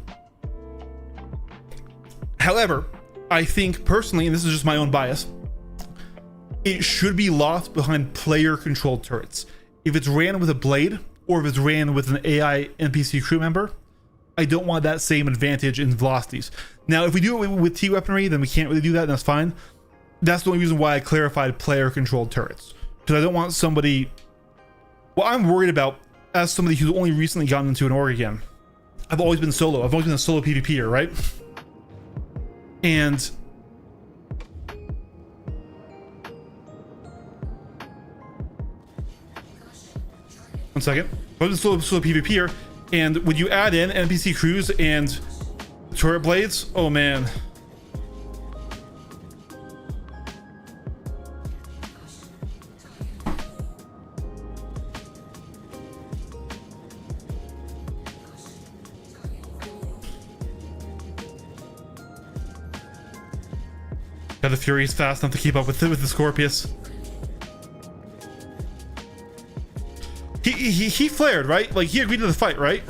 However, I think personally, and this is just my own bias, it should be lost behind player controlled turrets. If it's ran with a blade or if it's ran with an AI NPC crew member, I don't want that same advantage in velocities. Now, if we do it with T weaponry, then we can't really do that, and that's fine. That's the only reason why I clarified player controlled turrets, because I don't want somebody, what I'm worried about as somebody who's only recently gotten into an org again. I've always been solo. I've always been a solo PvPer, right? And one second. I was a solo PvPer, and would you add in NPC crews and turret blades? Oh man. God, the Fury is fast enough to keep up with the Scorpius. He flared, right? Like he agreed to the fight, right?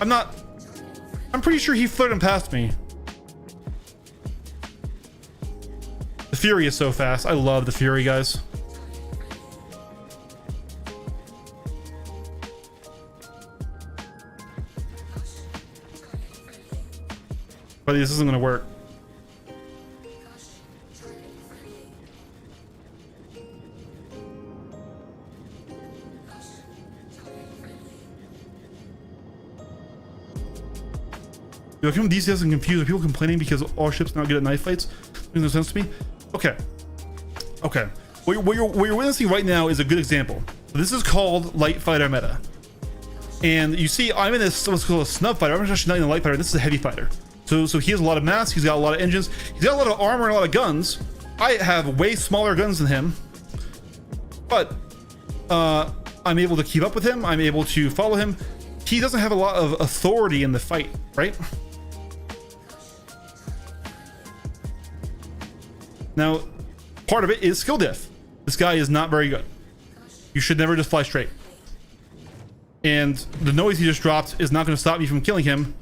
I'm pretty sure he flared and past me. The Fury is so fast. I love the Fury, guys. But this isn't gonna work. Yo, come DCS and confused. Are people complaining because all ships not good at knife fights? Makes no sense to me. Okay. Okay. What you're witnessing right now is a good example. So this is called light fighter meta. And you see, I'm in this what's called a snub fighter. I'm actually not in a light fighter. This is a heavy fighter. So he has a lot of mass. He's got a lot of engines. He's got a lot of armor and a lot of guns. I have way smaller guns than him. But I'm able to keep up with him. I'm able to follow him. He doesn't have a lot of authority in the fight, right? Now, part of it is skill diff. This guy is not very good. You should never just fly straight. And the noise he just dropped is not going to stop me from killing him.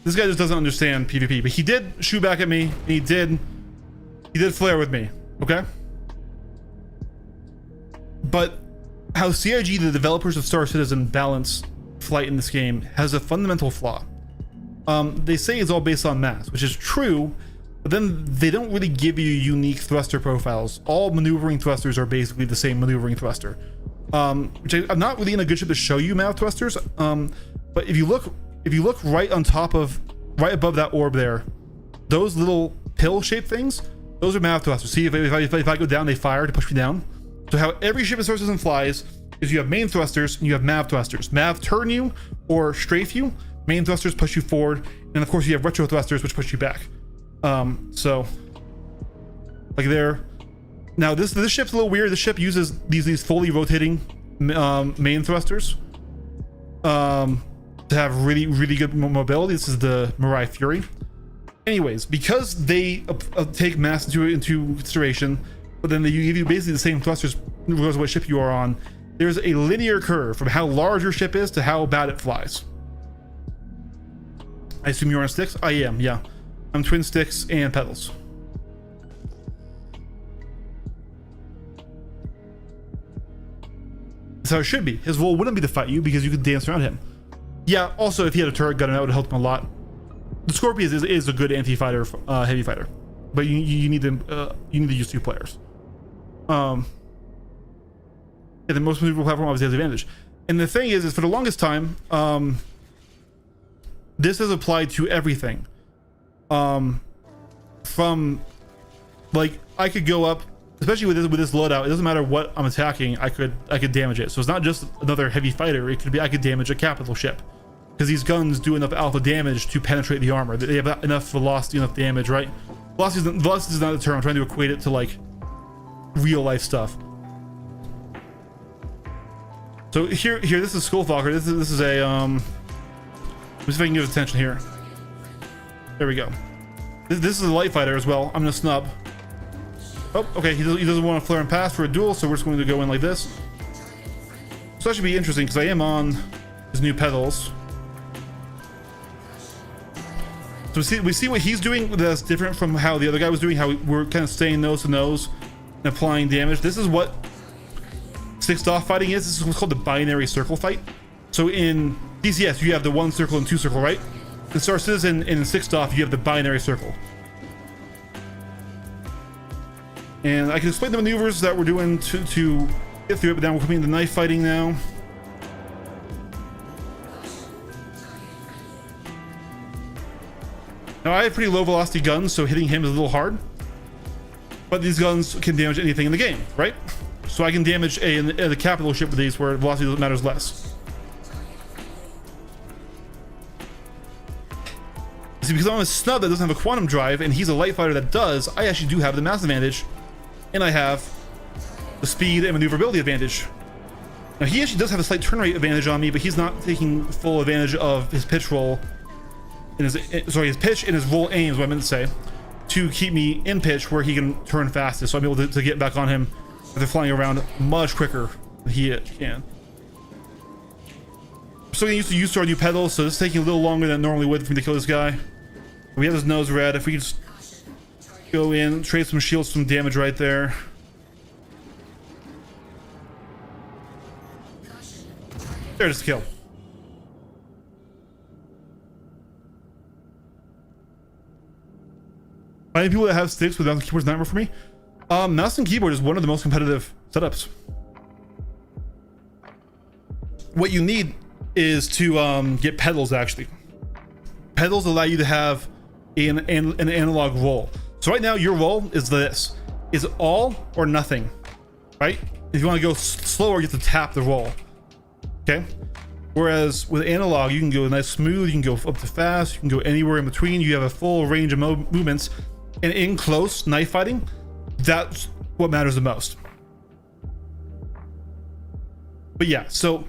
This guy just doesn't understand PvP, but he did shoot back at me. And he did flare with me. Okay. But how CIG, the developers of Star Citizen, balance flight in this game has a fundamental flaw. They say it's all based on mass, which is true, but then they don't really give you unique thruster profiles. All maneuvering thrusters are basically the same maneuvering thruster. Which I'm not really in a good shape to show you mav thrusters. But if you look right on top of, right above that orb there, those little pill-shaped things, those are mav thrusters. See, if I go down, they fire to push me down. So how every ship in Star Citizen flies is you have main thrusters and you have mav thrusters. Mav turn you or strafe you. Main thrusters push you forward, and of course you have retro thrusters which push you back. So like there. Now this ship's a little weird. The ship uses these fully rotating main thrusters to have really good mobility. This is the Mirai Fury. Anyways, because they take mass into consideration, but then they give you basically the same thrusters regardless of what ship you are on. There's a linear curve from how large your ship is to how bad it flies. I assume you're on sticks? I am, yeah. I'm twin sticks and pedals. That's how it should be. His role wouldn't be to fight you because you could dance around him. Yeah, also if he had a turret gun, that would help him a lot. The Scorpius is a good anti-fighter, heavy fighter. But you need them. You need to use 2 players. And the most maneuverable platform obviously has advantage. And the thing is for the longest time, this has applied to everything. From like I could go up, especially with this loadout. It doesn't matter what I'm attacking. I could damage it. So it's not just another heavy fighter. It could be I could damage a capital ship because these guns do enough alpha damage to penetrate the armor. They have enough velocity, enough damage, right? Velocity is not the term. I'm trying to equate it to like real life stuff. So here, this is Skullfalker. This is a let me see if I can give attention here. There we go. This is a light fighter as well. I'm gonna snub. Oh, okay. He doesn't want to flare and pass for a duel, so we're just going to go in like this. So that should be interesting because I am on his new pedals. So we see what he's doing that's different from how the other guy was doing. How we're kind of staying nose to nose and applying damage. This is what sixed off fighting is. This is what's called the binary circle fight. So in DCS you have the 1 circle and 2 circle, right? In Star Citizen and in sixed off you have the binary circle. And I can explain the maneuvers that we're doing to get through it, but now we're coming into knife fighting now. Now I have pretty low velocity guns, so hitting him is a little hard. But these guns can damage anything in the game, right? So I can damage the capital ship with these where velocity matters less. See, because I'm a snub that doesn't have a quantum drive, and he's a light fighter that does, I actually do have the mass advantage, and I have the speed and maneuverability advantage. Now he actually does have a slight turn rate advantage on me, but he's not taking full advantage of his pitch roll. His pitch and his roll aim is what I meant to say, to keep me in pitch where he can turn fastest. So I'm able to get back on him after flying around much quicker than he can. I'm still getting used to use our new pedals, so this is taking a little longer than it normally would for me to kill this guy. We have his nose red. If we just Go in, trade some shields, some damage right there. There's a kill. Finding people that have sticks with mouse and keyboard is a nightmare for me. Mouse and keyboard is one of the most competitive setups. What you need is to get pedals. Actually, pedals allow you to have an analog roll. So right now your roll is this: is all or nothing, right? If you want to go slower, you have to tap the roll. Okay. Whereas with analog, you can go nice smooth, you can go up to fast, you can go anywhere in between. You have a full range of movements. And in close knife fighting, that's what matters the most. But yeah, so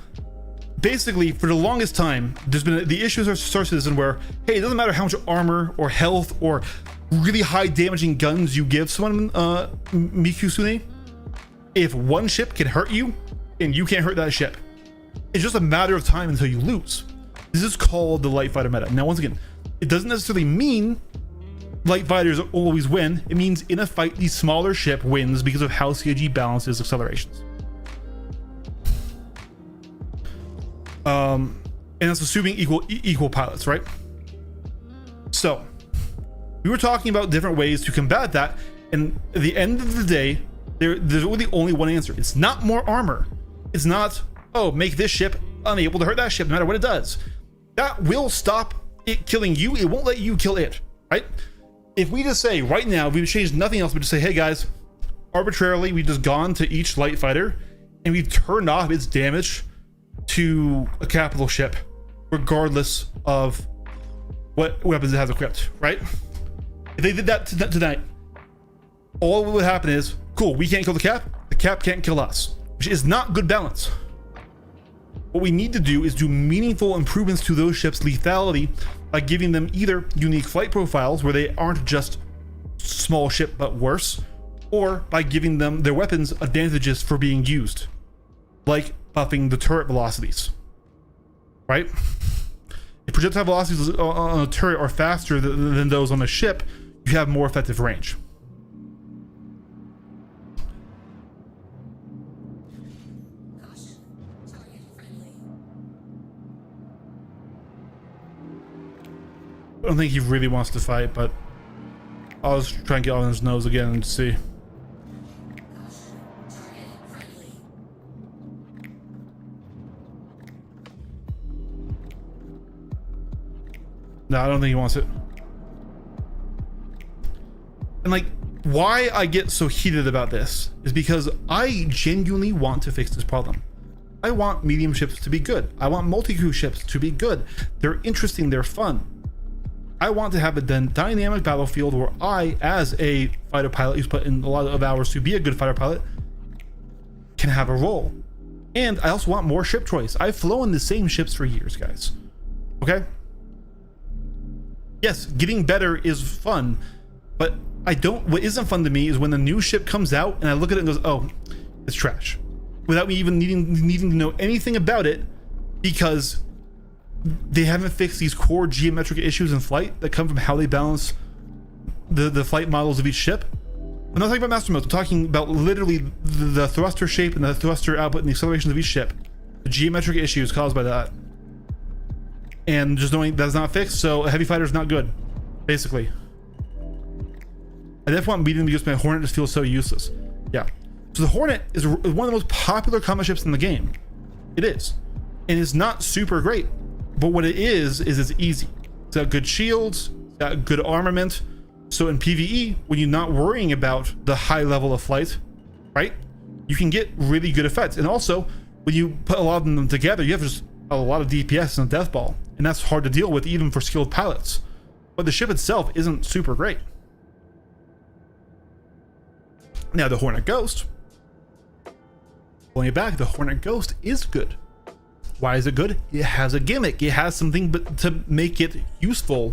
basically for the longest time, there's been the issues are Star Citizen where, hey, it doesn't matter how much armor or health or really high damaging guns you give someone, Mikusune, if one ship can hurt you and you can't hurt that ship, it's just a matter of time until you lose. This is called the light fighter meta. Now, once again, it doesn't necessarily mean light fighters always win. It means in a fight, the smaller ship wins because of how CIG balances accelerations. And that's assuming equal pilots, right? So we were talking about different ways to combat that, and at the end of the day, there's really only one answer. It's not more armor. It's not, oh, make this ship unable to hurt that ship no matter what it does. That will stop it killing you. It won't let you kill it, right? If we just say right now, we've changed nothing else but to say, hey guys, arbitrarily, we've just gone to each light fighter and we've turned off its damage to a capital ship, regardless of what weapons it has equipped, right? If they did that tonight, all that would happen is, cool, we can't kill the cap can't kill us, which is not good balance. What we need to do is do meaningful improvements to those ships' lethality by giving them either unique flight profiles where they aren't just small ship but worse, or by giving them their weapons advantages for being used, like buffing the turret velocities, right? If projectile velocities on a turret are faster than those on a ship, you have more effective range. I don't think he really wants to fight, but I'll just try and get on his nose again and see. No, I don't think he wants it. And like, why I get so heated about this is because I genuinely want to fix this problem. I want medium ships to be good. I want multi-crew ships to be good. They're interesting, they're fun. I want to have a dynamic battlefield where I, as a fighter pilot who's put in a lot of hours to be a good fighter pilot, can have a role. And I also want more ship choice. I've flown the same ships for years, guys. Okay? Yes, getting better is fun, but what isn't fun to me is when the new ship comes out and I look at it and goes, oh, it's trash, without me even needing to know anything about it, because they haven't fixed these core geometric issues in flight that come from how they balance the flight models of each ship. I'm not talking about master modes. I'm talking about literally the thruster shape and the thruster output and the accelerations of each ship, the geometric issues caused by that, and just knowing that's not fixed. So a heavy fighter is not good, basically. I definitely want beating because my Hornet just feels so useless. Yeah, so the Hornet is one of the most popular combat ships in the game. It is, and it's not super great. But what it is it's easy. It's got good shields, it's got good armament. So in PvE, when you're not worrying about the high level of flight, right, you can get really good effects. And also, when you put a lot of them together, you have just a lot of DPS and a death ball. And that's hard to deal with even for skilled pilots. But the ship itself isn't super great. Now the Hornet Ghost, pulling it back, the Hornet Ghost is good. Why is it good? It has a gimmick. It has something to make it useful.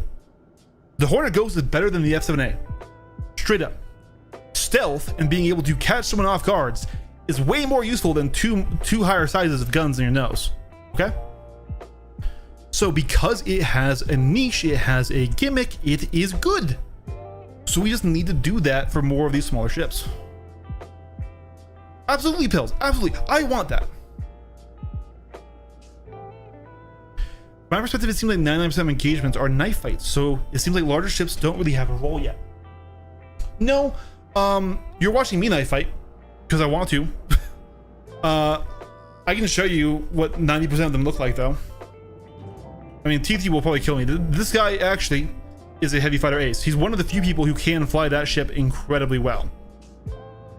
The Hornet Ghost is better than the F7A. Straight up. Stealth and being able to catch someone off guards is way more useful than two higher sizes of guns in your nose. Okay? So because it has a niche, it has a gimmick, it is good. So we just need to do that for more of these smaller ships. Absolutely, Pills. Absolutely. I want that. From my perspective, it seems like 99% of engagements are knife fights, so it seems like larger ships don't really have a role yet. No, you're watching me knife fight because I want to. I can show you what 90% of them look like, though. I mean, TT will probably kill me. This guy actually is a heavy fighter ace. He's one of the few people who can fly that ship incredibly well.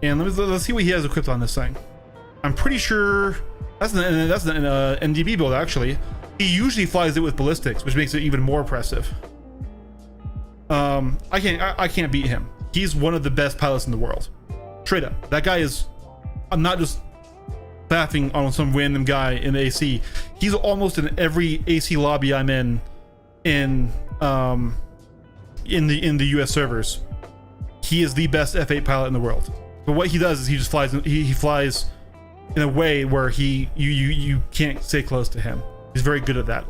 And let's see what he has equipped on this thing. I'm pretty sure that's an NDB build, actually. He usually flies it with ballistics, which makes it even more impressive. I can't beat him. He's one of the best pilots in the world. Straight up. That guy is... I'm not just laughing on some random guy in the AC. He's almost in every AC lobby I'm in the US servers. He is the best F8 pilot in the world. But what he does is he just flies. He flies in a way where you can't stay close to him. He's very good at that.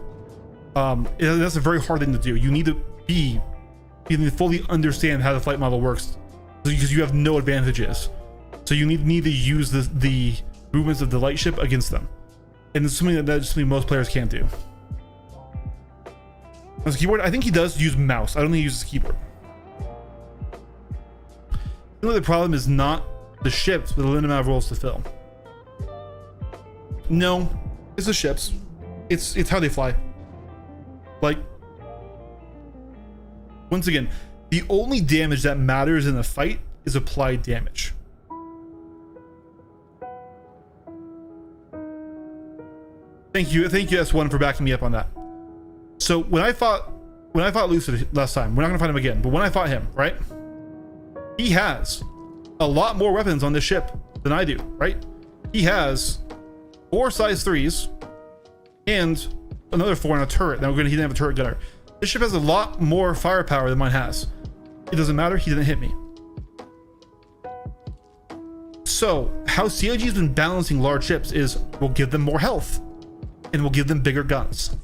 That's a very hard thing to do. You need to fully understand how the flight model works, because you have no advantages. So you need to use the movements of the light ship against them, and it's something that most players can't do. As a keyboard, I think he does use mouse. I don't think he uses keyboard. I think the problem is not the ships, but the limited amount of roles to fill. No, it's the ships. It's how they fly. Like, once again, the only damage that matters in a fight is applied damage. Thank you S1 for backing me up on that. So when I fought Lucid last time, we're not gonna fight him again, but when I fought him, right? He has a lot more weapons on this ship than I do, right? He has 4 size 3s and another 4 on a turret. Now he didn't have a turret gunner. This ship has a lot more firepower than mine has. It doesn't matter, he didn't hit me. So how CIG has been balancing large ships is we'll give them more health and we'll give them bigger guns.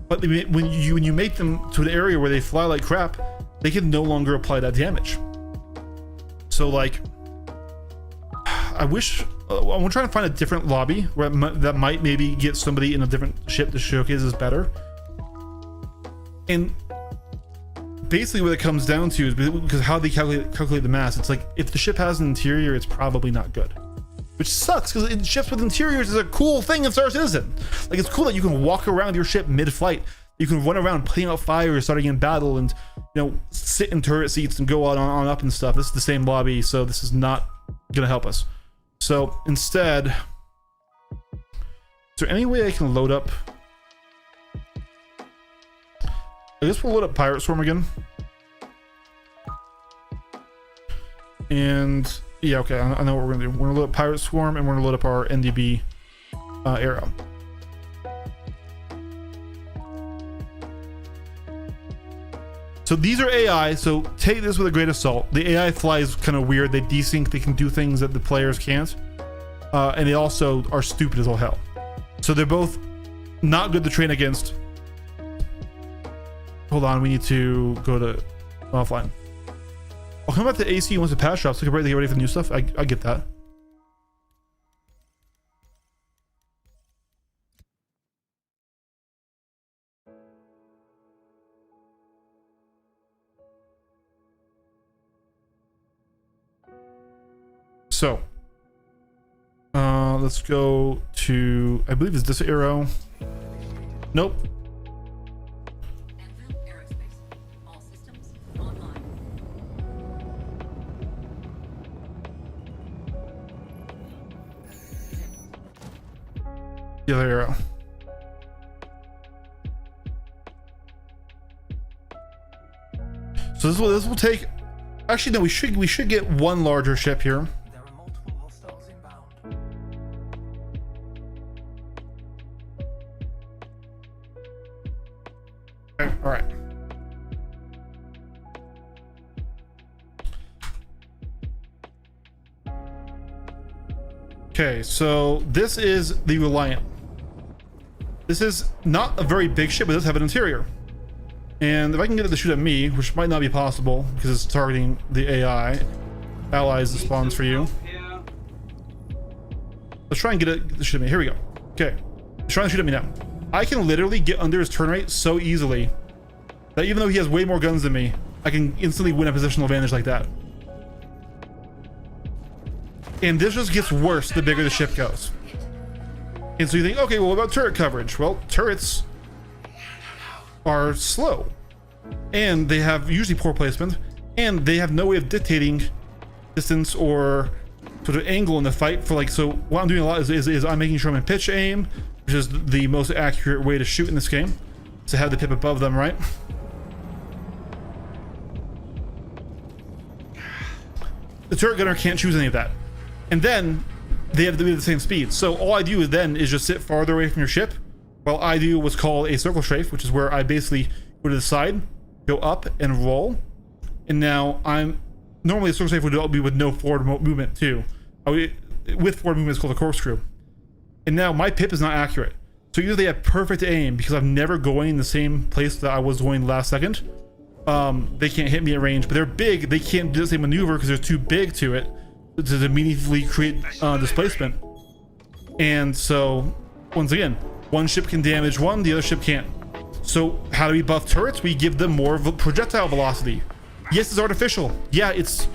But when you make them to an area where they fly like crap, they can no longer apply that damage. So like, I wish I'm trying to find a different lobby where that might maybe get somebody in a different ship to showcase is better. And basically what it comes down to is because how they calculate the mass. It's like if the ship has an interior, it's probably not good, which sucks because ships with interiors is a cool thing in Star Citizen. Like, it's cool that you can walk around your ship mid-flight. You can run around putting out fires, starting in battle, and sit in turret seats and go on up and stuff. This is the same lobby, so this is not gonna help us. So instead, is there any way I can load up? I guess we'll load up Pirate Swarm again. And yeah, okay, I know what we're gonna do. We're gonna load up Pirate Swarm and we're gonna load up our NDB arrow. So these are AI, so take this with a grain of salt. The AI flies kind of weird. They desync, they can do things that the players can't. And they also are stupid as all hell. So they're both not good to train against. Hold on, we need to go to offline. I'll come back to AC once the patch drops. So we can get ready for the new stuff. I get that. So, let's go to, I believe it's this arrow. Nope. All systems online. The other arrow. So this will take. Actually, no. We should get one larger ship here. There are multiple hostiles inbound. Okay, all right. Okay, so this is the Reliant. This is not a very big ship, but it does have an interior. And if I can get it to shoot at me, which might not be possible because it's targeting the AI allies that spawns for you. Here. Let's try and get it to shoot at me. Here we go. Okay. He's trying to shoot at me now. I can literally get under his turn rate so easily that even though he has way more guns than me, I can instantly win a positional advantage like that. And this just gets worse the bigger the ship goes. And so you think, okay, well, what about turret coverage? Well, turrets are slow. And they have usually poor placement. And they have no way of dictating distance or sort of angle in the fight for like, so what I'm doing a lot is I'm making sure I'm in pitch aim, which is the most accurate way to shoot in this game. To have the pip above them, right? The turret gunner can't choose any of that. And then they have to be the same speed. So all I do is just sit farther away from your ship while I do what's called a circle strafe, which is where I basically go to the side, go up and roll. And now I'm normally a circle strafe would be with no forward movement too. With forward movement it's called a corkscrew. And now my pip is not accurate. So either they have perfect aim because I'm never going in the same place that I was going last second. They can't hit me at range, but they're big. They can't do the same maneuver because they're too big to it to immediately create displacement. And so once again, one ship can damage one, the other ship can't. So how do we buff turrets? We give them more projectile velocity. Yes, it's artificial. Yeah, it's,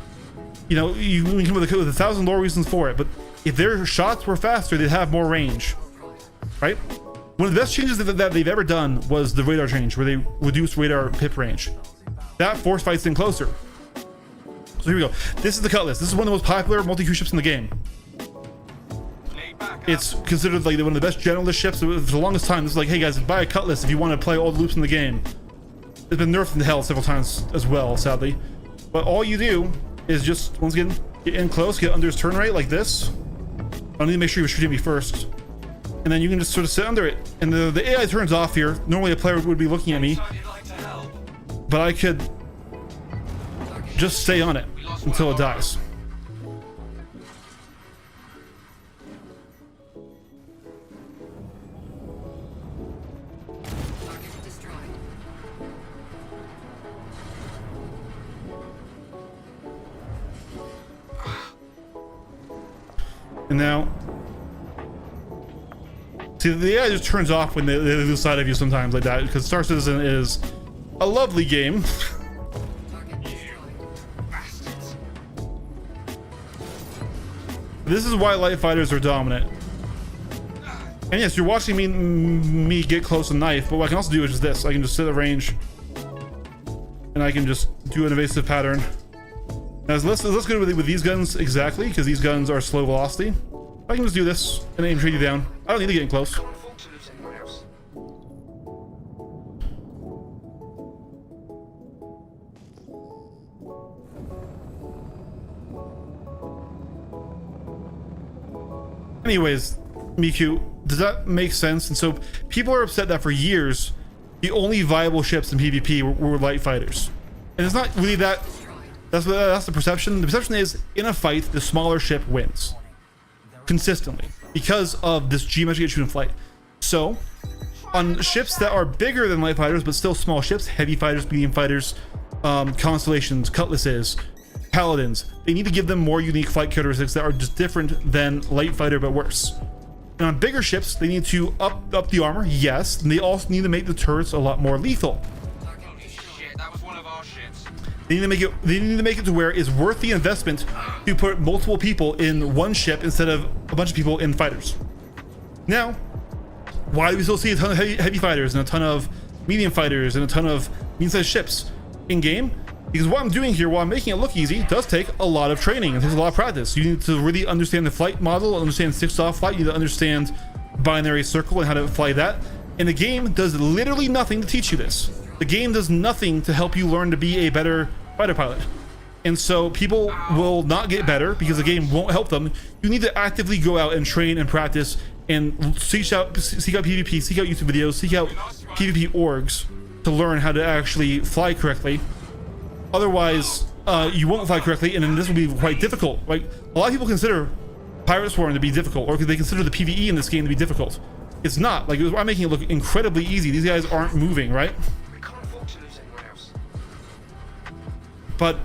you know, you can come with 1,000 lore reasons for it, but if their shots were faster, they'd have more range, right? One of the best changes that they've ever done was the radar change, where they reduced radar pip range. That force fights in closer. So here we go. This is the Cutlass. This is one of the most popular multi-crew ships in the game. It's considered like one of the best generalist ships for the longest time. This is like, hey guys, buy a Cutlass if you want to play all the loops in the game. It's been nerfed into hell several times as well, sadly. But all you do is just, once again, get in close, get under his turn rate like this. I need to make sure you're shooting me first. And then you can just sort of sit under it. And the AI turns off here. Normally a player would be looking at me, but I could just stay on it until it dies. Target destroyed. And now, see, the AI just turns off when they lose sight of you sometimes like that, because Star Citizen is a lovely game. Target destroyed. This is why light fighters are dominant. And yes, you're watching me get close and knife, but what I can also do is just this. I can just sit at range, and I can just do an evasive pattern. Now, let's go with these guns exactly, because these guns are slow velocity. I can just do this and aim trade you down. I don't need to get in close. Can't afford to lose anyone else. Anyways, Miku, does that make sense? And so people are upset that for years, the only viable ships in PvP were light fighters. And it's not really that. That's the perception. The perception is, in a fight, the smaller ship wins consistently because of this geometric issue in flight. So on ships that are bigger than light fighters but still small ships, heavy fighters, medium fighters, constellations, cutlasses, paladins, they need to give them more unique flight characteristics that are just different than light fighter but worse. And on bigger ships, they need to up the armor, yes, and they also need to make the turrets a lot more lethal. Holy shit, that was one of our ships. They need to make it to where it's worth the investment to put multiple people in one ship instead of a bunch of people in fighters. Now, why do we still see a ton of heavy fighters and a ton of medium fighters and a ton of medium-sized ships in game? Because what I'm doing here, while I'm making it look easy, does take a lot of training and takes a lot of practice. You need to really understand the flight model, understand 6-off flight. You need to understand binary circle and how to fly that. And the game does literally nothing to teach you this. The game does nothing to help you learn to be a better fighter pilot. And so people will not get better because the game won't help them. You need to actively go out and train and practice and seek out PvP, seek out YouTube videos, seek out PvP orgs to learn how to actually fly correctly. Otherwise, you won't fly correctly, and then this will be quite difficult. Like, a lot of people consider Pirate Swarm to be difficult, or they consider the PvE in this game to be difficult. It's not. Like, I'm making it look incredibly easy. These guys aren't moving, right? We can't afford to lose but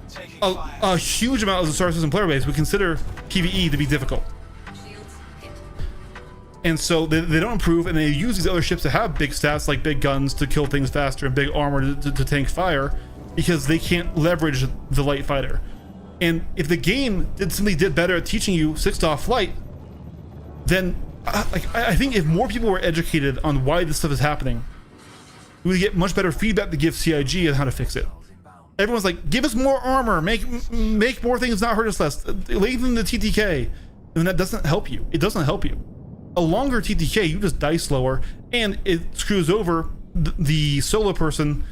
Taking a fire. huge amount of the Star Citizen player base would consider PvE to be difficult. Shields hit. And so they don't improve, and they use these other ships that have big stats like big guns to kill things faster and big armor to tank fire, because they can't leverage the light fighter. And if the game simply did better at teaching you 6-star flight, then I think if more people were educated on why this stuff is happening, we would get much better feedback to give CIG on how to fix it. Everyone's like, give us more armor, make more things not hurt us less, lengthen the TTK, and that doesn't help you. It doesn't help you. A longer TTK, you just die slower, and it screws over the solo person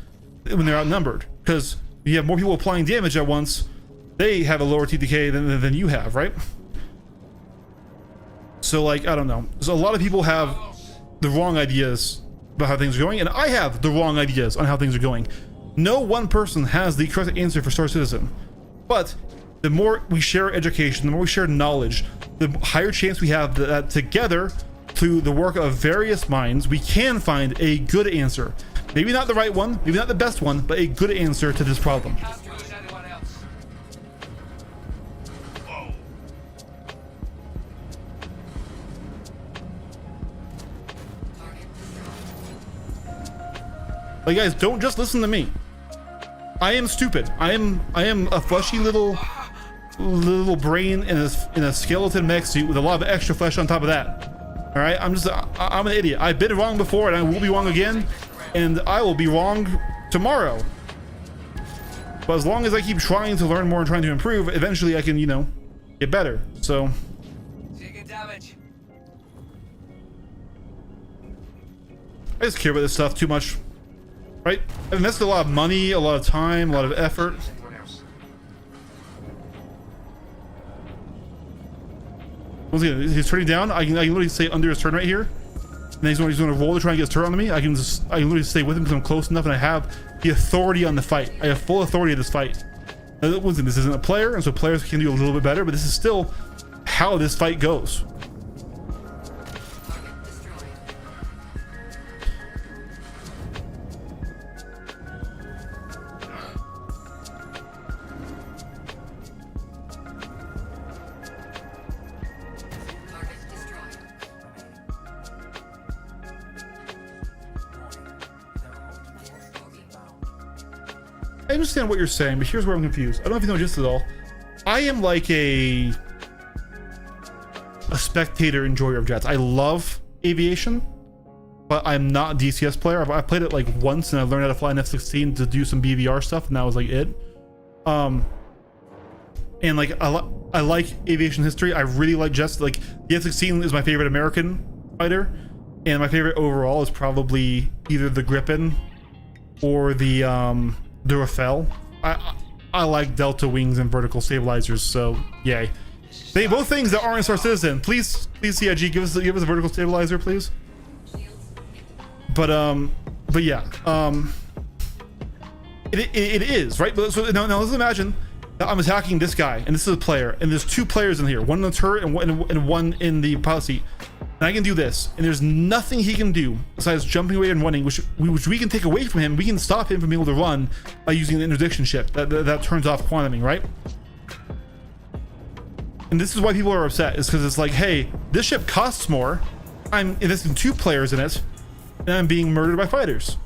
when they're outnumbered, because you have more people applying damage at once. They have a lower TTK than you have, right? So like, I don't know. So a lot of people have the wrong ideas about how things are going, and I have the wrong ideas on how things are going. No one person has the correct answer for Star Citizen, but the more we share education, the more we share knowledge, the higher chance we have that together, through the work of various minds, we can find a good answer. Maybe not the right one, maybe not the best one, but a good answer to this problem. Can't lose anyone else. Whoa. Target destroyed. Like, guys, don't just listen to me. I am stupid. I am a fleshy little brain in a skeleton mech suit with a lot of extra flesh on top of that. All right, I'm an idiot. I've been wrong before, and I will be wrong again, and I will be wrong tomorrow. But as long as I keep trying to learn more and trying to improve, eventually I can, you know, get better. So Taking damage. I just care about this stuff too much, right? I've invested a lot of money, a lot of time, a lot of effort. Anyone else? Once again, he's turning down. I can literally stay under his turn right here, and then he's going to roll to try and get his turn onto me. I can literally stay with him because I'm close enough, and I have the authority on the fight. I have full authority of this fight. Now, once again, this isn't a player, and so players can do a little bit better, but this is still how this fight goes. Target destroyed. Target destroyed. I understand what you're saying, but here's where I'm confused. I don't know if you know just at all. I am like a spectator enjoyer of jets. I love aviation, but I'm not a DCS player. I played it like once, and I learned how to fly an F-16 to do some BVR stuff, and that was like it. And like I like aviation history. I really like jets. Like the F-16 is my favorite American fighter, and my favorite overall is probably either the Gripen or the Rafale. I like delta wings and vertical stabilizers, so yay. They both things that aren't Star Citizen. Please CIG, give us a vertical stabilizer, please. Shields hit. But yeah, it is right. So now let's imagine that I'm attacking this guy, and this is a player, and there's two players in here, one in the turret and one in the pilot seat. And I can do this, and there's nothing he can do besides jumping away and running, which we can take away from him. We can stop him from being able to run by using the interdiction ship that turns off quantuming, right? And this is why people are upset, is because it's like, hey, this ship costs more. I'm investing 2 players in it, and I'm being murdered by fighters.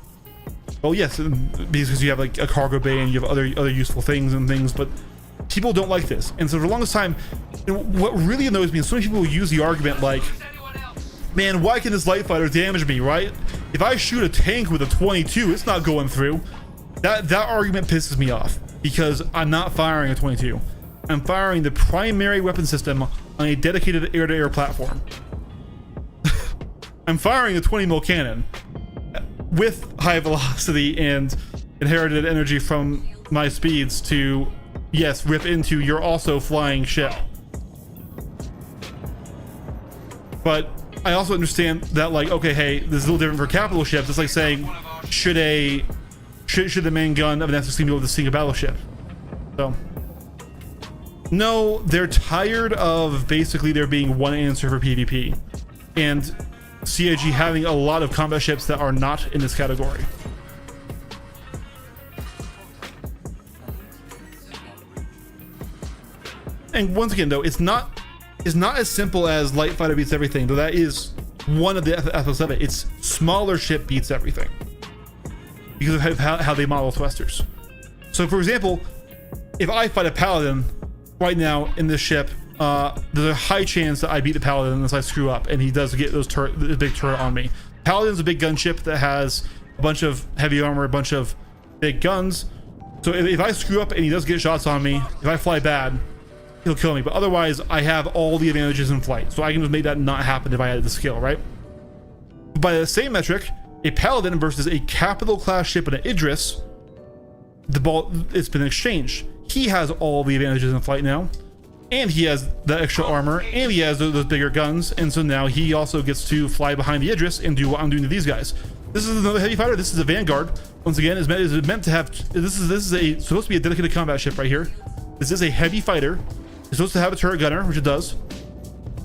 Well, yes, because you have like a cargo bay and you have other useful things and things, but people don't like this. And so for the longest time, you know, what really annoys me is so many people use the argument like, man, why can this light fighter damage me, right? If I shoot a tank with a 22, it's not going through. That argument pisses me off, because I'm not firing a 22. I'm firing the primary weapon system on a dedicated air-to-air platform. I'm firing a 20 mil cannon with high velocity and inherited energy from my speeds to, yes, rip into your also flying ship. But I also understand that, like, okay, hey, this is a little different for capital ships. It's like saying, should the main gun of an F-16 be able to sink a battleship? So, no, they're tired of basically there being one answer for PvP, and CIG having a lot of combat ships that are not in this category. and once again though, it's not as simple as light fighter beats everything, though that is one of the aspects of it. It's smaller ship beats everything because of how they model thrusters. So for example, if I fight a paladin right now in this ship, there's a high chance that I beat the paladin unless I screw up and he does get the big turret on me. Paladin's a big gunship that has a bunch of heavy armor, a bunch of big guns. So if I screw up and he does get shots on me, if I fly bad, he'll kill me. But otherwise, I have all the advantages in flight, so I can just make that not happen if I added the skill, right? By the same metric, a paladin versus a capital class ship and an Idris, it's been exchanged. He has all the advantages in flight now, and he has the extra armor, and he has those bigger guns, and so now he also gets to fly behind the Idris and do what I'm doing to these guys. This is another heavy fighter. This is a Vanguard. Once again, is meant to have. This is supposed to be a dedicated combat ship right here. This is a heavy fighter. It's supposed to have a turret gunner, which it does.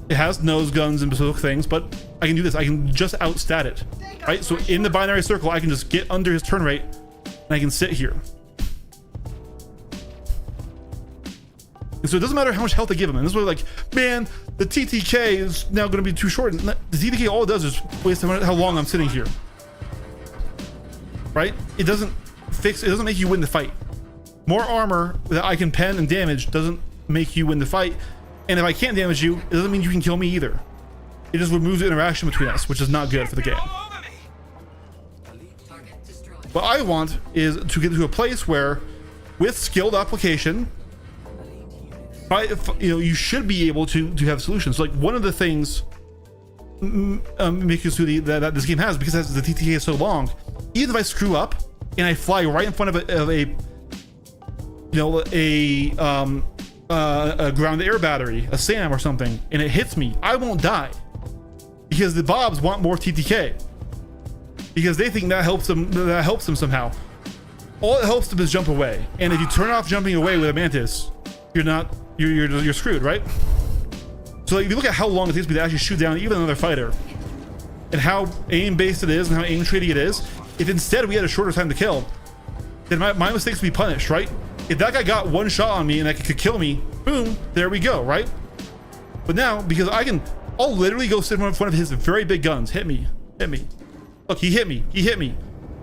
It has nose guns and specific things, but I can do this. I can just outstat it, right? So in the binary circle, I can just get under his turn rate, and I can sit here. And so it doesn't matter how much health I give him. And this is where like, man, the TTK is now going to be too short. And the TTK all it does is waste how long I'm sitting here, right? It doesn't make you win the fight. More armor that I can pen and damage doesn't make you win the fight. And if I can't damage you, it doesn't mean you can kill me either. It just removes the interaction between us, which is not good for the game. All over me. Target destroyed. What I want is to get to a place where, with skilled application, you should be able to have solutions. So like one of the things Miku that this game has, because the TTK is so long, even if I screw up and I fly right in front of a ground air battery, a SAM or something, and it hits me, I won't die because the Bobs want more TTK because they think that helps them somehow. All it helps them is jump away, and if you turn off jumping away with a Mantis, you're screwed, right? So like, if you look at how long it takes me to actually shoot down even another fighter and how aim based it is and how aim trading it is, if instead we had a shorter time to kill, then my mistakes would be punished, right? If that guy got one shot on me and that could kill me, boom, there we go, right? But now, because I'll literally go sit in front of his very big guns. Hit me. Look, he hit me.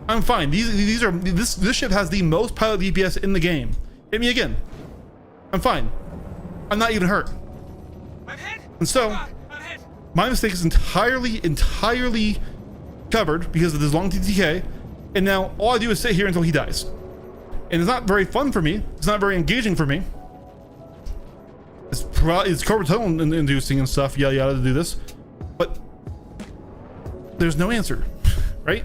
I'm fine. This ship has the most pilot DPS in the game. Hit me again. I'm fine. I'm not even hurt. I'm hit. And so, I'm hit. my mistake is entirely covered because of this long TTK. And now all I do is sit here until he dies. And it's not very fun for me. It's not very engaging for me. It's cortisol inducing and stuff, yada yada, to do this. But there's no answer, right?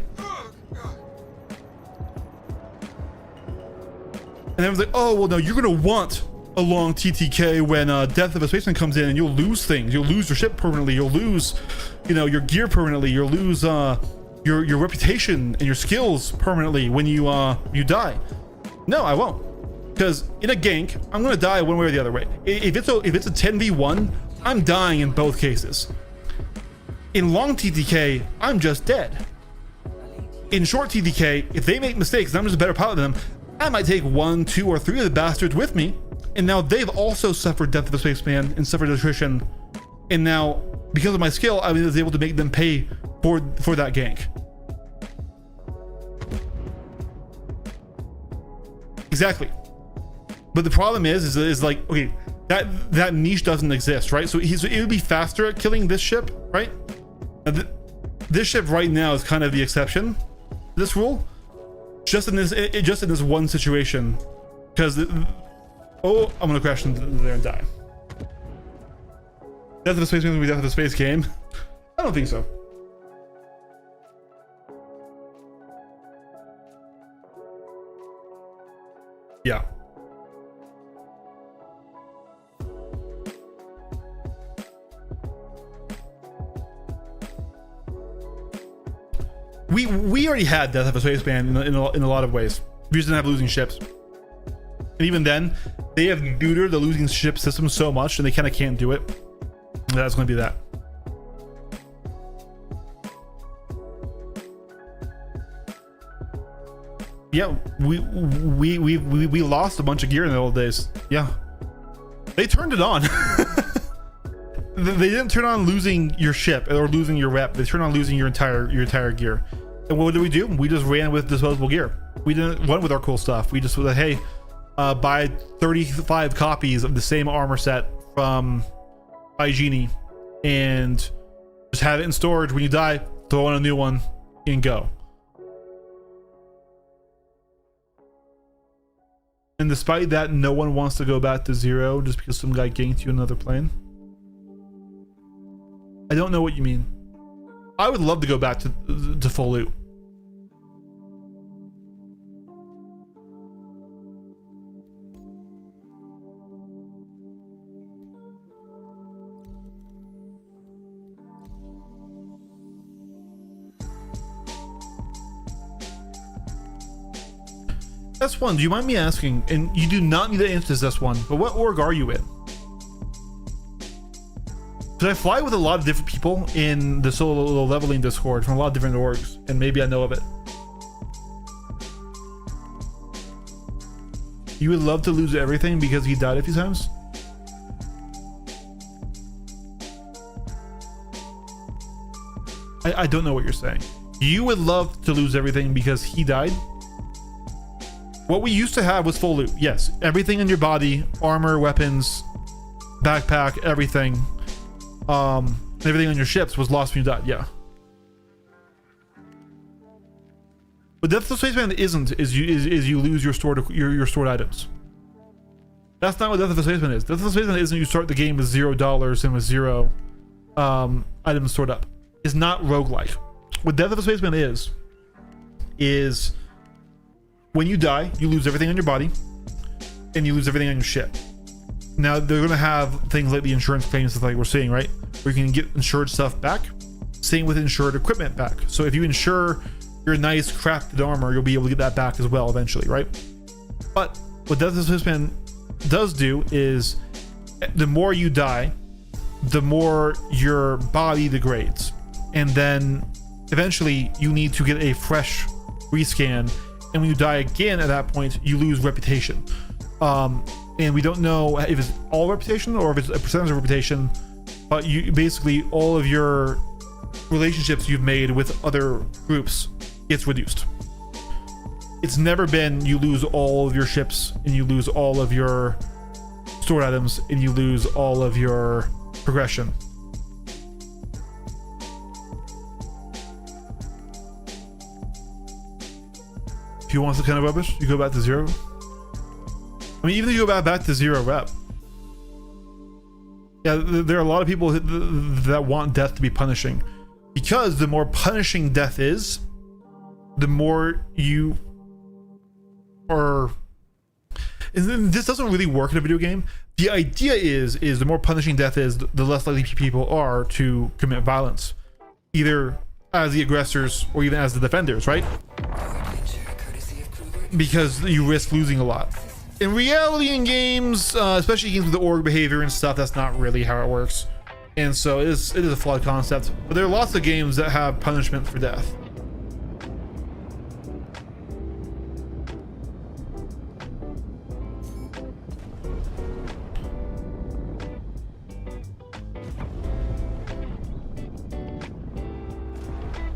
And I was like, oh, well, no, you're going to want a long TTK when Death of a Spaceman comes in, and you'll lose things. You'll lose your ship permanently. You'll lose, your gear permanently. You'll lose your reputation and your skills permanently when you die. No, I won't. Because in a gank, I'm going to die one way or the other way. If it's a 10v1, I'm dying in both cases. In long TTK, I'm just dead. In short TTK, if they make mistakes and I'm just a better pilot than them, I might take 1, 2, or 3 of the bastards with me. And now they've also suffered Death of a Spaceman and suffered attrition. And now, because of my skill, I was able to make them pay for that gank. Exactly. But the problem is like, okay, that niche doesn't exist, right? So it would be faster at killing this ship, right? Now, this ship right now is kind of the exception to this rule, just in this one situation, because I'm gonna crash into there and die. Death of a Space Game will be Death of a Space Game. I don't think so. Yeah. We already had Death of a Spaceman in a lot of ways. We just didn't have losing ships, and even then, they have neutered the losing ship system so much, and they kind of can't do it. That's going to be that. Yeah, we lost a bunch of gear in the old days. Yeah, They turned it on. They didn't turn on losing your ship or losing your rep. They turned on losing your entire gear. And what did we do? We just ran with disposable gear. We didn't run with our cool stuff. We just was like, hey, buy 35 copies of the same armor set from Hygiene and just have it in storage. When you die, throw in a new one and go. And despite that, no one wants to go back to 0 just because some guy ganked you another plane. I don't know what you mean. I would love to go back to full loot. S1, do you mind me asking, and you do not need to answer this S1, but what org are you in? Because I fly with a lot of different people in the solo leveling Discord from a lot of different orgs, and maybe I know of it. You would love to lose everything because he died a few times? I don't know what you're saying. You would love to lose everything because he died? What we used to have was full loot. Yes, everything in your body, armor, weapons, backpack, everything. Everything on your ships was lost when you died. Yeah. What Death of the Spaceman isn't is you lose your stored items. That's not what Death of the Spaceman is. Death of the Spaceman isn't you start the game with $0 and with 0 items stored up. It's not roguelike. What Death of the Spaceman is when you die, you lose everything on your body and you lose everything on your ship. Now they're gonna have things like the insurance claims stuff like we're seeing, right? Where you can get insured stuff back. Same with insured equipment back. So if you insure your nice crafted armor, you'll be able to get that back as well eventually, right? But what Death of the Spaceman does do is the more you die, the more your body degrades. And then eventually you need to get a fresh rescan. And when you die again at that point, you lose reputation. And we don't know if it's all reputation or if it's a percentage of reputation, but you basically all of your relationships you've made with other groups gets reduced. It's never been you lose all of your ships and you lose all of your stored items and you lose all of your progression. If you want some kind of rubbish, you go back to 0. I mean, even if you go back to 0 rep. Yeah, there are a lot of people that want death to be punishing. Because the more punishing death is, the more you are... And this doesn't really work in a video game. The idea is the more punishing death is, the less likely people are to commit violence. Either as the aggressors or even as the defenders, right? Because you risk losing a lot. In reality, in games, especially games with the org behavior and stuff, that's not really how it works. And so it is a flawed concept. But there are lots of games that have punishment for death.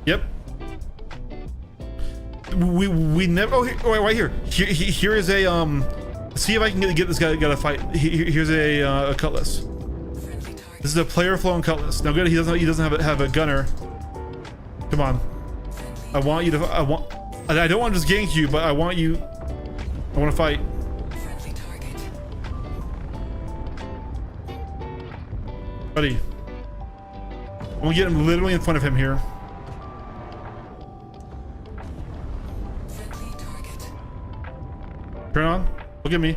Yep. We never. Oh, right here. Here is a See if I can get this guy a fight. Here's a cutlass. This is a player flown cutlass. Now, good. He doesn't have a gunner. Come on. I want you to. I don't want to just gank you, but I want you. I want to fight. Buddy. I'm gonna get him literally in front of him here. Turn on. Look at me.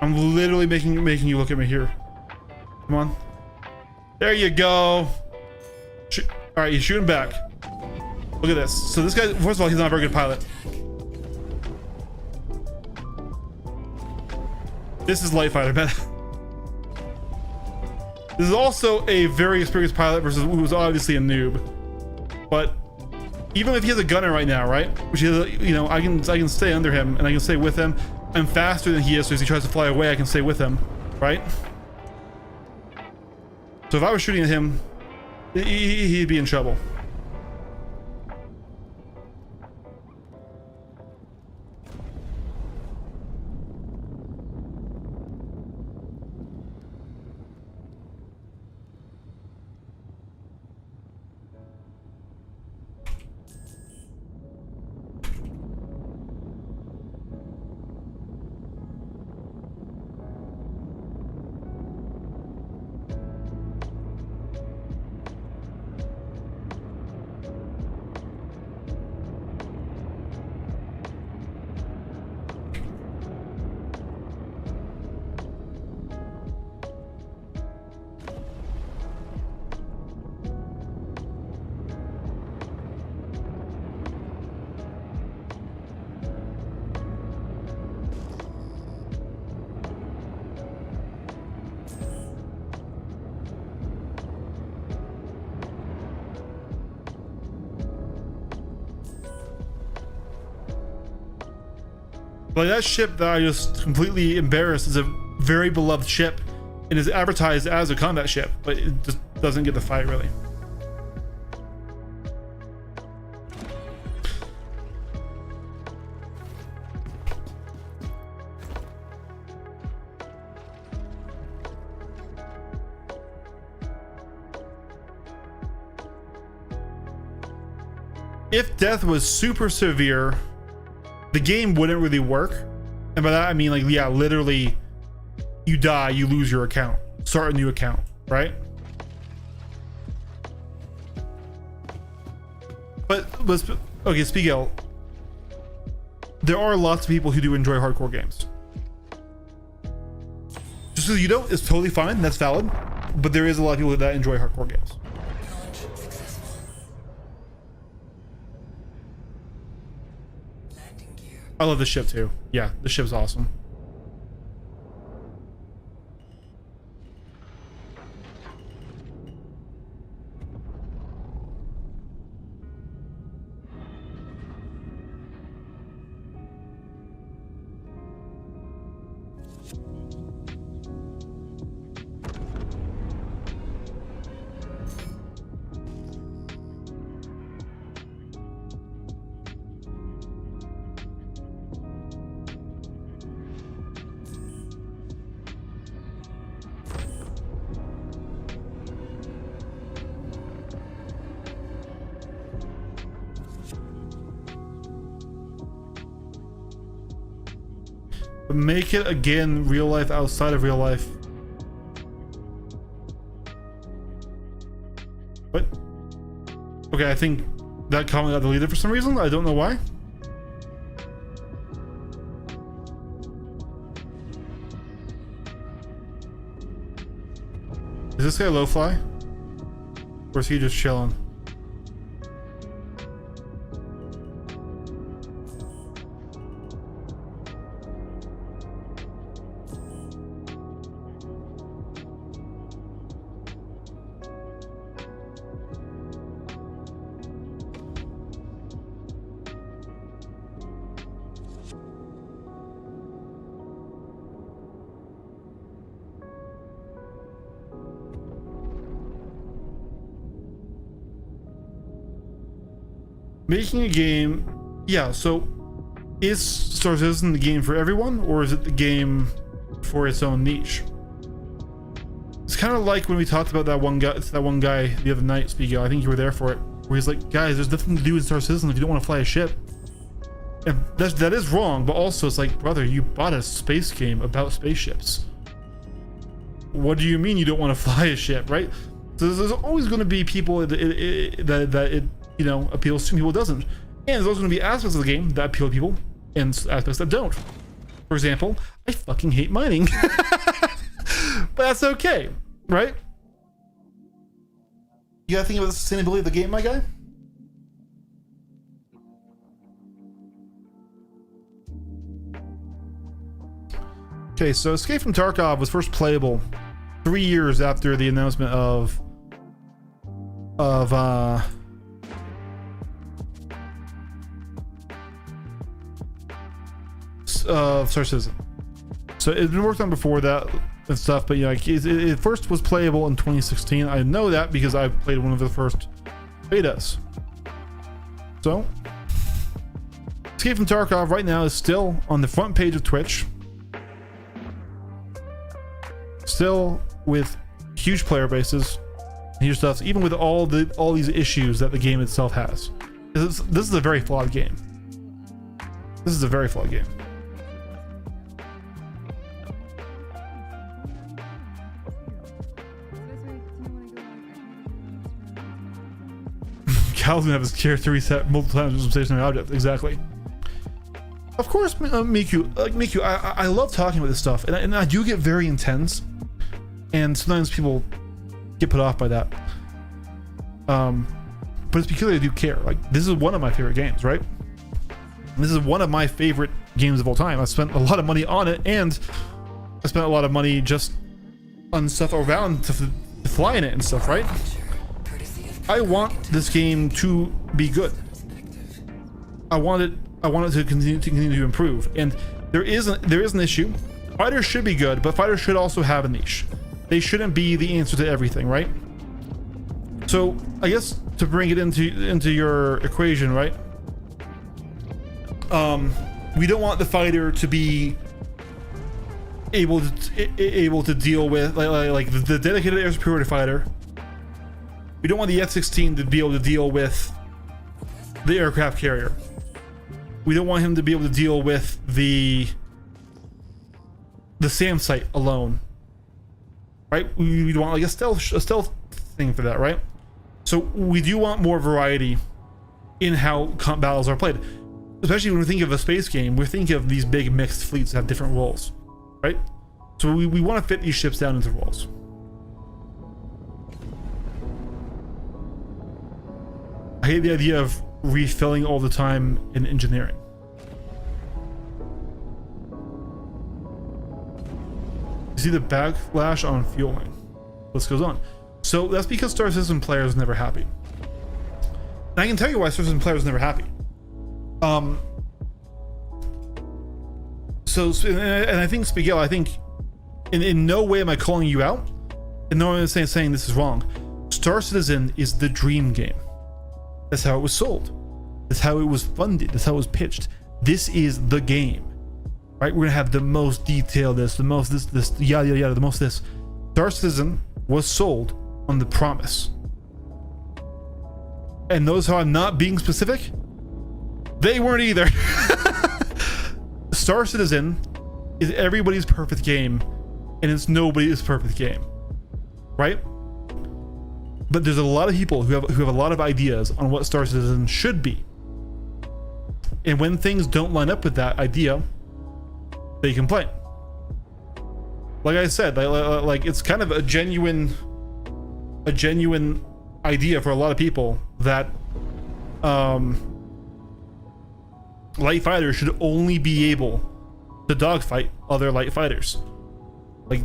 I'm literally making you look at me here. Come on. There you go. All right, he's shooting back. Look at this. So this guy, first of all, he's not a very good pilot. This is light fighter, man. This is also a very experienced pilot versus who was obviously a noob. But Even if he has a gunner right now, right? Which is, you know, I can stay under him and I can stay with him. I'm faster than he is, so as he tries to fly away, I can stay with him, right? So if I was shooting at him, he'd be in trouble. Like that ship that I just completely embarrassed is a very beloved ship and is advertised as a combat ship, but it just doesn't get the fight really. If death was super severe, the game wouldn't really work. And by that I mean, like, yeah, literally you die, you lose your account, start a new account, right? But okay, Spiegel, there are lots of people who do enjoy hardcore games. Just because you don't is totally fine, that's valid, but there is a lot of people that enjoy hardcore games. Launch successful. Landing gear. I love the ship too. Yeah, the ship's awesome. But make it again real life outside of real life. What? Okay, I think that comment got deleted for some reason. I don't know why. Is this guy low fly? Or is he just chilling? Making a game, yeah, so is Star Citizen the game for everyone, or is it the game for its own niche? It's kind of like when we talked about that one guy the other night, Spiegel, I think you were there for it, where he's like, guys, there's nothing to do in Star Citizen if you don't want to fly a ship. And that is wrong, but also it's like, brother, you bought a space game about spaceships. What do you mean you don't want to fly a ship, right? So there's always going to be people that it you know, appeals to, people doesn't. And there's also going to be aspects of the game that appeal to people and aspects that don't. For example, I fucking hate mining. But that's okay, right? You gotta think about the sustainability of the game, my guy. Okay, so Escape from Tarkov was first playable 3 years after the announcement of Star Citizen. So it's been worked on before that and stuff, but like it first was playable in 2016. I know that because I played one of the first betas. So Escape from Tarkov right now is still on the front page of Twitch, still with huge player bases, huge stuff, even with all these issues that the game itself has. This is a very flawed game. This is a very flawed game. Cal's gonna have his character reset multiple times with some stationary object. Exactly. Of course, Miku, I love talking about this stuff, and I do get very intense, and sometimes people get put off by that. But it's because I do care. Like, this is one of my favorite games, right? This is one of my favorite games of all time. I spent a lot of money on it, and I spent a lot of money just on stuff around to fly in it and stuff, right? I want this game to be good. I want it to continue to improve, and there is an issue. Fighters should be good, but fighters should also have a niche. They shouldn't be the answer to everything, right? So I guess to bring it into your equation, right? We don't want the fighter to be able to deal with like the dedicated air superiority fighter. We don't want the F-16 to be able to deal with the aircraft carrier. We don't want him to be able to deal with the SAM site alone, right? We want like a stealth thing for that, right? So we do want more variety in how battles are played, especially when we think of a space game. We think of these big mixed fleets that have different roles, right? So we want to fit these ships down into roles. I hate the idea of refilling all the time in engineering. You see the backlash on fueling. This goes on. So that's because Star Citizen players are never happy. And I can tell you why Star Citizen players are never happy. And I think Spigel, I think in no way am I calling you out. In no way am I saying this is wrong. Star Citizen is the dream game. That's how it was sold. That's how it was funded. That's how it was pitched. This is the game, right? We're gonna have the most detail, the most this, yada yada yada, the most this. Star Citizen was sold on the promise. And notice how I'm not being specific? They weren't either. Star Citizen is everybody's perfect game, and it's nobody's perfect game, right? But there's a lot of people who have a lot of ideas on what Star Citizen should be, and when things don't line up with that idea, they complain. Like I said, like it's kind of a genuine idea for a lot of people that light fighters should only be able to dogfight other light fighters. Like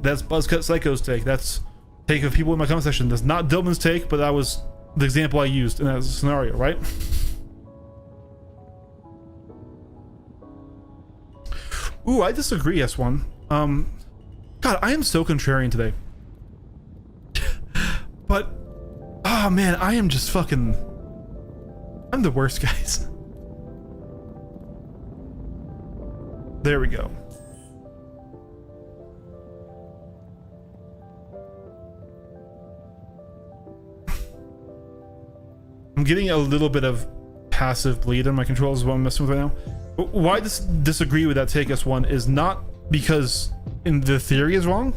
that's Buzzcut Psycho's take. That's take of people in my comment section. That's not Dillman's take, but that was the example I used in that scenario, right? Ooh, I disagree, S1. God, I am so contrarian today. But, oh man, I am just fucking... I'm the worst, guys. There we go. I'm getting a little bit of passive bleed on my controls is what I'm messing with right now. But why I disagree with that take, S1, is not because in the theory is wrong,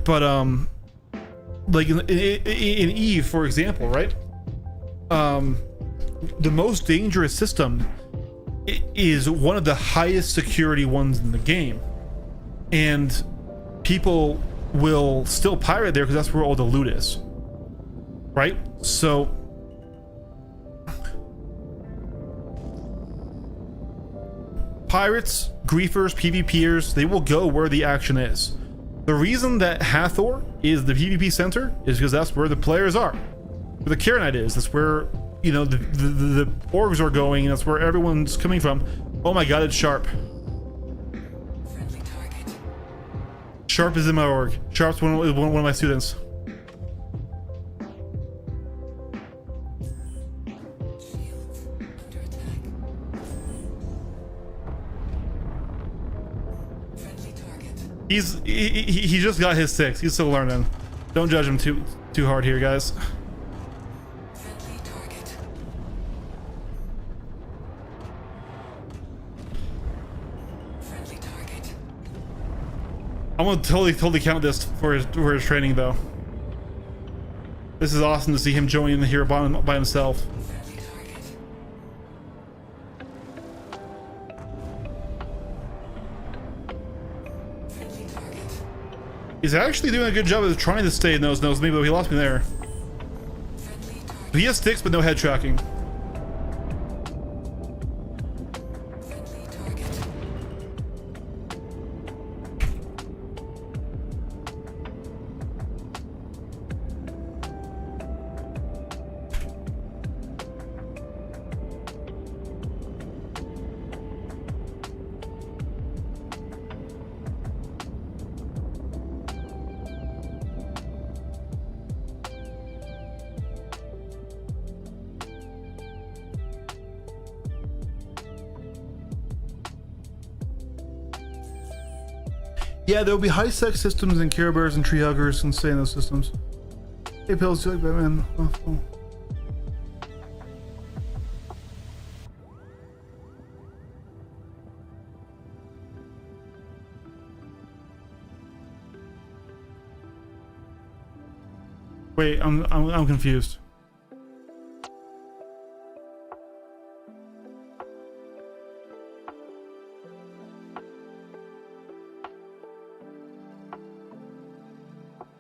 but like in Eve, for example, right? The most dangerous system is one of the highest security ones in the game, and people will still pirate there because that's where all the loot is, right? So pirates, griefers, PvPers, they will go where the action is. The reason that Hathor is the PvP center is because that's where the players are. Where the Kharonite is, that's where, you know, the orgs are going, and that's where everyone's coming from. Oh my god, it's Sharp. Friendly target. Sharp is in my org. Sharp's one of my students. Shields under attack. Friendly target. He just got his 6. He's still learning. Don't judge him too hard here, guys. Friendly target. Friendly target. I'm gonna totally count this for his training though. This is awesome to see him join here by himself. Friendly target. Friendly target. He's actually doing a good job of trying to stay in those me, but he lost me there. Friendly target. He has sticks, but no head tracking. Friendly target. Yeah, there will be high sex systems and Care Bears and Tree Huggers and stay in those systems. Hey, Pills, do you like Batman? Oh. Wait, I'm confused.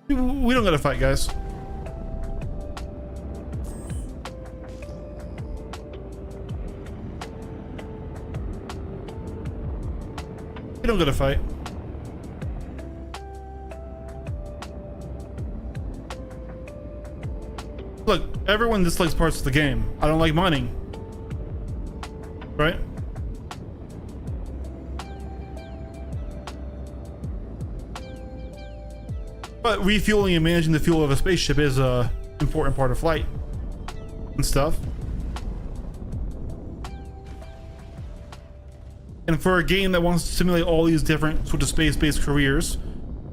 We don't gotta fight, guys. We don't gotta fight. Look, everyone dislikes parts of the game. I don't like mining. Right? But refueling and managing the fuel of a spaceship is a important part of flight and stuff. And for a game that wants to simulate all these different sort of space-based careers,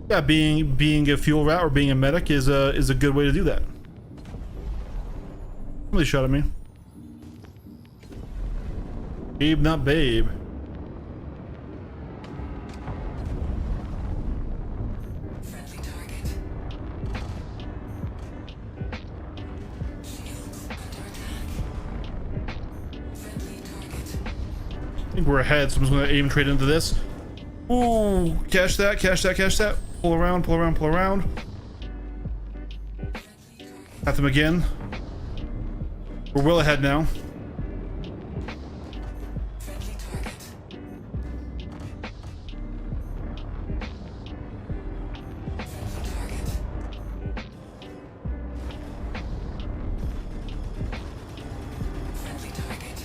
yeah, being a fuel rat or being a medic is a good way to do that. Somebody shot at me. Babe, not babe. Friendly target. Shields under attack. Friendly target. I think we're ahead, so I'm just gonna aim trade into this. Ooh, cash that, cash that, cash that. Pull around, pull around, pull around. Friendly target. At them again. We're well ahead now. Friendly target. Friendly target. Friendly target.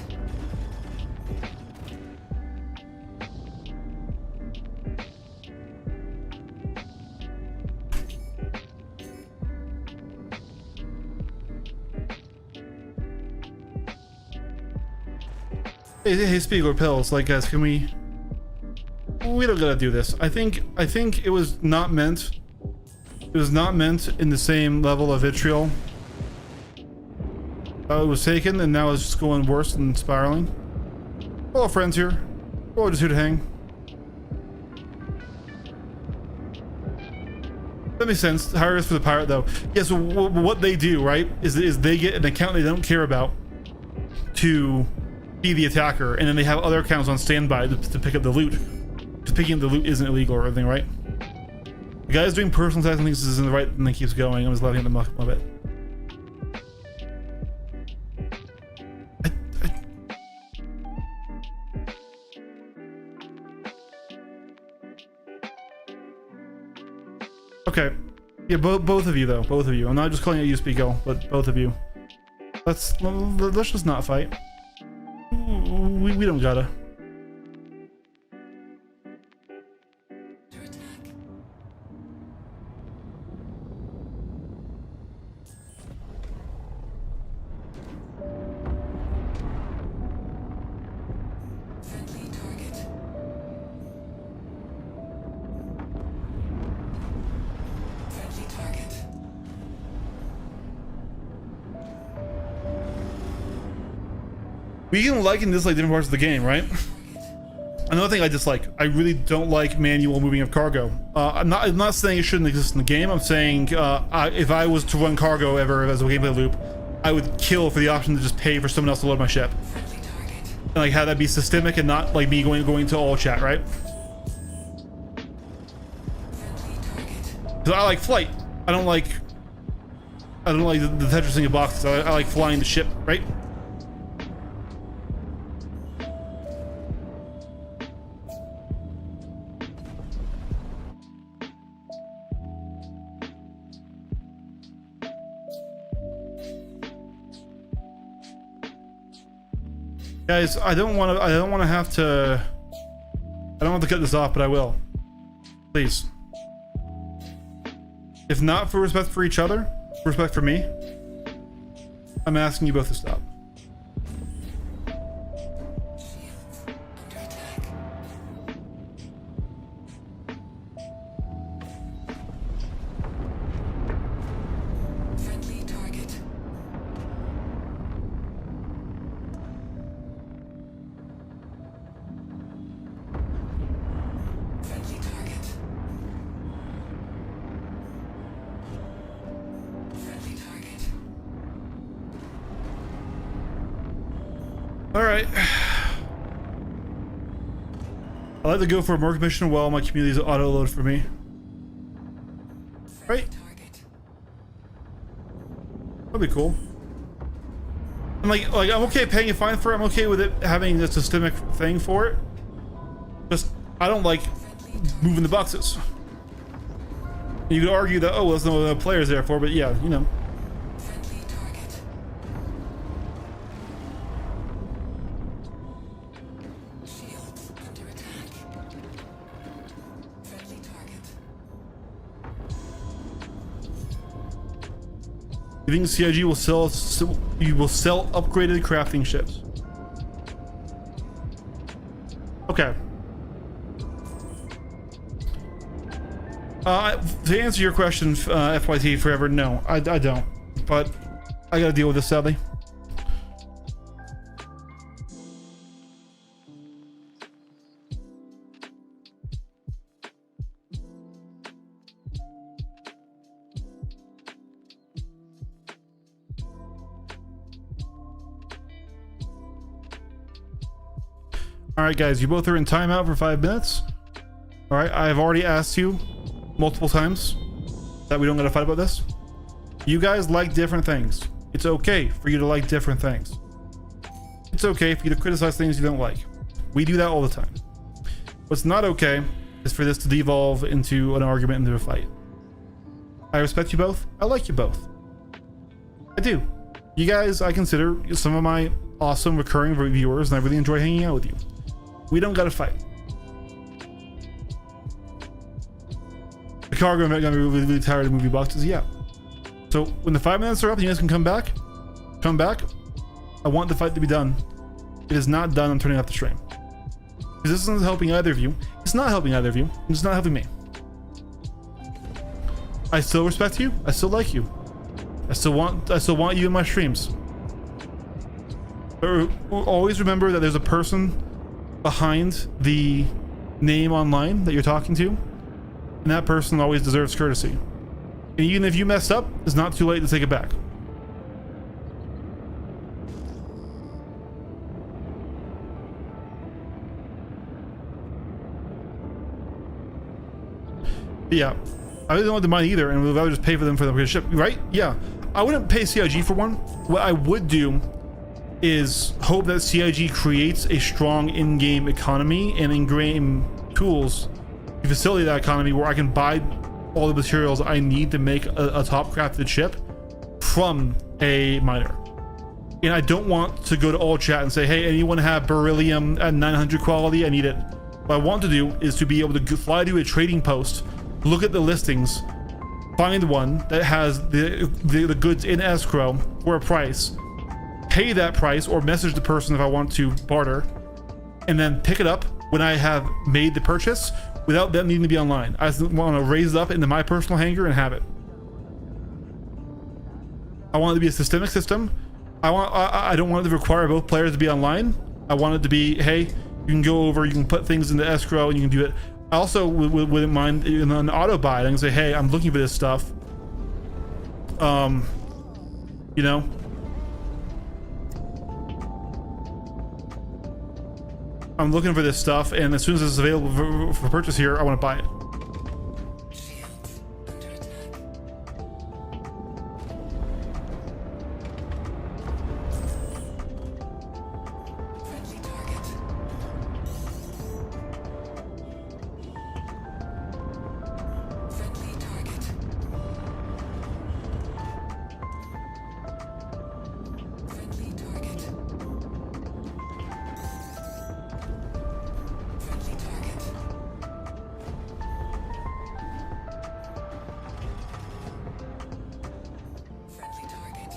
Hey, Spiegel Pills, like, guys, can we don't gotta do this. I think it was not meant in the same level of vitriol. It was taken, and now it's just going worse and spiraling. Hello, friends here. We're just here to hang. That makes sense. Hire us for the pirate, though. Yeah, so what they do, right, is they get an account they don't care about to be the attacker, and then they have other accounts on standby to pick up the loot. Because picking up the loot isn't illegal or anything, right? The guy's doing personal attacks and thinks this is in the right, and then keeps going. I'm just laughing at the muck a bit. Okay. Yeah, both of you, though. Both of you. I'm not just calling it you, Spiegel, but both of you. Let's just not fight. We don't gotta. Under attack. Friendly target. Friendly target. We can like and dislike different parts of the game, right? Another thing I dislike, I really don't like manual moving of cargo. I'm not saying it shouldn't exist in the game. I'm saying if I was to run cargo ever as a gameplay loop, I would kill for the option to just pay for someone else to load my ship. Friendly target. And like have that be systemic and not like me going to all chat, right? Friendly target. Because I like flight. I don't like the Tetris thing in boxes. I like flying the ship, right? Guys, I don't want to have to cut this off, but I will. Please. If not for respect for each other, respect for me, I'm asking you both to stop. Shields. Under attack. Friendly target. Friendly target. Friendly target. All right. I like to go for a market mission while my community's auto load for me. Friendly Right. target. That'd be cool. I'm like I'm okay paying a fine for it. I'm okay with it having a systemic thing for it. Just I don't like moving the boxes. You could argue that, oh, well, there's no other players there for, but yeah, you know. Friendly target. Shields under attack. Friendly target. You think CIG will sell? You will sell upgraded crafting ships? Okay. To answer your question, FYT forever, no, I don't. But I gotta deal with this sadly. All right, guys, you both are in timeout for 5 minutes. All right, I've already asked you multiple times that we don't gotta fight about this. You guys like different things. It's okay for you to like different things. It's okay for you to criticize things you don't like. We do that all the time. What's not okay is for this to devolve into an argument, into a fight. I respect you both. I like you both. I do. You guys, I consider some of my awesome recurring viewers, and I really enjoy hanging out with you. We don't gotta fight. The cargo event got me really tired of movie boxes. Yeah. So when the 5 minutes are up, you guys can come back. Come back. I want the fight to be done. It is not done. I'm turning off the stream. Because this isn't helping either of you. It's not helping either of you. It's not helping me. I still respect you. I still like you. I still want you in my streams. But always remember that there's a person behind the name online that you're talking to, and that person always deserves courtesy. And even if you messed up, it's not too late to take it back. Yeah, I really don't want the money either, and we'd rather just pay for them for the ship, right? Yeah, I wouldn't pay CIG for one. What I would do is hope that CIG creates a strong in-game economy and in-game tools to facilitate that economy where I can buy all the materials I need to make a top crafted ship from a miner. and I don't want to go to all chat and say, hey, anyone have beryllium at 900 quality? I need it. What I want to do is to be able to fly to a trading post, look at the listings, find one that has the goods in escrow for a price, pay that price or message the person if I want to barter, and then pick it up when I have made the purchase without them needing to be online. I just want to raise it up into my personal hangar and have it. I want it to be a systemic system. I don't want it to require both players to be online. I want it to be, hey, you can go over, you can put things into escrow and you can do it. I also wouldn't mind in an auto buy. I can say, hey, I'm looking for this stuff. You know, I'm looking for this stuff, and as soon as it's available for purchase here, I want to buy it. Shields under attack. Friendly target. Friendly target. Friendly target. Friendly target.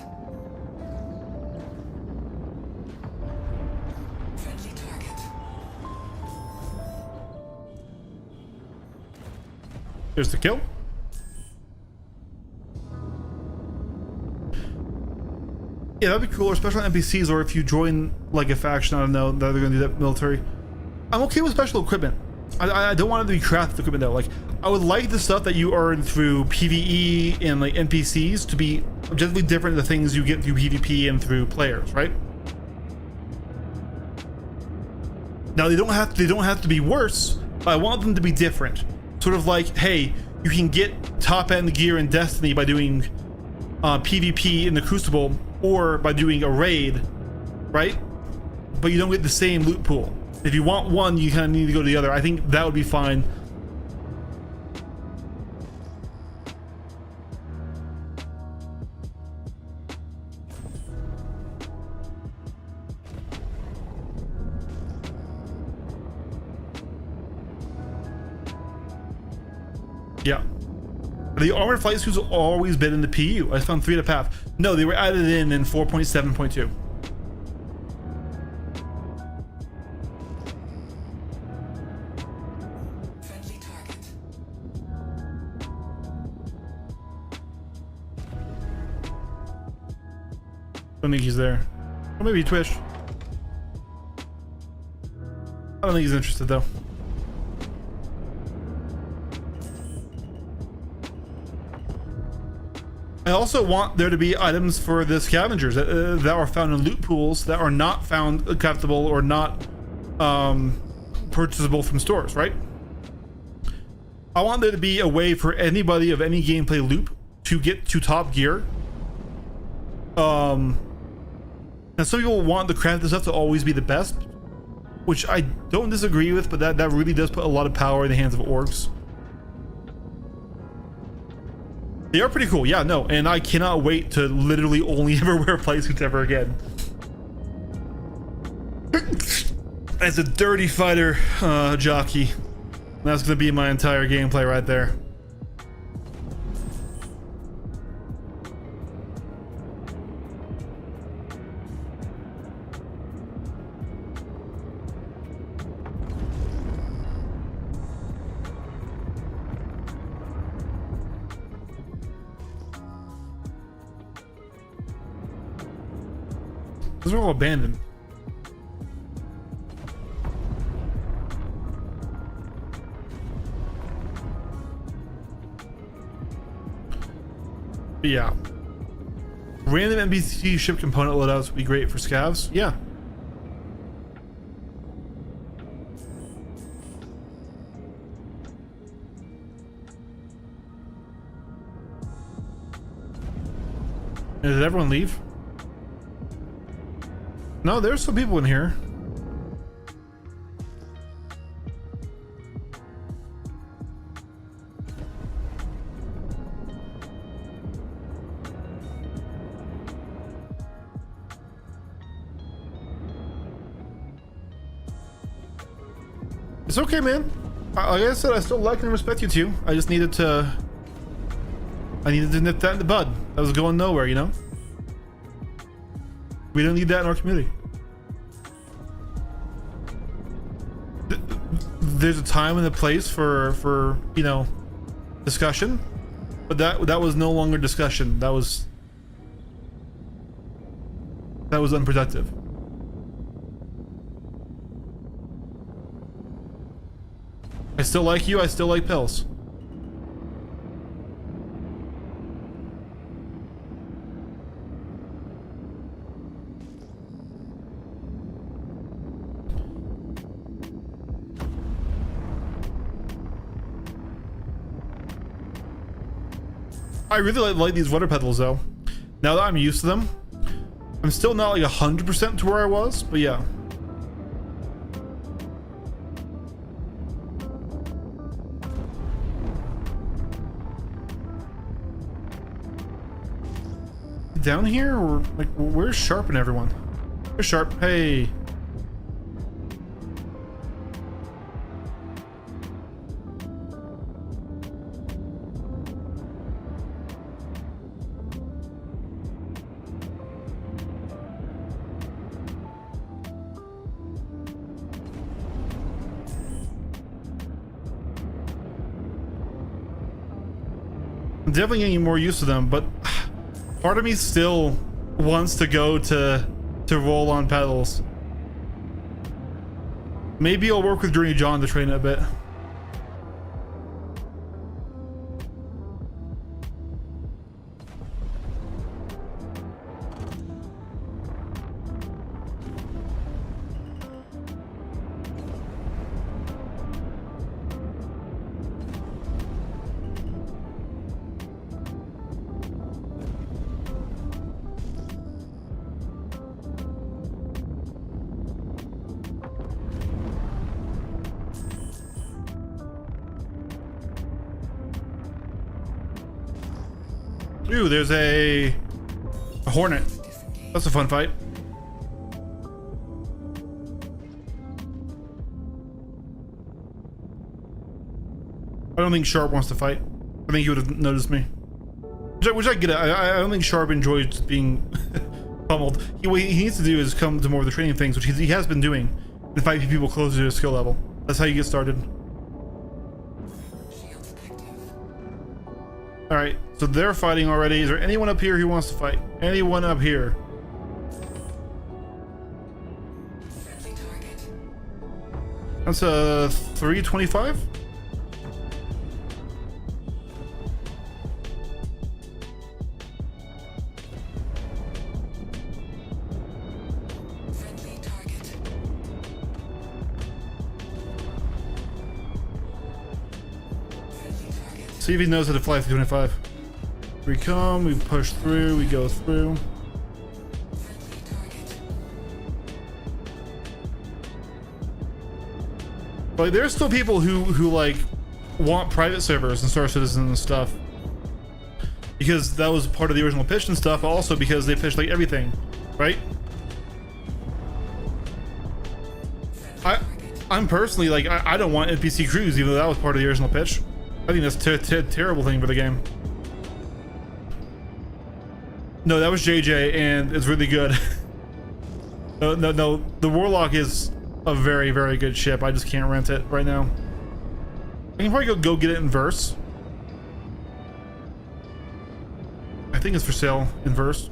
Friendly target. Friendly target. There's the kill. Yeah, that'd be cool, or special NPCs, or if you join like a faction, I don't know, that they're gonna do that military. I'm okay with special equipment. I don't want it to be crafted equipment though. Like, I would like the stuff that you earn through PvE and like NPCs to be objectively different than the things you get through PvP and through players, right? Now they don't have to be worse, but I want them to be different. Sort of like, hey, you can get top end gear in Destiny by doing PvP in the Crucible or by doing a raid, right? But you don't get the same loot pool. If you want one, you kind of need to go to the other. I think that would be fine. Yeah. The armored flight suits have always been in the PU. I found 3 in a path. No, they were added in 4.7.2. Friendly target. Don't think he's there. Or maybe Twitch. I don't think he's interested though. I also want there to be items for the scavengers that are found in loot pools that are not found craftable or not purchasable from stores, right? I want there to be a way for anybody of any gameplay loop to get to top gear. And some people want the crafted stuff to always be the best, which I don't disagree with, but that really does put a lot of power in the hands of orcs. They are pretty cool, yeah, no, and I cannot wait to literally only ever wear flight suits ever again. As a dirty fighter jockey, that's gonna be my entire gameplay right there. Those are all abandoned. But yeah. Random NPC ship component loadouts would be great for scavs. Yeah. Did everyone leave? No, there's some people in here. It's okay, man. Like I said, I still like and respect you two. I just needed to nip that in the bud. That was going nowhere, you know? We don't need that in our community. There's a time and a place for you know, discussion, but that was no longer discussion. That was unproductive. I still like you. I still like pills. I really like these water pedals though. Now that I'm used to them, I'm still not like 100% to where I was, but yeah. Down here, or like, where's Sharp and everyone? Where's Sharp? Hey. I'm definitely getting more used to them, but part of me still wants to go to roll on pedals. Maybe I'll work with Journey John to train it a bit. Ooh, there's a Hornet. That's a fun fight. I don't think Sharp wants to fight. I think he would have noticed me. Which I get it. I don't think Sharp enjoys being pummeled. What he needs to do is come to more of the training things, which he has been doing, and fight people closer to his skill level. That's how you get started. Shields active. Alright, so they're fighting already. Is there anyone up here who wants to fight? Anyone up here? Friendly target. That's a 325? Friendly target. Friendly target. See if he knows how to fly 325. We come, we push through, we go through. Friendly target. Like, there's still people who like want private servers and Star Citizen and stuff, because that was part of the original pitch and stuff, but also because they pitched like everything, right? I'm personally like, I don't want NPC crews, even though that was part of the original pitch. I think that's a terrible thing for the game. No, that was JJ, and it's really good. No, the Warlock is a very, very good ship. I just can't rent it right now. I can probably go get it in Verse. I think it's for sale in Verse.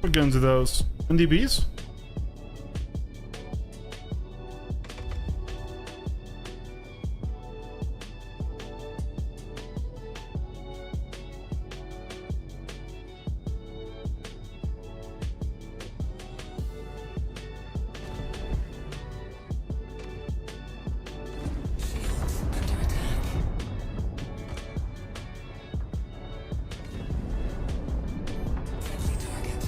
What guns are those? NDBs? Shields under attack. Friendly target.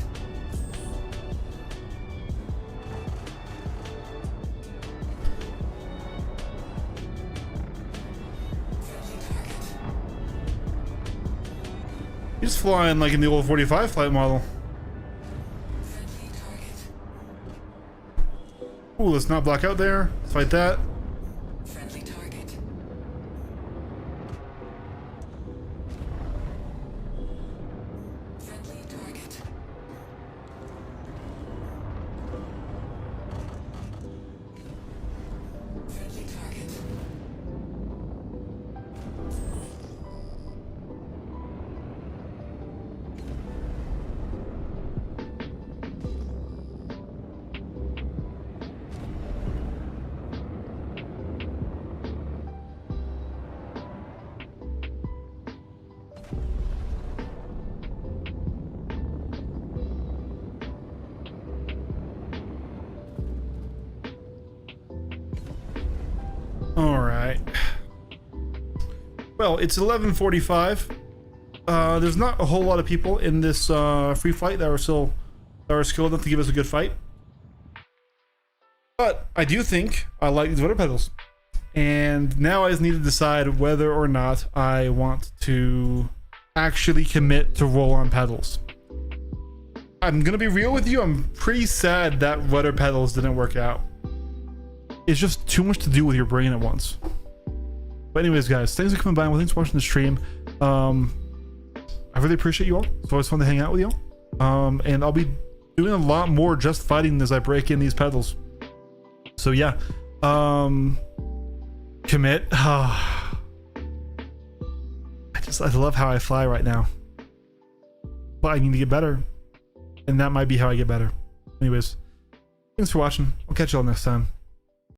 He's flying like in the old 45 flight model. Friendly target. Ooh, let's not block out there. Let's fight that. Friendly target. Friendly target. Friendly target. All right. Well, it's 11:45. There's not a whole lot of people in this free fight that are skilled enough to give us a good fight. But I do think I like these weather pedals. And now I just need to decide whether or not I want to actually commit to roll on pedals. I'm gonna be real with you, I'm pretty sad that rudder pedals didn't work out. It's just too much to do with your brain at once. But anyways, guys, thanks for coming by and thanks for watching the stream. I really appreciate you all. It's always fun to hang out with you all. And I'll be doing a lot more just fighting as I break in these pedals. So yeah, commit. I love how I fly right now, but I need to get better, and that might be how I get better. Anyways, thanks for watching. I'll catch you all next time.